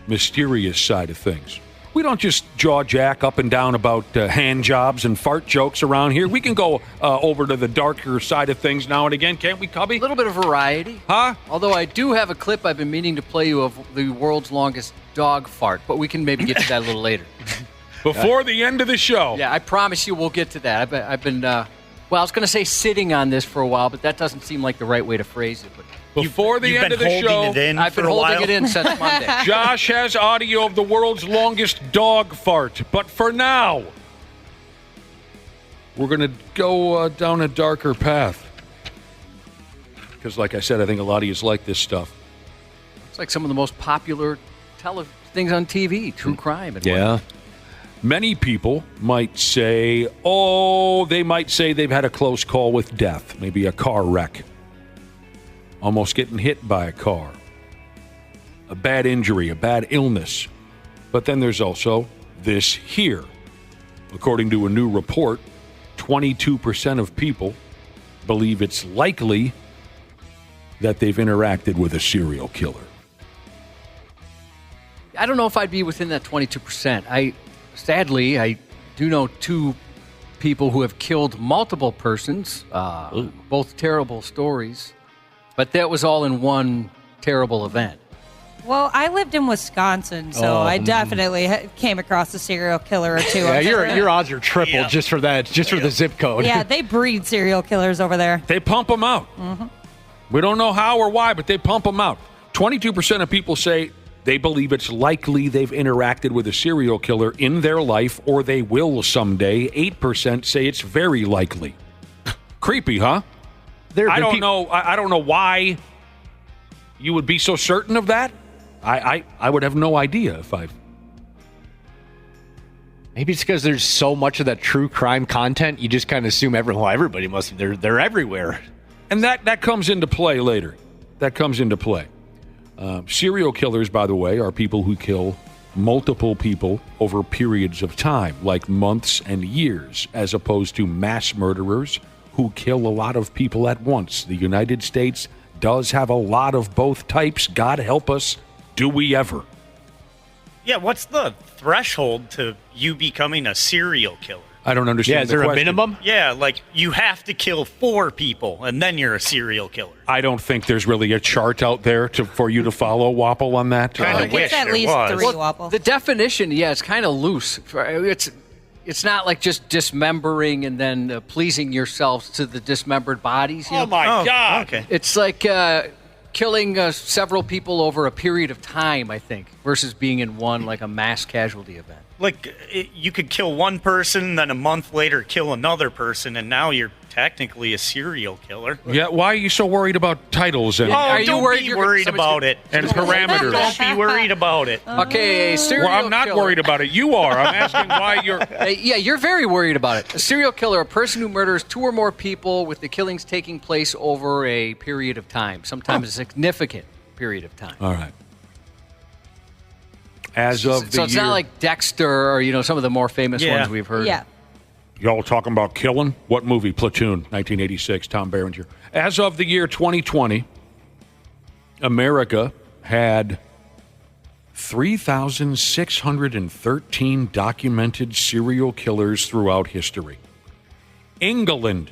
mysterious side of things. We don't just jaw jack up and down about hand jobs and fart jokes around here. We can go over to the darker side of things now and again, can't we, Cubby? A little bit of variety. Huh? Although I do have a clip I've been meaning to play you of the world's longest dog fart, but we can maybe get to that a little later. Before the end of the show. Yeah, I promise you we'll get to that. I've been well, I was going to say sitting on this for a while, but that doesn't seem like the right way to phrase it. But before the end of the show, I've been holding it in since Monday. Josh has audio of the world's longest dog fart. But for now, we're going to go down a darker path. Because like I said, I think a lot of you like this stuff. It's like some of the most popular things on TV, true crime. And yeah. Many people might say, they've had a close call with death, maybe a car wreck, almost getting hit by a car, a bad injury, a bad illness. But then there's also this here. According to a new report, 22% of people believe it's likely that they've interacted with a serial killer. I don't know if I'd be within that 22%. Sadly, I do know two people who have killed multiple persons, both terrible stories, but that was all in one terrible event. Well, I lived in Wisconsin, so I definitely came across a serial killer or two. Yeah, your odds are triple just for that, just for the zip code. Yeah, they breed serial killers over there. They pump them out. Mm-hmm. We don't know how or why, but they pump them out. 22% of people say they believe it's likely they've interacted with a serial killer in their life or they will someday. 8% say it's very likely. Creepy, huh? I don't know. I don't know why you would be so certain of that. I would have no idea if I. Maybe it's because there's so much of that true crime content. You just kind of assume everybody must. They're everywhere, and that comes into play later. That comes into play. Serial killers, by the way, are people who kill multiple people over periods of time, like months and years, as opposed to mass murderers who kill a lot of people at once. The United States does have a lot of both types. God help us. Do we ever? Yeah, what's the threshold to you becoming a serial killer? I don't understand. Yeah, is there a minimum? Yeah, like you have to kill 4 people and then you're a serial killer. I don't think there's really a chart out there for you to follow, Wapple, on that. Kind of wish at least there was. 3, Wapple. The definition, it's kind of loose. It's not like just dismembering and then pleasing yourselves to the dismembered bodies. Oh, my God. Okay. It's like killing several people over a period of time, I think, versus being in one, like a mass casualty event. you could kill one person, then a month later kill another person, and now you're technically a serial killer. Yeah, why are you so worried about titles? And, Are you worried about it? And parameters. Don't be worried about it. Okay, a serial Well, I'm not killer. worried about it. You are. I'm asking why you're... Yeah, you're very worried about it. A serial killer, a person who murders 2 or more people with the killings taking place over a period of time, sometimes a significant period of time. All right. As of the So it's year... not like Dexter or, some of the more famous ones we've heard. Yeah. Y'all talking about killing? What movie? Platoon, 1986, Tom Berenger. As of the year 2020, America had 3,613 documented serial killers throughout history. England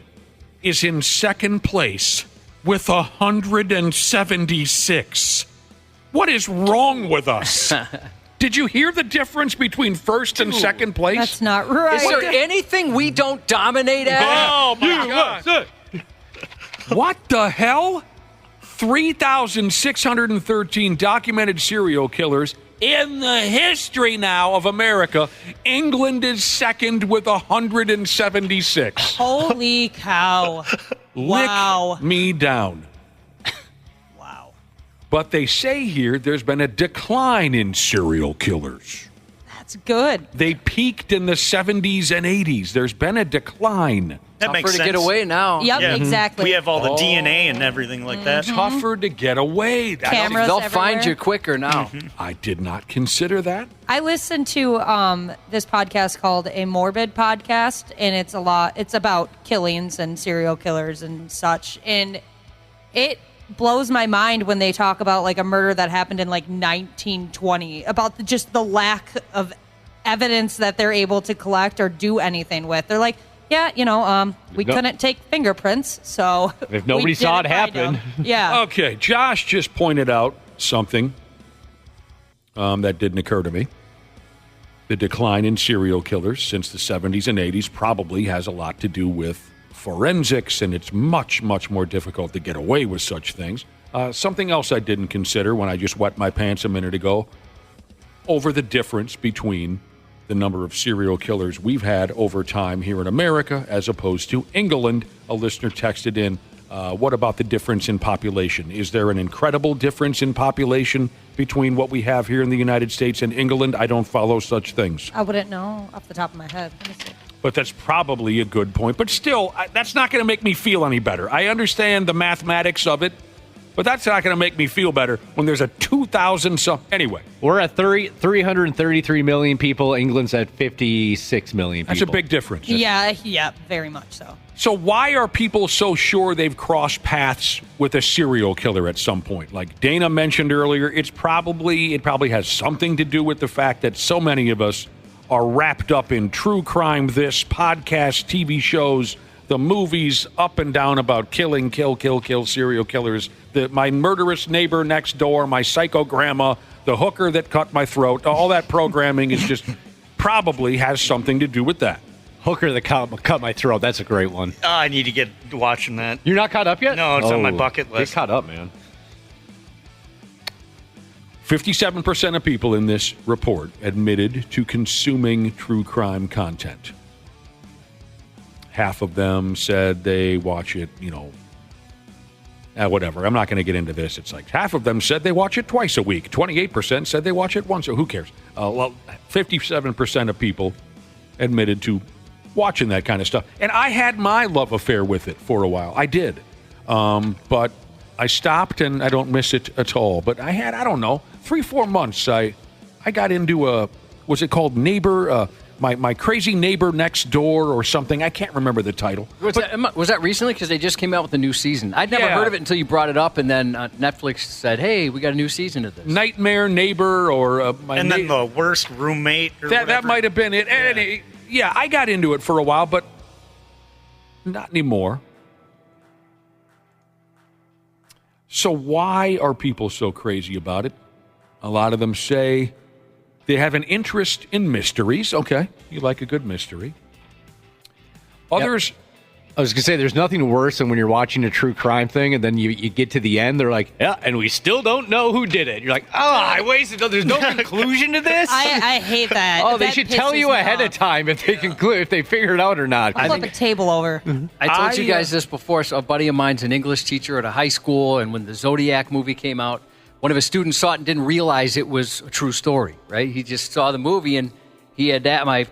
is in second place with 176. What is wrong with us? Did you hear the difference between first and second place? That's not right. Is there anything we don't dominate at? Oh, my God. What the hell? 3,613 documented serial killers in the history now of America. England is second with 176. Holy cow. Wow. Lick me down. Wow. But they say here there's been a decline in serial killers. That's good. They peaked in the 70s and 80s. There's been a decline. That makes Tougher sense. to get away now. Yep, exactly. We have all the DNA and everything like that. Tougher to get away. Cameras They'll everywhere. find you quicker now. I did not consider that. I listened to this podcast called A Morbid Podcast, and it's about killings and serial killers and such. And it blows my mind when they talk about like a murder that happened in like 1920, about just the lack of evidence that they're able to collect or do anything with. They're like, yeah, we couldn't take fingerprints, so if nobody we saw it didn't find happen. them. Yeah. Okay, Josh just pointed out something that didn't occur to me. The decline in serial killers since the 70s and 80s probably has a lot to do with forensics, and it's much, much more difficult to get away with such things. Something else I didn't consider when I just wet my pants a minute ago, over the difference between the number of serial killers we've had over time here in America as opposed to England. A listener texted in, what about the difference in population? Is there an incredible difference in population between what we have here in the United States and England? I don't follow such things. I wouldn't know off the top of my head. Let me see. But that's probably a good point. But still, that's not going to make me feel any better. I understand the mathematics of it, but that's not going to make me feel better when there's a 2,000 some. Anyway. We're at 333 million people. England's at 56 million people. That's a big difference. Yeah, very much so. So why are people so sure they've crossed paths with a serial killer at some point? Like Dana mentioned earlier, it probably has something to do with the fact that so many of us are wrapped up in true crime, this podcast, TV shows, the movies up and down about kill, serial killers, my murderous neighbor next door, my psycho grandma, the hooker that cut my throat. All that programming is just probably has something to do with that. Hooker that cut my throat. That's a great one. I need to get watching that. You're not caught up yet? No, it's on my bucket list. Get caught up, man. 57% of people in this report admitted to consuming true crime content. Half of them said they watch it, whatever. I'm not going to get into this. It's like half of them said they watch it twice a week. 28% said they watch it once. Who cares? 57% of people admitted to watching that kind of stuff. And I had my love affair with it for a while. I did. But I stopped, and I don't miss it at all. But I had, 3-4 months. I got into was it called Neighbor? My Crazy Neighbor Next Door or something. I can't remember the title. Was that recently? Because they just came out with a new season. I'd never heard of it until you brought it up, and then Netflix said, hey, we got a new season of this. Nightmare Neighbor or... then the worst roommate or that might have been it. Yeah. I got into it for a while, but not anymore. So why are people so crazy about it? A lot of them say they have an interest in mysteries. Okay, you like a good mystery. Others I was going to say, there's nothing worse than when you're watching a true crime thing and then you get to the end, they're like, yeah, and we still don't know who did it. You're like, I wasted. There's no conclusion to this? I hate that. Oh, they That should tell pisses you me ahead off. of time if they conclude, if they figure it out or not. I'll flip a table over. I told you guys this before. So a buddy of mine's an English teacher at a high school, and when the Zodiac movie came out, one of his students saw it and didn't realize it was a true story, right? He just saw the movie, and he had that. My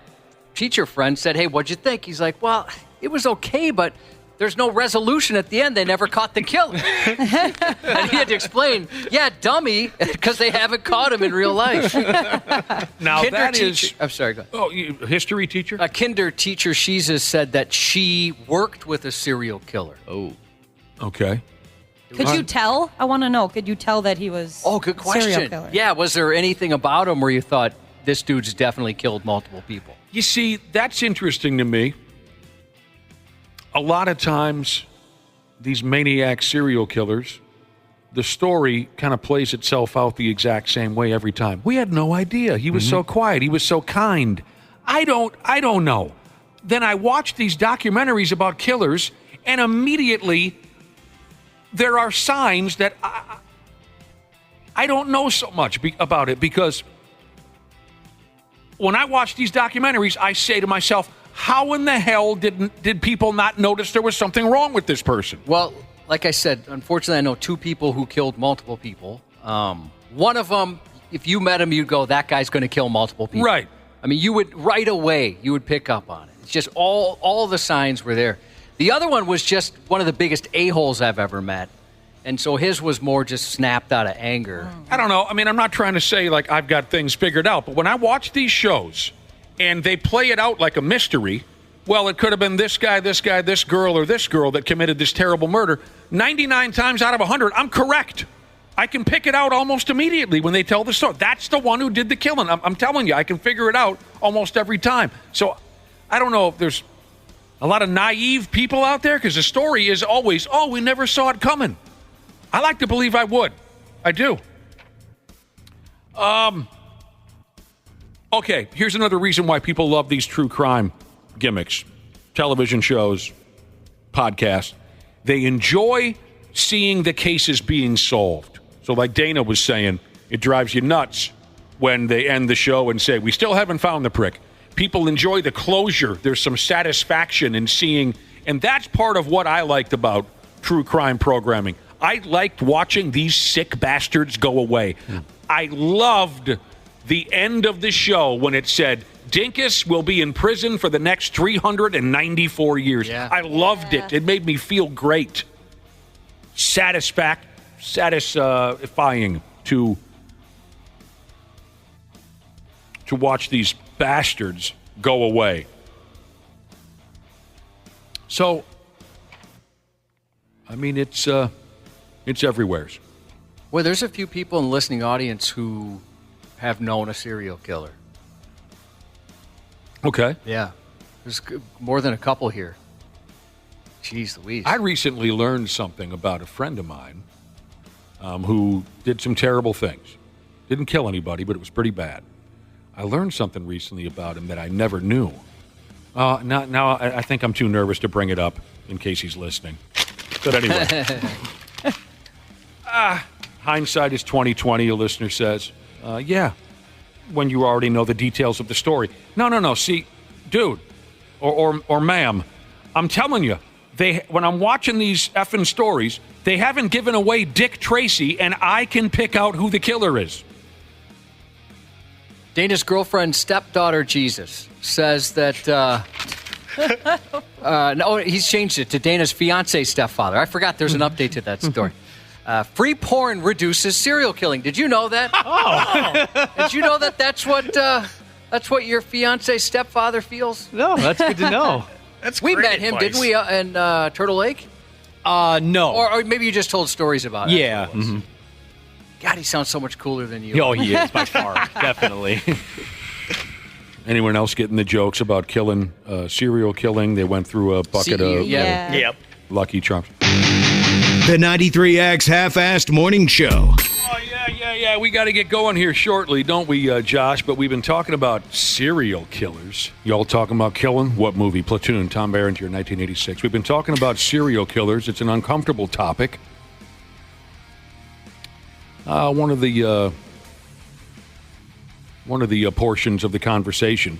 teacher friend said, hey, what'd you think? He's like, well, it was okay, but there's no resolution at the end. They never caught the killer. And he had to explain, yeah, dummy, because they haven't caught him in real life. Now, that is... I'm sorry, go ahead. Oh, history teacher? A kinder teacher, Shiza, said that she worked with a serial killer. Oh. Okay. Could you tell? I want to know. Could you tell that he was good a serial question. killer? Yeah, was there anything about him where you thought, this dude's definitely killed multiple people? You see, that's interesting to me. A lot of times, these maniac serial killers, the story kind of plays itself out the exact same way every time. We had no idea. He was so quiet. He was so kind. I don't know. Then I watch these documentaries about killers, and immediately there are signs that I don't know so much about it, because when I watch these documentaries, I say to myself, how in the hell did people not notice there was something wrong with this person? Well, like I said, unfortunately, I know two people who killed multiple people. One of them, if you met him, you'd go, that guy's going to kill multiple people. Right. I mean, you would, right away, you would pick up on it. It's just all the signs were there. The other one was just one of the biggest a-holes I've ever met. And so his was more just snapped out of anger. I don't know. I mean, I'm not trying to say, like, I've got things figured out. But when I watch these shows and they play it out like a mystery, well, it could have been this guy, this girl, or this girl that committed this terrible murder. 99 times out of 100, I'm correct. I can pick it out almost immediately when they tell the story. That's the one who did the killing. I'm telling you, I can figure it out almost every time. So I don't know if there's a lot of naive people out there, because the story is always, oh, we never saw it coming. I like to believe I would. I do. Okay, here's another reason why people love these true crime gimmicks, television shows, podcasts. They enjoy seeing the cases being solved. So like Dana was saying, it drives you nuts when they end the show and say, we still haven't found the prick. People enjoy the closure. There's some satisfaction in seeing, and that's part of what I liked about true crime programming. I liked watching these sick bastards go away. I loved the end of the show when it said, Dinkus will be in prison for the next 394 years. Yeah. I loved it. It made me feel great. Satisfying to watch these bastards go away. So, I mean, it's everywhere. Well, there's a few people in the listening audience who have known a serial killer. Okay. Yeah. There's more than a couple here. Jeez Louise. I recently learned something about a friend of mine who did some terrible things. Didn't kill anybody, but it was pretty bad. I learned something recently about him that I never knew. Now I think I'm too nervous to bring it up in case he's listening. But anyway. Hindsight is 20/20, a listener says. Yeah, when you already know the details of the story. No. See, dude, or ma'am, I'm telling you, when I'm watching these effing stories, they haven't given away Dick Tracy, and I can pick out who the killer is. Dana's girlfriend, stepdaughter Jesus, says that... no, he's changed it to Dana's fiance stepfather. I forgot there's an update to that story. Free porn reduces serial killing. Did you know that? Oh. Did you know that that's what your fiance stepfather feels? No, that's good to know. We met him, didn't we, in Turtle Lake? No. Or maybe you just told stories about it. Yeah. Mm-hmm. God, he sounds so much cooler than you. Oh, he is, by far. Definitely. Anyone else getting the jokes about killing, serial killing? They went through a bucket of Yep. Lucky Charms. The 93X Half-Assed Morning Show. Oh, yeah. Yeah. We got to get going here shortly, don't we, Josh? But we've been talking about serial killers. Y'all talking about killing? What movie? Platoon, Tom Berenger, 1986. We've been talking about serial killers. It's an uncomfortable topic. One of the portions of the conversation,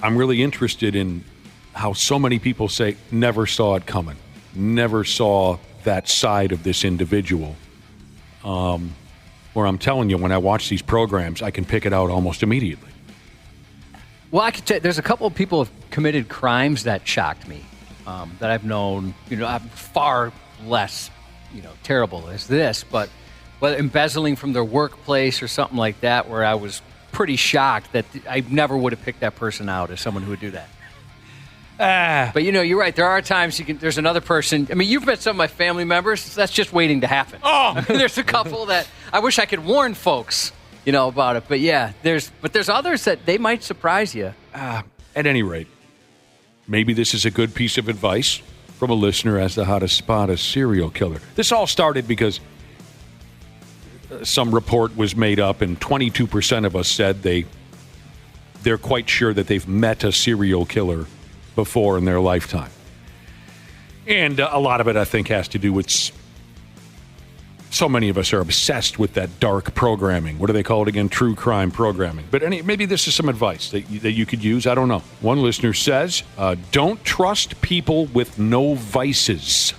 I'm really interested in how so many people say, never saw it coming, never saw that side of this individual. Where I'm telling you, when I watch these programs, I can pick it out almost immediately. Well, I could tell there's a couple of people who have committed crimes that shocked me, that I've known, I'm far less, terrible as this, but whether embezzling from their workplace or something like that, where I was pretty shocked that I never would have picked that person out as someone who would do that. But you're right. There are times there's another person. I mean, you've met some of my family members. That's just waiting to happen. Oh, there's a couple that I wish I could warn folks, about it. But yeah, there's others that they might surprise you. At any rate, maybe this is a good piece of advice from a listener as to how to spot a serial killer. This all started because some report was made up, and 22% of us said they're quite sure that they've met a serial killer before in their lifetime. And a lot of it, I think, has to do with so many of us are obsessed with that dark programming. What do they call it again? True crime programming. But maybe this is some advice that you could use. I don't know. One listener says, don't trust people with no vices.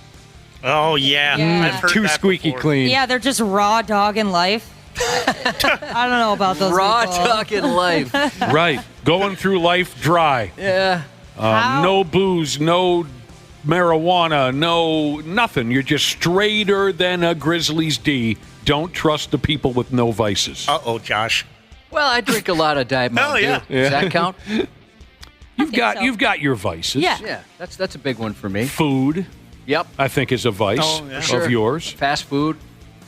Oh, yeah. I've heard Too that squeaky before. clean. Yeah, they're just raw dog in life. I don't know about those Raw people. dog in life. Right. Going through life dry. Yeah. No booze, no marijuana, no nothing. You're just straighter than a Grizzlies D. Don't trust the people with no vices. Uh-oh, Josh. Well, I drink a lot of Diet Mountain Hell Dew. Does that count? You've got your vices. Yeah, that's a big one for me. Food, Yep. I think, is a vice of yours. Fast food.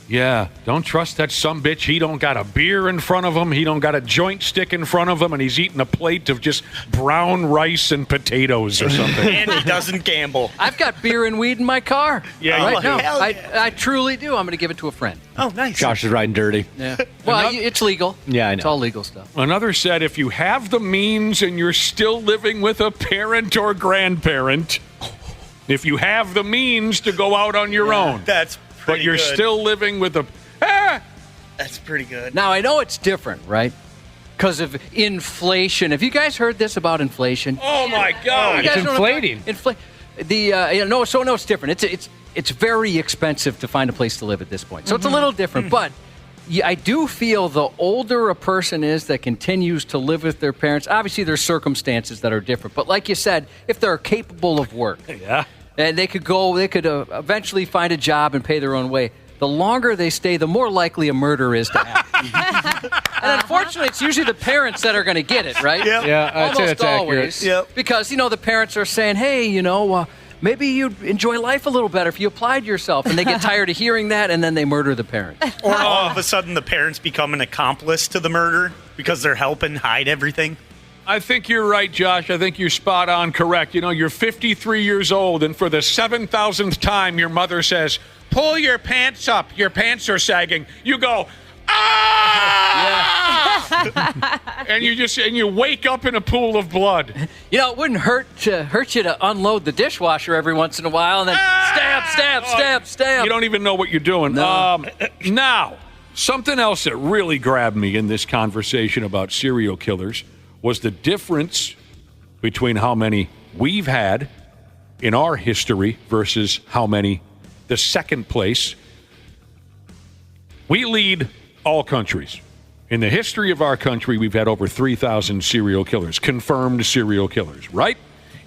Yeah, don't trust that sumbitch. He don't got a beer in front of him. He don't got a joint stick in front of him, and he's eating a plate of just brown rice and potatoes or something. And he doesn't gamble. I've got beer and weed in my car. Yeah, right now. hell yeah. I truly do. I'm going to give it to a friend. Oh, nice. Josh is riding dirty. Yeah. Well, it's legal. Yeah, I know. It's all legal stuff. Another said, if you have the means and you're still living with a parent or grandparent, if you have the means to go out on your own, That's pretty but you're good. still living with a... That's pretty good. Now, I know it's different, right? Because of inflation. Have you guys heard this about inflation? Oh, my God. You guys It's know what I'm inflating. talking- No, it's different. It's very expensive to find a place to live at this point. So it's a little different, but I do feel the older a person is that continues to live with their parents, obviously there's circumstances that are different. But like you said, if they're capable of work, and they could eventually find a job and pay their own way, the longer they stay, the more likely a murder is to happen. And unfortunately, it's usually the parents that are going to get it, right? Yep. Yeah, I'd say Almost that's always. accurate. Yep. Because, the parents are saying, hey, maybe you'd enjoy life a little better if you applied yourself. And they get tired of hearing that, and then they murder the parent. Or all of a sudden the parents become an accomplice to the murder because they're helping hide everything. I think you're right, Josh. I think you're spot on correct. You're 53 years old, and for the 7,000th time, your mother says, pull your pants up. Your pants are sagging. You go, ah! And you wake up in a pool of blood. It wouldn't hurt you to unload the dishwasher every once in a while and then stab. You don't even know what you're doing. No. Now, something else that really grabbed me in this conversation about serial killers was the difference between how many we've had in our history versus how many the second place. We lead all countries. In the history of our country, we've had over 3,000 serial killers, confirmed serial killers, right?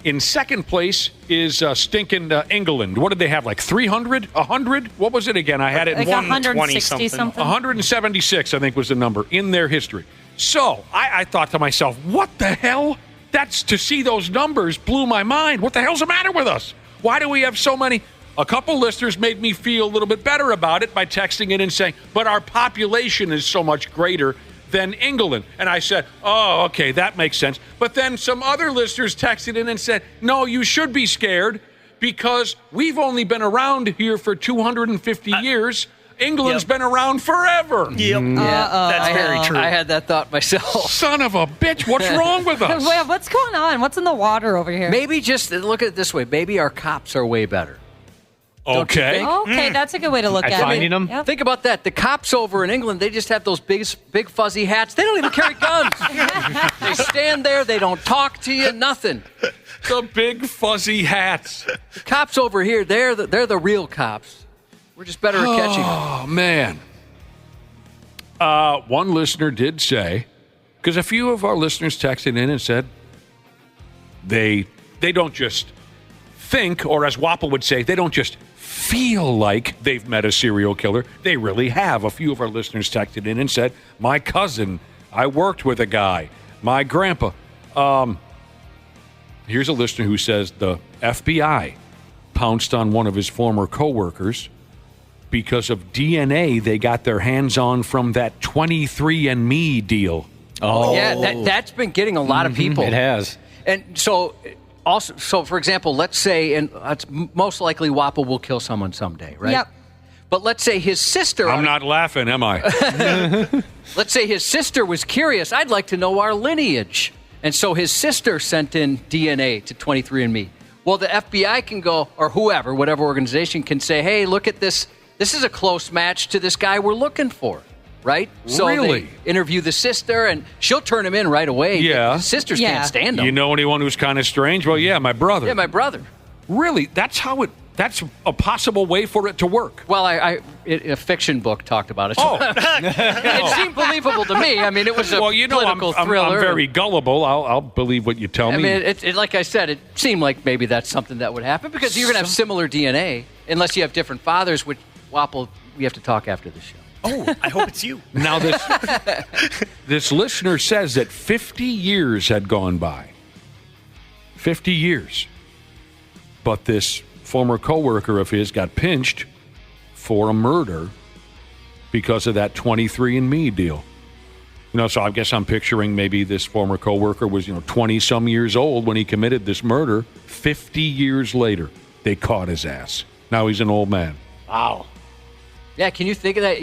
In second place is stinking England. What did they have, like 300? 100? What was it again? I had it like in 160 something. 176, I think, was the number in their history. So I thought to myself, what the hell? That's to see those numbers blew my mind. What the hell's the matter with us? Why do we have so many? A couple listeners made me feel a little bit better about it by texting in and saying, but our population is so much greater than England. And I said, oh, okay, that makes sense. But then some other listeners texted in and said, no, you should be scared because we've only been around here for 250 years. England's been around forever. Yep. That's very true. I had that thought myself. Son of a bitch, what's wrong with us? Wait, what's going on? What's in the water over here? Maybe just look at it this way. Maybe our cops are way better. Okay. Okay, that's a good way to look at it. Finding them? Yep. Think about that. The cops over in England, they just have those big fuzzy hats. They don't even carry guns. They stand there. They don't talk to you. Nothing. The big fuzzy hats. The cops over here, they're the real cops. We're just better at catching them. Oh, man. One listener did say, because a few of our listeners texted in and said they don't just think, or as Wapple would say, they don't just feel like they've met a serial killer. They really have. A few of our listeners texted in and said, my cousin, I worked with a guy, my grandpa. Here's a listener who says the FBI pounced on one of his former coworkers because of DNA they got their hands on from that 23andMe deal. Oh, yeah, that's been getting a lot of people. It has. And so, for example, let's say, and it's most likely Wapple will kill someone someday, right? Yep. But let's say his sister... I'm not laughing, am I? Let's say his sister was curious. I'd like to know our lineage. And so his sister sent in DNA to 23andMe. Well, the FBI can go, or whoever, whatever organization can say, hey, look at this. This is a close match to this guy we're looking for, right? So Really? they interview the sister, and she'll turn him in right away. Yeah. His sisters can't stand him. You know anyone who's kind of strange? Well, yeah, my brother. Yeah, my brother. Really? That's a possible way for it to work. Well, a fiction book talked about it. Oh. It seemed believable to me. I mean, it was a political thriller. I'm very gullible. I'll believe what you tell me. I mean, like I said, it seemed like maybe that's something that would happen because you're going to have similar DNA unless you have different fathers, which, Wapple, we have to talk after the show. Oh, I hope it's you. Now, this listener says that 50 years had gone by. 50 years. But this former coworker of his got pinched for a murder because of that 23andMe deal. You know, so I guess I'm picturing maybe this former coworker was, 20-some years old when he committed this murder. 50 years later, they caught his ass. Now he's an old man. Wow. Yeah, can you think of that?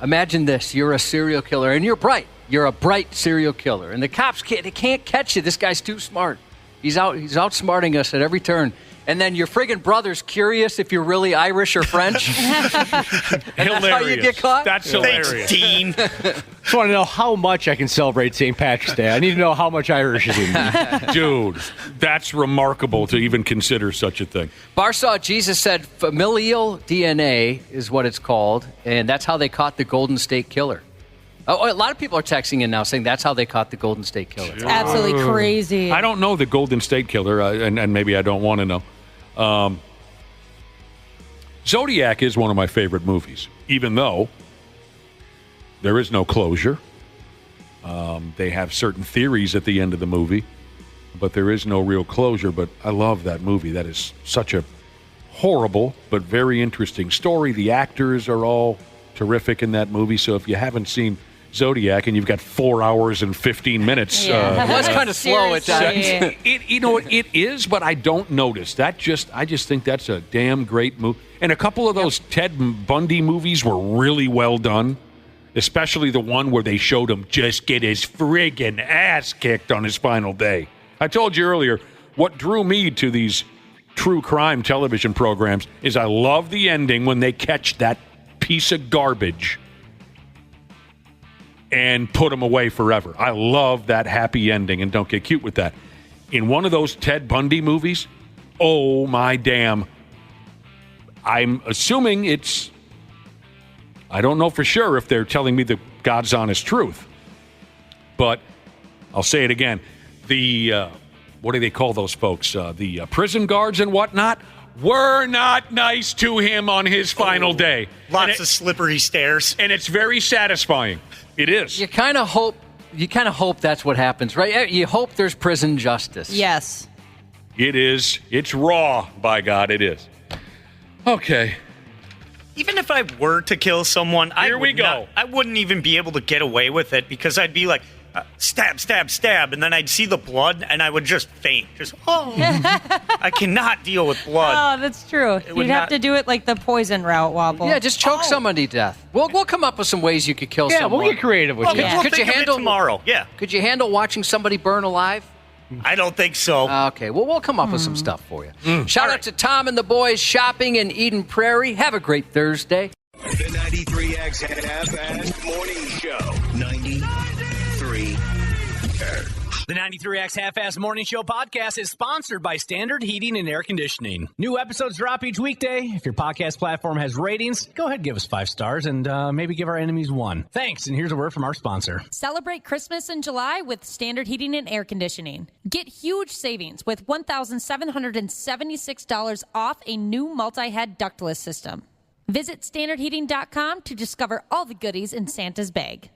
Imagine this. You're a serial killer, and you're bright. You're a bright serial killer. And the cops can't catch you. This guy's too smart. He's outsmarting us at every turn. And then your friggin' brother's curious if you're really Irish or French. Hilarious. That's how you get caught? That's hilarious. Thanks, Dean. Just want to know how much I can celebrate St. Patrick's Day. I need to know how much Irish is in me. Dude, that's remarkable to even consider such a thing. Barsaw Jesus said familial DNA is what it's called, and that's how they caught the Golden State Killer. Oh, a lot of people are texting in now saying that's how they caught the Golden State Killer. It's absolutely crazy. I don't know the Golden State Killer, and maybe I don't want to know. Zodiac is one of my favorite movies, even though there is no closure. They have certain theories at the end of the movie, but there is no real closure. But I love that movie. That is such a horrible but very interesting story. The actors are all terrific in that movie. So if you haven't seen Zodiac and you've got 4 hours and 15 minutes. It was kind of slow at times. It is, but I don't notice. I just think that's a damn great movie. And a couple of those Ted Bundy movies were really well done, especially the one where they showed him just get his friggin' ass kicked on his final day. I told you earlier, what drew me to these true crime television programs is I love the ending when they catch that piece of garbage and put them away forever. I love that happy ending, and don't get cute with that. In one of those Ted Bundy movies, oh my damn, I'm assuming I don't know for sure if they're telling me the God's honest truth, but I'll say it again. The, what do they call those folks? The prison guards and whatnot were not nice to him on his final day. Lots of slippery stairs. And it's very satisfying. It is. You kind of hope that's what happens, right? You hope there's prison justice. Yes. It is. It's raw, by God, it is. Okay. Even if I were to kill someone, I wouldn't even be able to get away with it because I'd be like, stab, stab, stab, and then I'd see the blood, and I would just faint. Just, I cannot deal with blood. Oh, that's true. You'd have to do it like the poison route, Wobble. Yeah, just choke somebody to death. We'll come up with some ways you could kill Yeah, someone. we'll get creative with Well, you. we'll Could you think of it handle tomorrow? Yeah. Could you handle watching somebody burn alive? I don't think so. Okay, well, we'll come up with some stuff for you. Shout out to Tom and the boys shopping in Eden Prairie. Have a great Thursday. The 93X Half-Assed Morning Show. 93. The 93X Half-Assed Morning Show podcast is sponsored by Standard Heating and Air Conditioning. New episodes drop each weekday. If your podcast platform has ratings, go ahead and give us 5 stars and maybe give our enemies 1. Thanks, and here's a word from our sponsor. Celebrate Christmas in July with Standard Heating and Air Conditioning. Get huge savings with $1,776 off a new multi-head ductless system. Visit standardheating.com to discover all the goodies in Santa's bag.